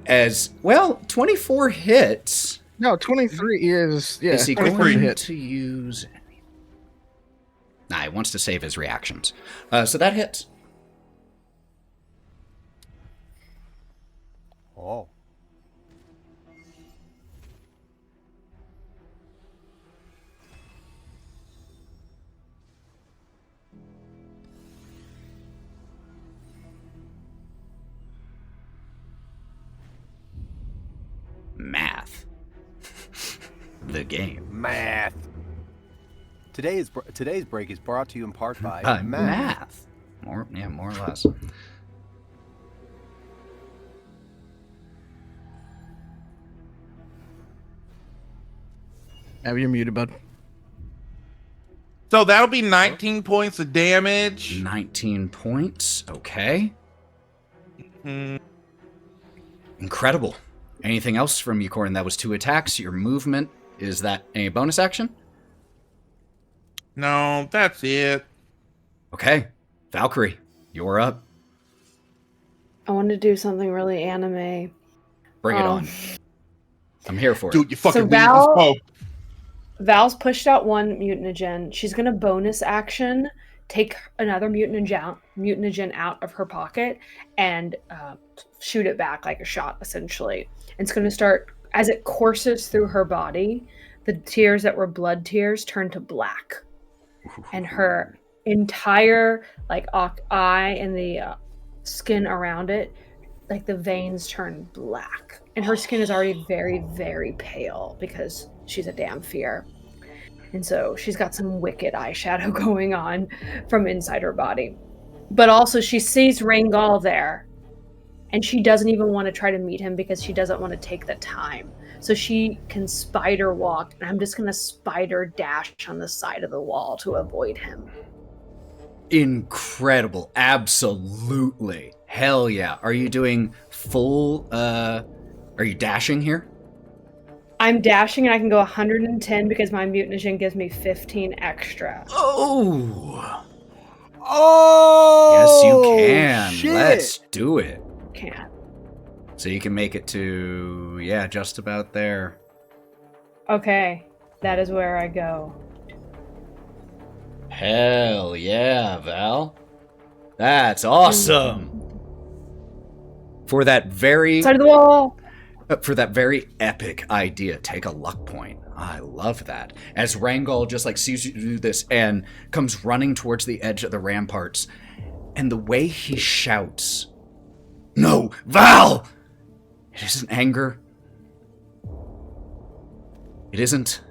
as well. 24 hits. No, 23 is... Yeah, is he 23 going to use... Nah, he wants to save his reactions. So that hits. Oh. Math. The game. Math. Today's break is brought to you in part by math. More or less. Have you muted, bud? So that'll be 19 points of damage. 19 points. Okay. Incredible. Anything else from you, Korrin? That was 2 attacks. Your movement, is that a bonus action? No, that's it. Okay. Valkerie, you're up. I want to do something really anime. Bring it on. I'm here for it. Dude, you fucking Val's pushed out 1 mutagen. She's going to bonus action, take another mutagen out of her pocket, and shoot it back like a shot, essentially. And it's going to start, as it courses through her body, the tears that were blood tears turn to black. And her entire eye and the skin around it, like the veins turn black. And her skin is already very, very pale because she's a damn fear. And so she's got some wicked eyeshadow going on from inside her body. But also she sees Rhaengal there. And she doesn't even want to try to meet him because she doesn't want to take the time. So she can spider walk, and I'm just going to spider dash on the side of the wall to avoid him. Incredible. Absolutely. Hell yeah. Are you doing full, are you dashing here? I'm dashing, and I can go 110 because my mutagen gives me 15 extra. Oh! Oh! Yes, you can. Shit. Let's do it. Can't. So you can make it to, yeah, just about there. Okay, that is where I go. Hell yeah, Val. That's awesome. For that very... Side of the wall! For that very epic idea, take a luck point. I love that. As Rangol just like sees you do this and comes running towards the edge of the ramparts, and the way he shouts, "No, Val!" It isn't anger. It isn't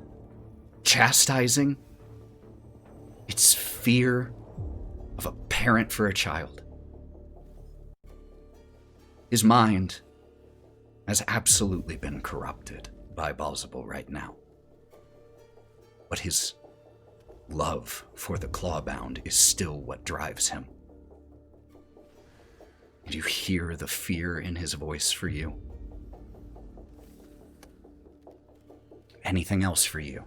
chastising. It's fear of a parent for a child. His mind has absolutely been corrupted by Baalzebul right now. But his love for the Clawbound is still what drives him. And you hear the fear in his voice for you. Anything else for you,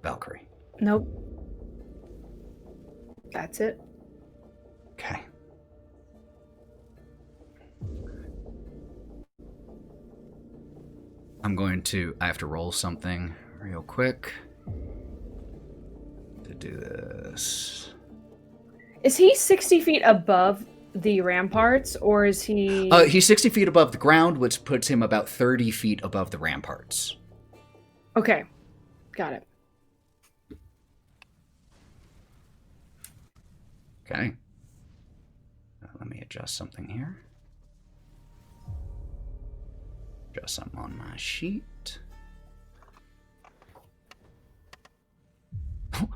Valkerie? Nope. That's it. Okay. I have to roll something real quick to do this. Is he 60 feet above the ramparts, or is he... He's 60 feet above the ground, which puts him about 30 feet above the ramparts. Okay. Got it. Okay. Let me adjust something here. Adjust something on my sheet.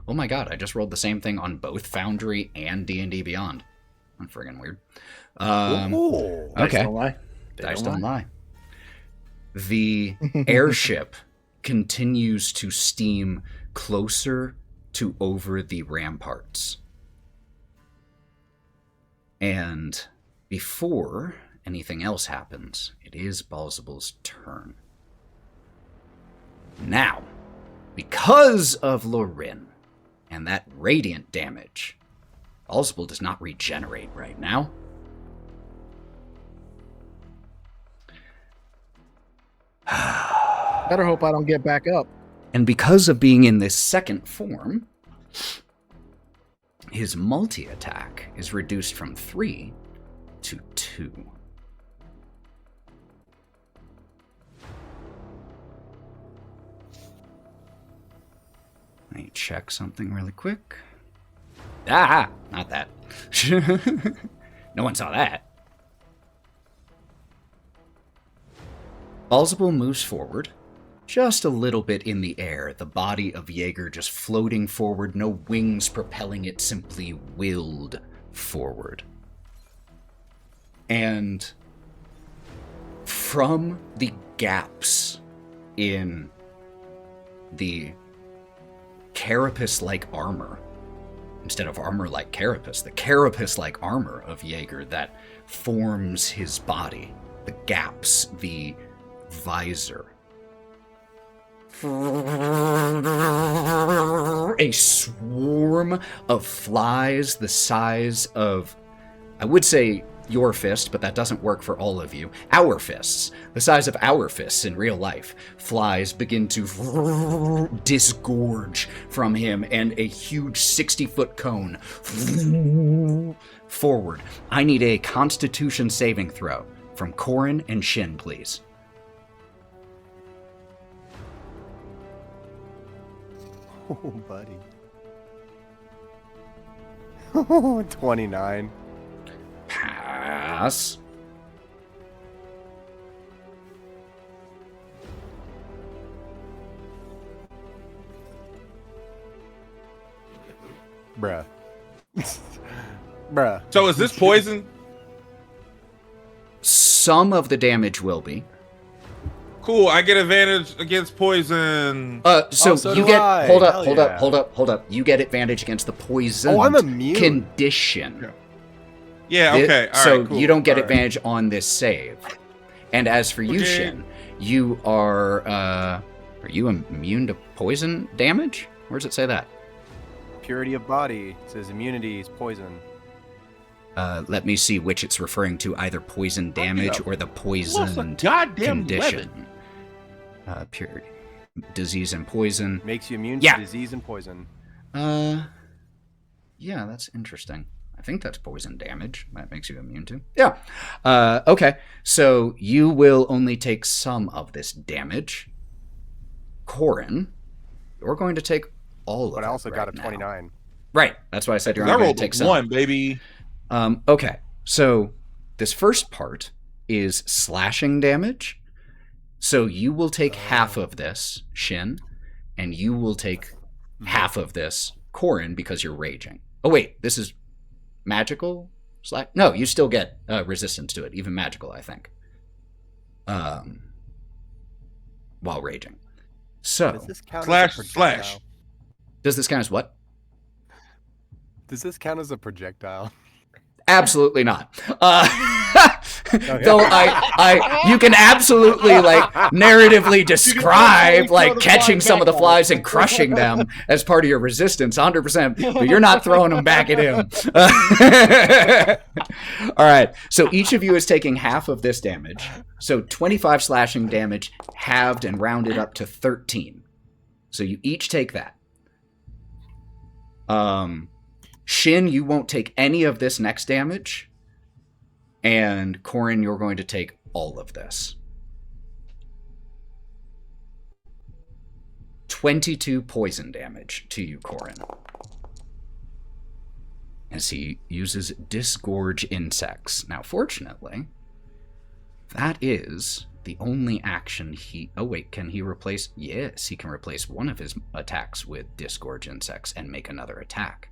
Oh my god, I just rolled the same thing on both Foundry and D&D Beyond. I'm friggin' weird. Okay. Dice don't lie. Dice don't lie. The airship continues to steam closer to over the ramparts. And before anything else happens, it is Baalzebul's turn. Now, because of Lorwryn and that radiant damage, Baalzebul does not regenerate right now. Better hope I don't get back up. And because of being in this second form, his multi-attack is reduced from 3 to 2. Let me check something really quick. Ah, not that. No one saw that. Baalzebul moves forward, just a little bit in the air, the body of Jaeger just floating forward, no wings propelling it, simply willed forward. And from the gaps in the carapace-like armor, instead of armor like carapace, the carapace-like armor of Jaeger that forms his body, the gaps, the visor, a swarm of flies the size of, I would say your fist, but that doesn't work for all of you. Our fists, the size of our fists in real life, flies begin to disgorge from him, and a huge 60-foot cone forward. I need a Constitution saving throw from Korrin and Shin, please. Oh, buddy. Oh, 29. Pass. Bruh. Bruh. So is this poison? Some of the damage will be. Cool, I get advantage against poison. So you get hold up. You get advantage against the poison I'm immune. condition. Yeah, okay. All so right, cool. you don't get All advantage on this save. And as for you, Shin, you are you immune to poison damage? Where does it say that? Purity of body. It says immunity is poison. Let me see which it's referring to, either poison damage or the poisoned condition. Purity. Disease and poison. Makes you immune to disease and poison. Yeah, that's interesting. I think that's poison damage. That makes you immune to. Yeah. Okay, so you will only take some of this damage. Korrin, you're going to take all of it. But I also got a now. 29. Right, that's why I said you're only going to take some. 1, baby. Okay, so this first part is slashing damage. So you will take half of this, Shin, and you will take half of this, Korrin, because you're raging. Oh wait, this is magical slash? No, you still get resistance to it, even magical, I think. While raging. So Does this count slash. Does this count as what? Does this count as a projectile? Absolutely not. Though you can absolutely narratively describe catching some of the flies and crushing them as part of your resistance, 100%. But you're not throwing them back at him. All right. So each of you is taking half of this damage. So 25 slashing damage, halved and rounded up to 13. So you each take that. Shin, you won't take any of this next damage. And Korrin, you're going to take all of this. 22 poison damage to you, Korrin. As he uses Disgorge Insects. Now, fortunately, that is the only action he... Oh, wait, can he replace... Yes, he can replace one of his attacks with Disgorge Insects and make another attack.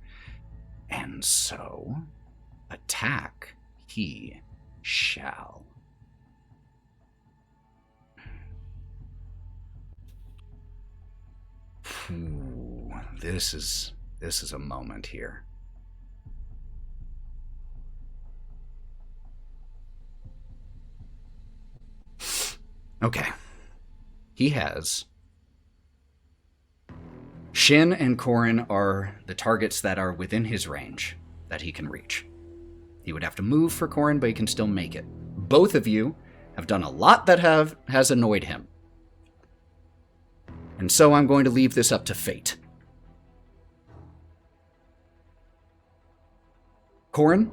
And so, attack he shall. Ooh, this is a moment here. Okay. He has... Shin and Korrin are the targets that are within his range that he can reach. He would have to move for Korrin, but he can still make it. Both of you have done a lot that has annoyed him. And so I'm going to leave this up to fate. Korrin,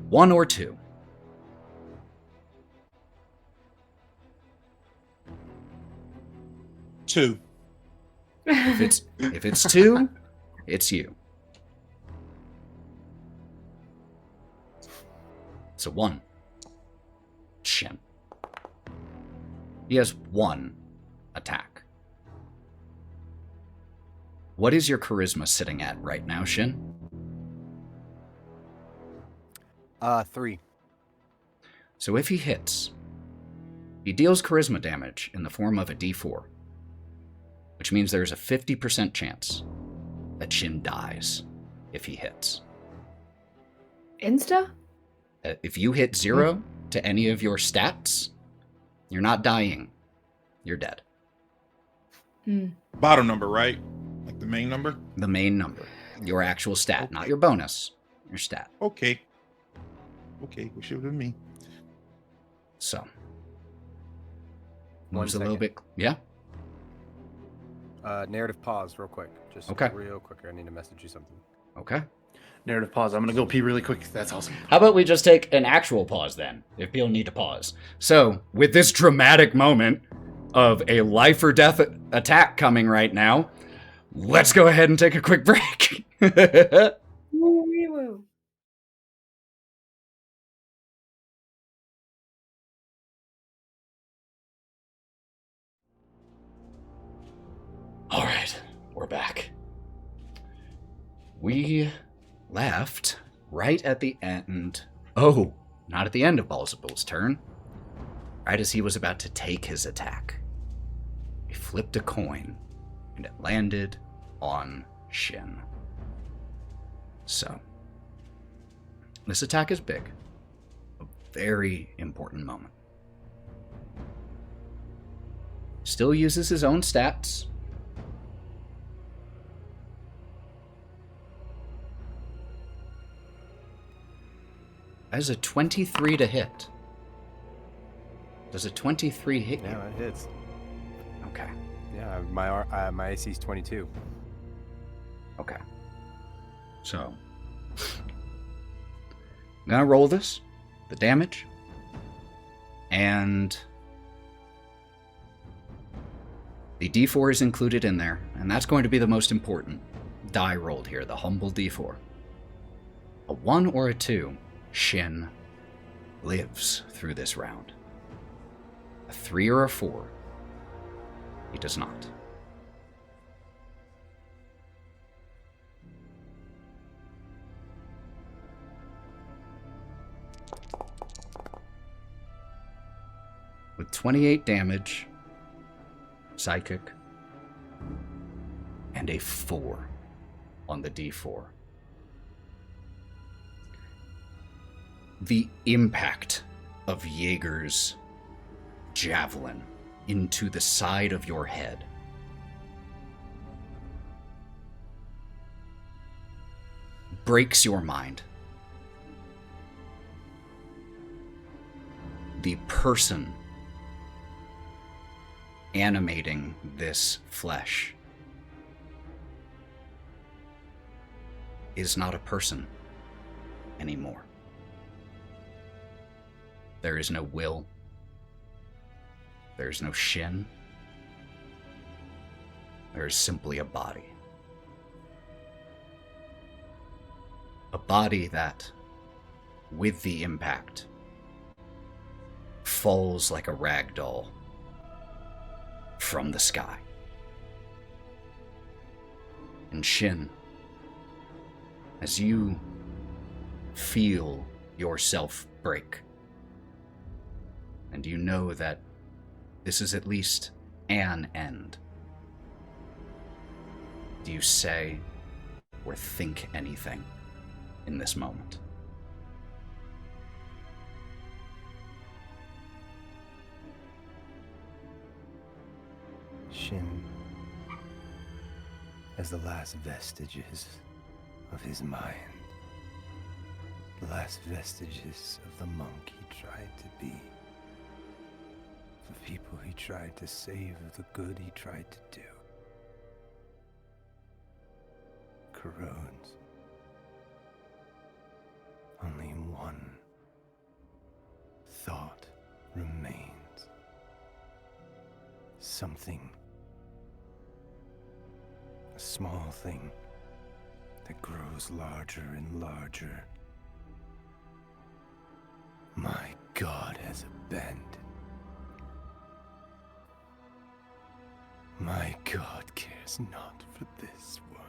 1 or 2? Two. If it's 2, it's you. So 1. Shin. He has 1 attack. What is your charisma sitting at right now, Shin? 3. So if he hits, he deals charisma damage in the form of a D4. Which means there's a 50% chance that Shin dies if he hits. Insta? If you hit 0 to any of your stats, you're not dying. You're dead. Bottom number, right? Like the main number? The main number. Your actual stat, okay. Not your bonus. Your stat. Okay. We should have been me. So. Moves a little bit. Yeah? Narrative pause real quick. Just okay. Real quick. I need to message you something. Okay. Narrative pause. I'm going to go pee really quick. That's awesome. How about we just take an actual pause then, if people need to pause. So, with this dramatic moment of a life or death attack coming right now, let's go ahead and take a quick break. All right, we're back. We left right at the end. Oh, not at the end of Baalzebul's turn. Right as he was about to take his attack. We flipped a coin, and it landed on Shin. So, this attack is big. A very important moment. Still uses his own stats. That is a 23 to hit. Does a 23 hit you? Yeah, that hits. Okay. Yeah, my AC is 22. Okay. So, I'm gonna roll this, the damage, and the D4 is included in there, and that's going to be the most important die rolled here, the humble D4. A 1 or a 2, Shin lives through this round. A 3 or a 4, he does not. With 28 damage, psychic, and a 4 on the D4. The impact of Jaeger's javelin into the side of your head breaks your mind. The person animating this flesh is not a person anymore. There is no will. There is no Shin. There is simply a body. A body that, with the impact, falls like a rag doll from the sky. And Shin, as you feel yourself break, and you know that this is at least an end, do you say or think anything in this moment? Shin, as the last vestiges of his mind, the last vestiges of the monk he tried to be, the people he tried to save, the good he tried to do, corrodes. Only one thought remains. Something, a small thing that grows larger and larger. My God has abandoned. My God cares not for this world.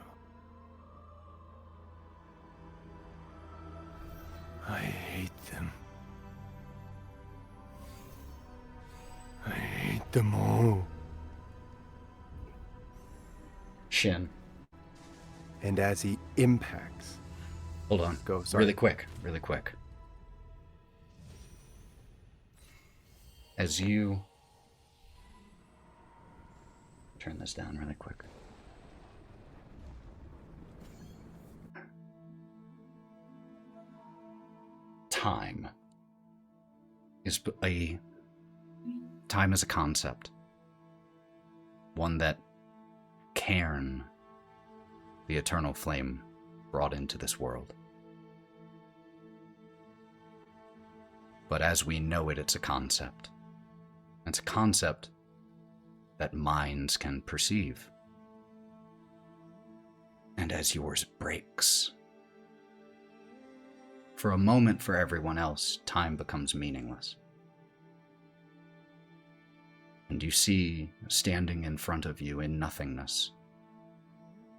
I hate them. I hate them all. Shin. And as he impacts... Hold on. Go, sorry. Really quick. As you... Turn this down really quick. Time is a concept. One that Cairn, the eternal flame, brought into this world. But as we know it, it's a concept. It's a concept that minds can perceive. And as yours breaks, for a moment for everyone else, time becomes meaningless. And you see, standing in front of you in nothingness,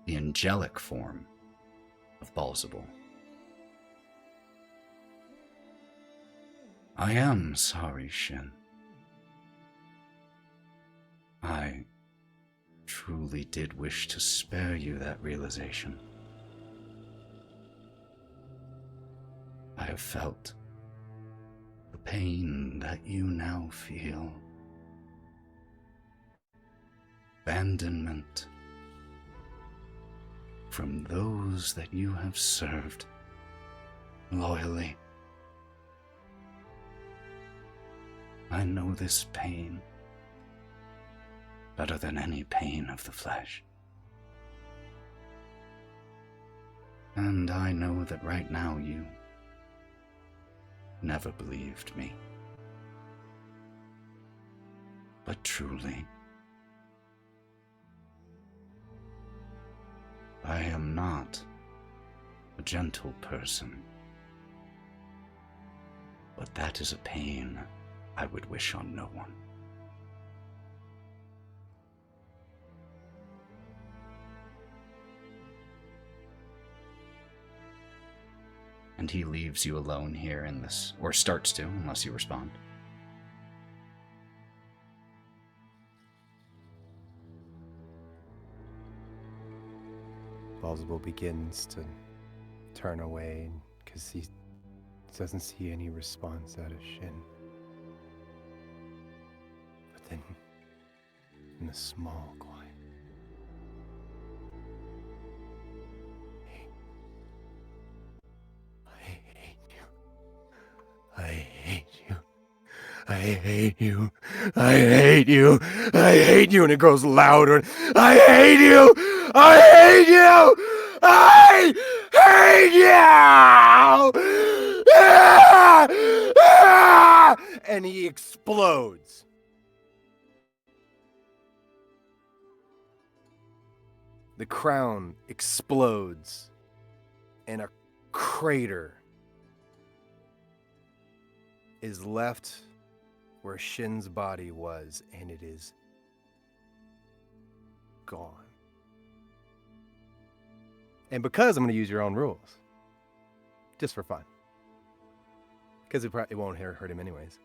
the angelic form of Baalzebul. I am sorry, Shin. I truly did wish to spare you that realization. I have felt the pain that you now feel. Abandonment from those that you have served loyally I know this pain better than any pain of the flesh. And I know that right now you never believed me. But truly, I am not a gentle person. But that is a pain I would wish on no one. And he leaves you alone here in this, or starts to, unless you respond. Baalzebul begins to turn away because he doesn't see any response out of Shin. But then, in the small quiet, I hate you. I hate you. I hate you. I hate you. And it grows louder. I hate you. I hate you. I hate you. And he explodes. The crown explodes. And a crater is left where Shin's body was, and it is gone. And because I'm going to use your own rules, just for fun, because it won't hurt him anyways.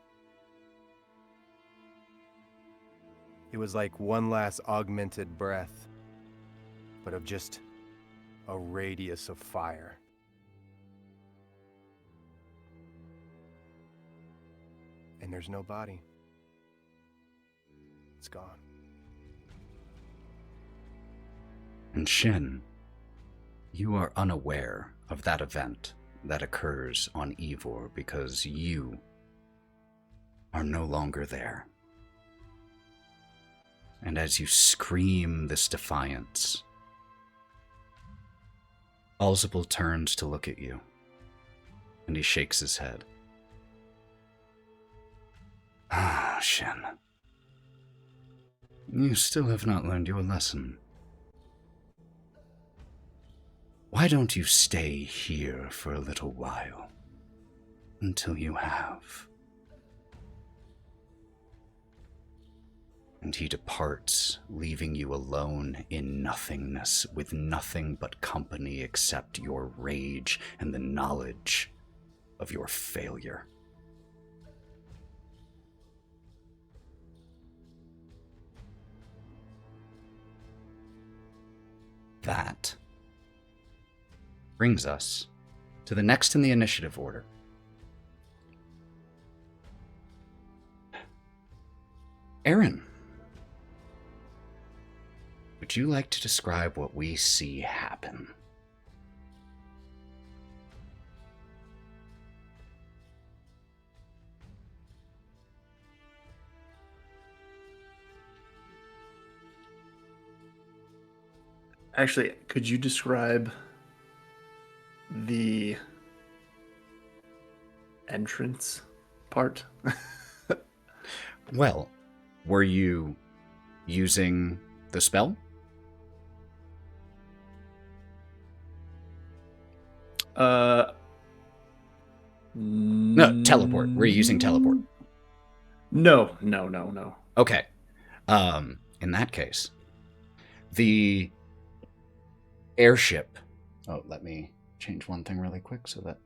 It was like one last augmented breath, but of just a radius of fire. And there's no body. It's gone. And Shin, you are unaware of that event that occurs on Ivor because you are no longer there. And as you scream this defiance, Baalzebul turns to look at you, and he shakes his head. Ah, Shin. You still have not learned your lesson. Why don't you stay here for a little while, until you have? And he departs, leaving you alone in nothingness, with nothing but company except your rage and the knowledge of your failure. That brings us to the next in the initiative order. Aaron, would you like to describe what we see happen? Actually, could you describe the entrance part? Well, were you using the spell? No, teleport. Were you using teleport? No. Okay. In that case, the airship. Oh, let me change one thing really quick so that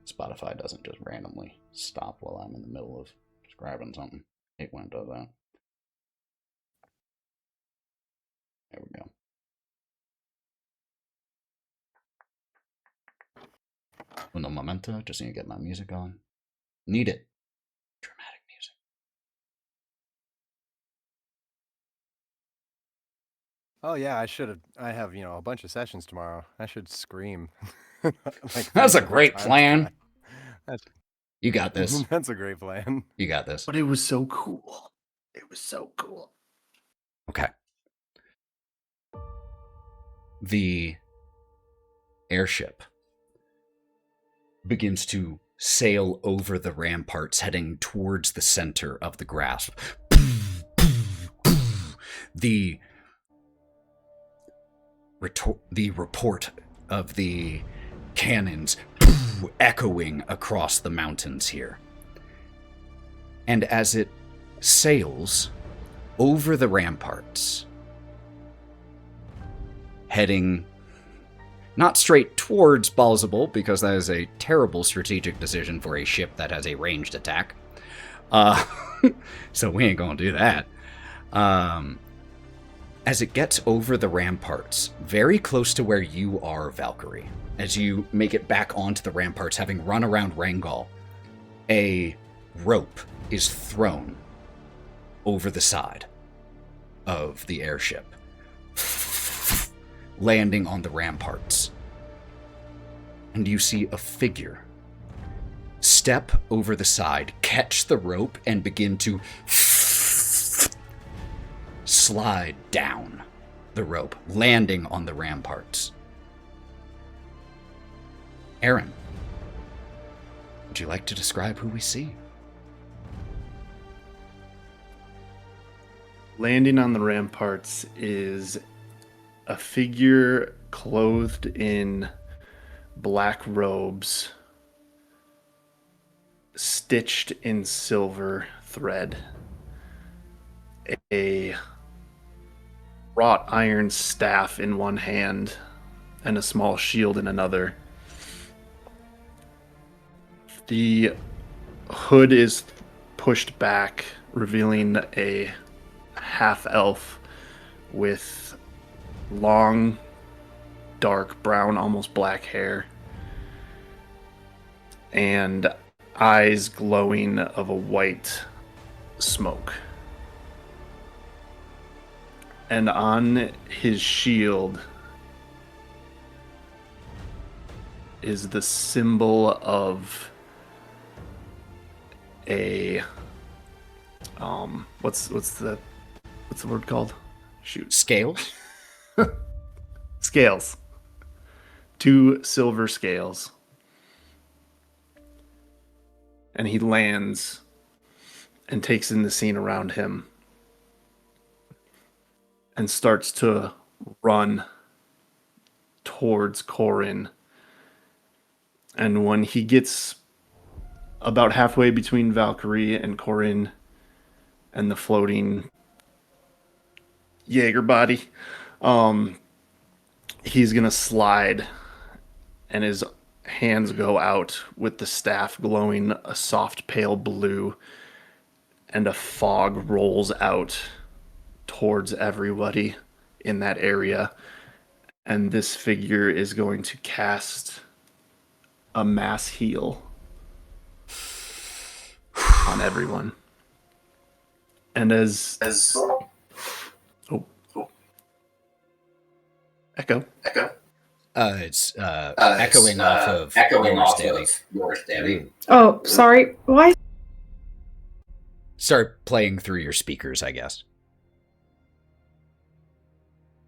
Spotify doesn't just randomly stop while I'm in the middle of describing something. Hate when it does that. There we go. Uno momento, just need to get my music on. Need it. Dramatic music. Oh yeah, I have, a bunch of sessions tomorrow. I should scream. That's a great plan. You got this. That's a great plan. You got this. But it was so cool. It was so cool. Okay. The airship begins to sail over the ramparts, heading towards the center of the grasp. The report of the cannons echoing across the mountains here. And as it sails over the ramparts, heading not straight towards Baalzebul, because that is a terrible strategic decision for a ship that has a ranged attack. So we ain't gonna do that. As it gets over the ramparts, very close to where you are, Valkerie, as you make it back onto the ramparts, having run around Rangal, a rope is thrown over the side of the airship, landing on the ramparts. And you see a figure step over the side, catch the rope, and begin to slide down the rope, landing on the ramparts. Aaron, would you like to describe who we see? Landing on the ramparts is a figure clothed in black robes, stitched in silver thread, a wrought iron staff in one hand, and a small shield in another. The hood is pushed back, revealing a half-elf with long, dark brown, almost black hair, and eyes glowing of a white smoke. And on his shield is the symbol of a what's the word called? Shoot. Scales? Scales. 2 silver scales. And he lands and takes in the scene around him and starts to run towards Korrin. And when he gets about halfway between Valkerie and Korrin and the floating Jaeger body, he's gonna slide, and his hands go out with the staff glowing a soft pale blue, and a fog rolls out towards everybody in that area, and this figure is going to cast a mass heal on everyone. And as Echo. It's echoing off of yours, Danny. Oh, sorry. Why? Start playing through your speakers, I guess.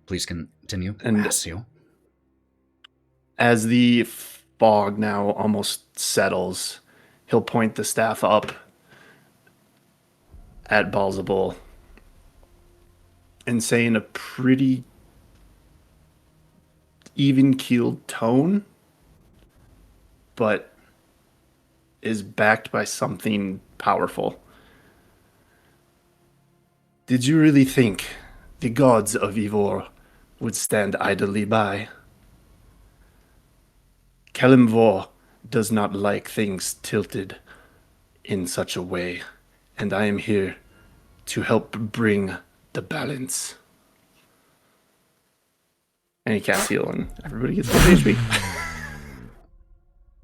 Please continue. And Massio. As the fog now almost settles, he'll point the staff up at Baalzebul and say in a pretty even-keeled tone, but is backed by something powerful. Did you really think the gods of Ivor would stand idly by? Kalimvor does not like things tilted in such a way, and I am here to help bring the balance. And he casts heal, and everybody gets full HP.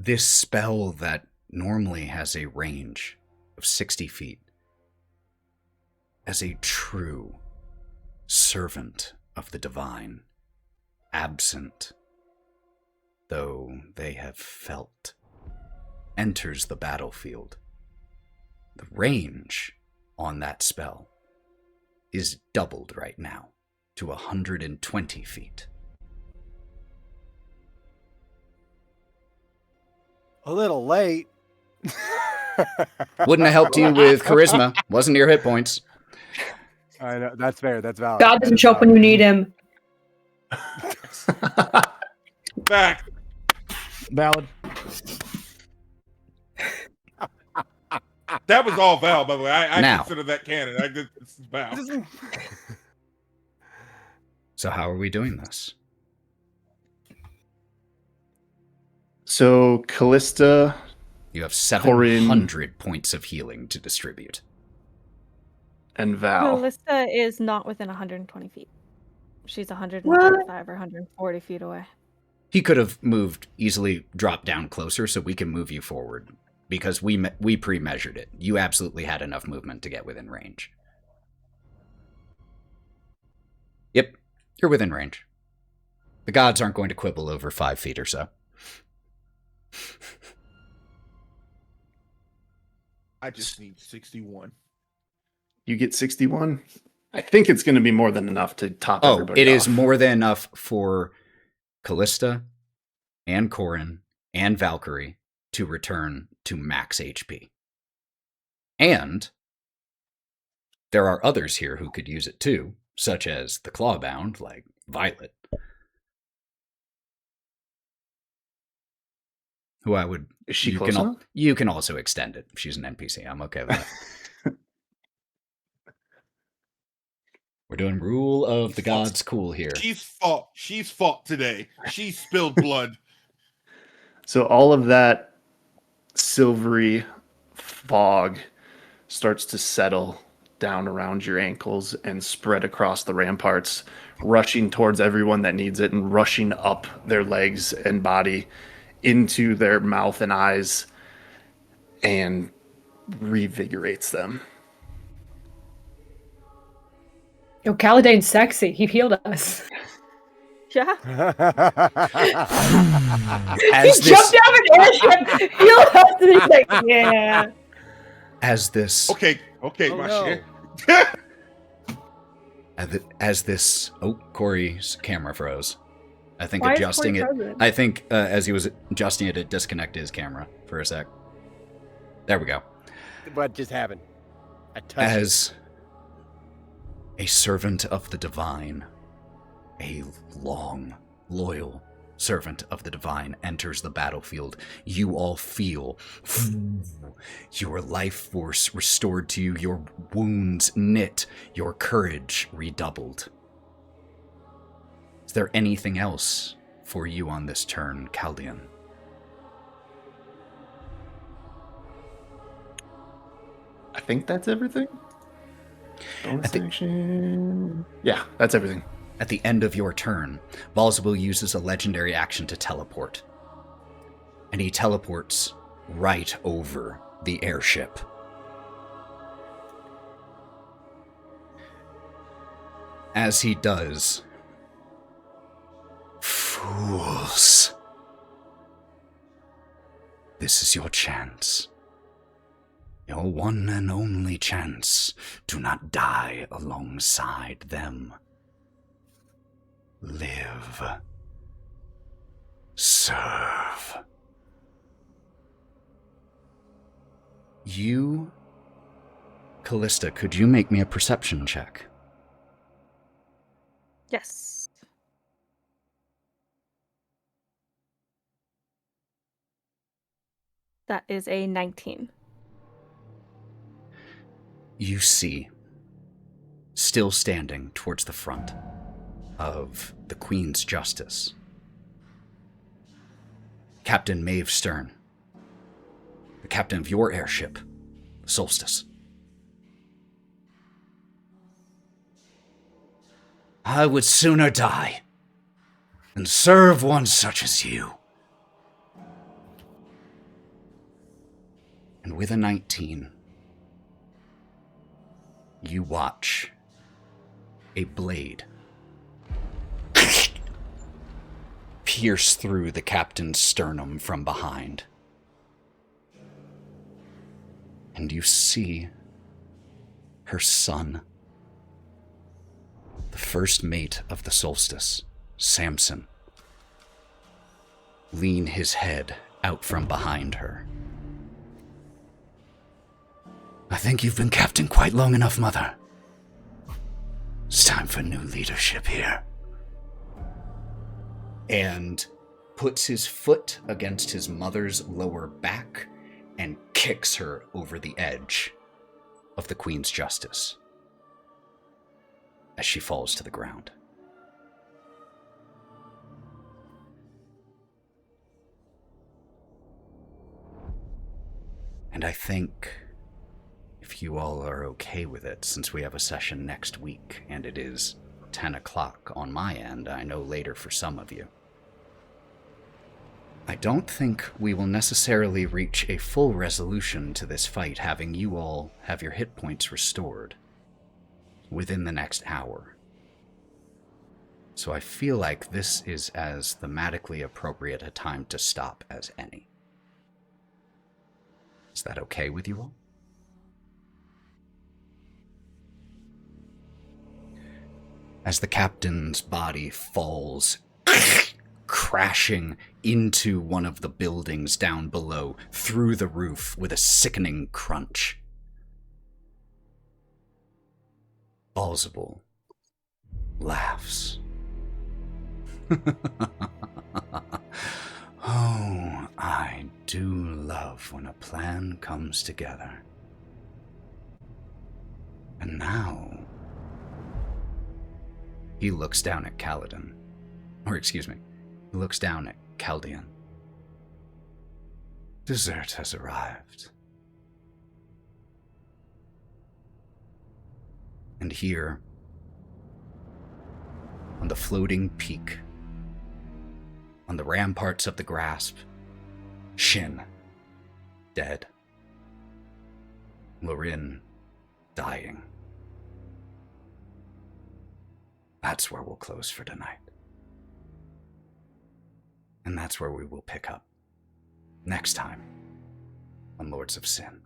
This spell that normally has a range of 60 feet, as a true servant of the divine, absent though they have felt, enters the battlefield. The range on that spell is doubled right now to 120 feet. A little late. Wouldn't have helped you with charisma. Wasn't your hit points. I know. That's fair. That's valid. God doesn't show up when you need him. Back. Valid. That was all Val, by the way. I Now. consider that canon. This is Val. So how are we doing this? So Kalista, You have 700 points of healing to distribute. and Val. Kalista is not within 120 feet. She's 125 or 140 feet away. He could have moved, easily dropped down closer so we can move you forward. Because we pre-measured it. You absolutely had enough movement to get within range. Yep, you're within range. The gods aren't going to quibble over 5 feet or so. I just need 61. You get 61? I think it's going to be more than enough to top everybody it off. is more than enough for Kalista and Korrin and Valkerie to return to max HP. And there are others here who could use it too, such as the Clawbound, like Violet, who I would... Is she close enough? You can also extend it. She's an NPC. I'm okay with that. We're doing Rule of the Gods cool here. She's fought today. She spilled blood. So all of that silvery fog starts to settle down around your ankles and spread across the ramparts, rushing towards everyone that needs it and rushing up their legs and body into their mouth and eyes and revigorates them. Yo, Caladain's sexy. He healed us. Yeah. He jumped out of an airship, healed us, and he's like, yeah. As this... Okay, my shit. As this... Oh, Cory's camera froze. I think Why is adjusting Cory it... frozen? I think as he was adjusting it, it disconnected his camera for a sec. There we go. What just happened? I touched As a servant of the divine, a long, loyal servant of the divine enters the battlefield, you all feel your life force restored to you, your wounds knit, your courage redoubled. Is there anything else for you on this turn, Chaldean? I think that's everything. Bonus action. Yeah, that's everything. At the end of your turn, Baalzebul uses a legendary action to teleport. And he teleports right over the airship. As he does, fools, this is your chance. Your one and only chance. Do not die alongside them. Live. Serve. You, Kalista, could you make me a perception check? Yes. That is a 19. You see, still standing towards the front of the Queen's Justice, Captain Maeve Stern, the captain of your airship, Solstice. I would sooner die than serve one such as you. And with a 19, you watch a blade pierce through the captain's sternum from behind, And you see her son, the first mate of the solstice, Samson, lean his head out from behind her. I think you've been captain quite long enough, Mother. It's time for new leadership here. And puts his foot against his mother's lower back and kicks her over the edge of the Queen's Justice as she falls to the ground. And I think, if you all are okay with it, since we have a session next week, and it is 10 o'clock on my end, I know later for some of you, I don't think we will necessarily reach a full resolution to this fight, having you all have your hit points restored within the next hour. So I feel like this is as thematically appropriate a time to stop as any. Is that okay with you all? As the captain's body falls crashing into one of the buildings down below, through the roof with a sickening crunch, Baalzebul laughs. Oh, I do love when a plan comes together. And now... He looks down at Kaladin. Or, excuse me, he looks down at Chaldean. Dessert has arrived. And here, on the floating peak, on the ramparts of the grasp, Shin, dead. Lorwryn, dying. That's where we'll close for tonight. And that's where we will pick up next time on Lords of Sin.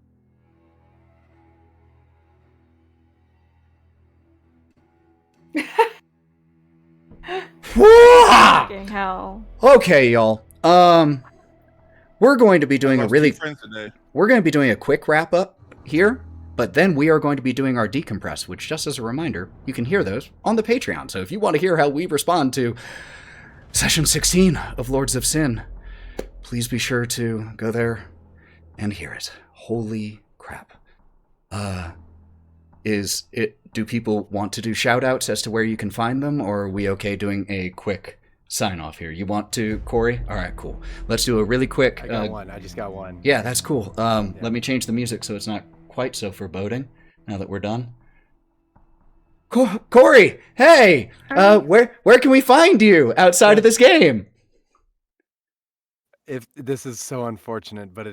Fucking hell. Okay, y'all. We're going to be doing we're going to be doing a quick wrap up here, but then we are going to be doing our decompress, which, just as a reminder, you can hear those on the Patreon. So if you want to hear how we respond to Session 16 of Lords of Sin, please be sure to go there and hear it. Holy crap. Do people want to do shout-outs as to where you can find them, or are we okay doing a quick sign-off here? You want to, Cory? All right, cool. Let's do a really quick... I got one. I just got one. Yeah, that's cool. Let me change the music so it's not quite so foreboding, now that we're done. Cory, hey! Where can we find you outside of this game? If this is so unfortunate, but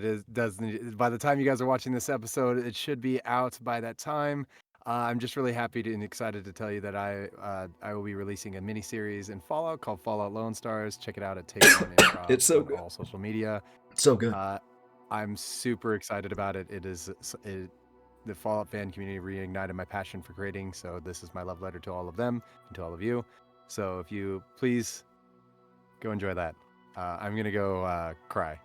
by the time you guys are watching this episode, it should be out by that time. I'm just really happy and excited to tell you that I will be releasing a mini-series in Fallout called Fallout Lone Stars. Check it out at Take One Improv. It's so good. All social media. It's so good. I'm super excited about it. The Fallout fan community reignited my passion for creating, so this is my love letter to all of them and to all of you. So if you please go enjoy that. I'm gonna go cry.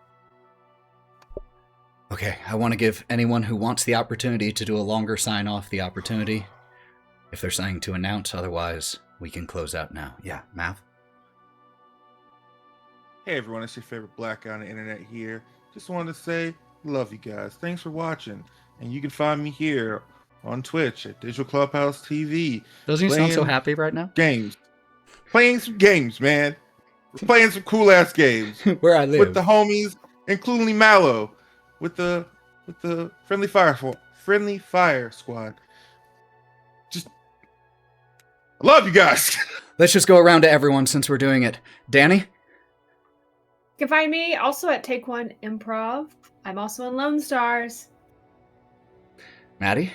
Okay, I want to give anyone who wants the opportunity to do a longer sign-off the opportunity. If there's something to announce, otherwise we can close out now. Yeah, Mav? Hey everyone, it's your favorite black guy on the internet here. Just wanted to say, love you guys. Thanks for watching. And you can find me here on Twitch at Digital Clubhouse TV. Doesn't he sound so happy right now? Games. Playing some games, man. We're playing some cool-ass games. Where I live. With the homies, including Mallow. With the friendly fire squad. Just I love you guys. Let's just go around to everyone since we're doing it. Danny? You can find me also at Take One Improv. I'm also in Lone Stars. Matty?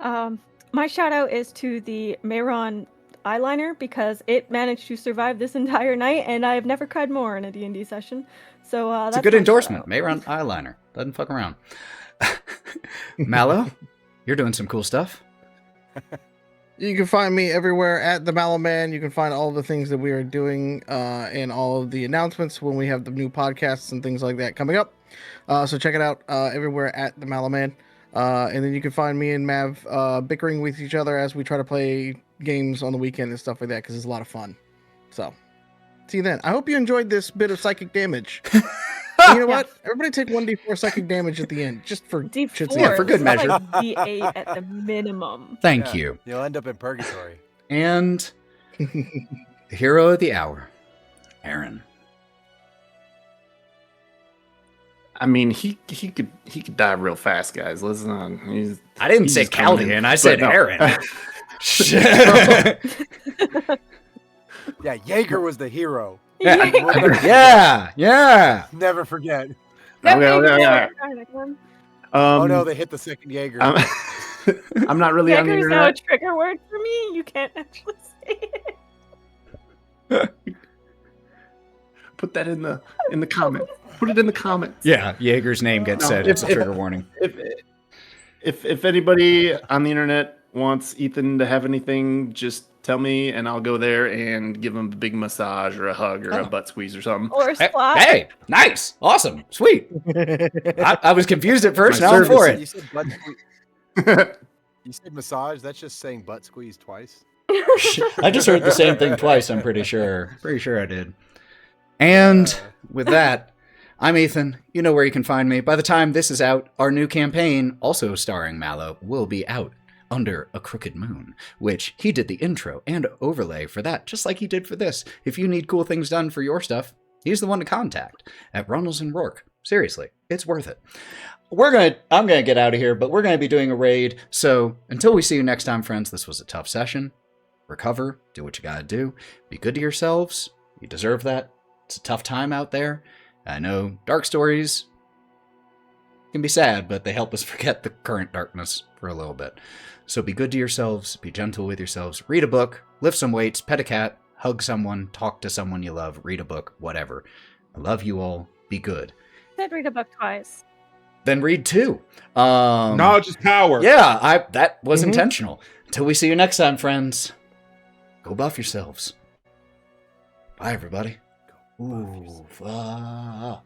My shout out is to the Mayron eyeliner because it managed to survive this entire night, and I have never cried more in a D&D session. So it's that's a good my endorsement. shout-out. Mayron eyeliner. Doesn't fuck around. Mallow, you're doing some cool stuff. You can find me everywhere at TheMalloMan. You can find all the things that we are doing and all of the announcements when we have the new podcasts and things like that coming up. So check it out everywhere at TheMalloMan. And then you can find me and Mav bickering with each other as we try to play games on the weekend and stuff like that, because it's a lot of fun. So see you then. I hope you enjoyed this bit of psychic damage. You know what? Everybody take 1d4 psychic damage at the end, just for D4, Yeah, for good measure. Like D8 at the minimum. Thank you. You'll end up in purgatory. And hero of the hour, Aaron. I mean, he could die real fast, guys. Listen, I didn't say just coming Caldian. in. I said But no. Aaron. Yeah, Jaeger was the hero. Yeah. Never forget. Okay. Oh no, they hit the second Jaeger. I'm not really on the Jaeger's now a internet. trigger word for me. You can't actually say it. Put that in the comments. Put it in the comments. Yeah, Jaeger's name gets No, said. It's a trigger warning. If anybody on the internet wants Ethan to have anything, just tell me and I'll go there and give him a big massage or a hug or a butt squeeze or something. Or a slap. Hey, nice. Awesome. Sweet. I was confused at first. Now I'm for it. You said butt squeeze. You said massage. That's just saying butt squeeze twice. I just heard the same thing twice, I'm pretty sure. Pretty sure I did. And with that, I'm Ethan. You know where you can find me. By the time this is out, our new campaign, also starring Mallow, will be out. Under a Crooked Moon, which he did the intro and overlay for that, just like he did for this. If you need cool things done for your stuff, he's the one to contact at Runnels and Rourke. Seriously, it's worth it. I'm gonna get out of here, but we're gonna be doing a raid. So until we see you next time, friends, this was a tough session. Recover, do what you gotta do, be good to yourselves. You deserve that. It's a tough time out there. I know dark stories can be sad, but they help us forget the current darkness for a little bit. So be good to yourselves, be gentle with yourselves, read a book, lift some weights, pet a cat, hug someone, talk to someone you love, read a book, whatever. I love you all. Be good. I did read a book twice. Then read two. Knowledge is power. Yeah, that was intentional. Until we see you next time, friends, go buff yourselves. Bye, everybody. Ooh, fuck.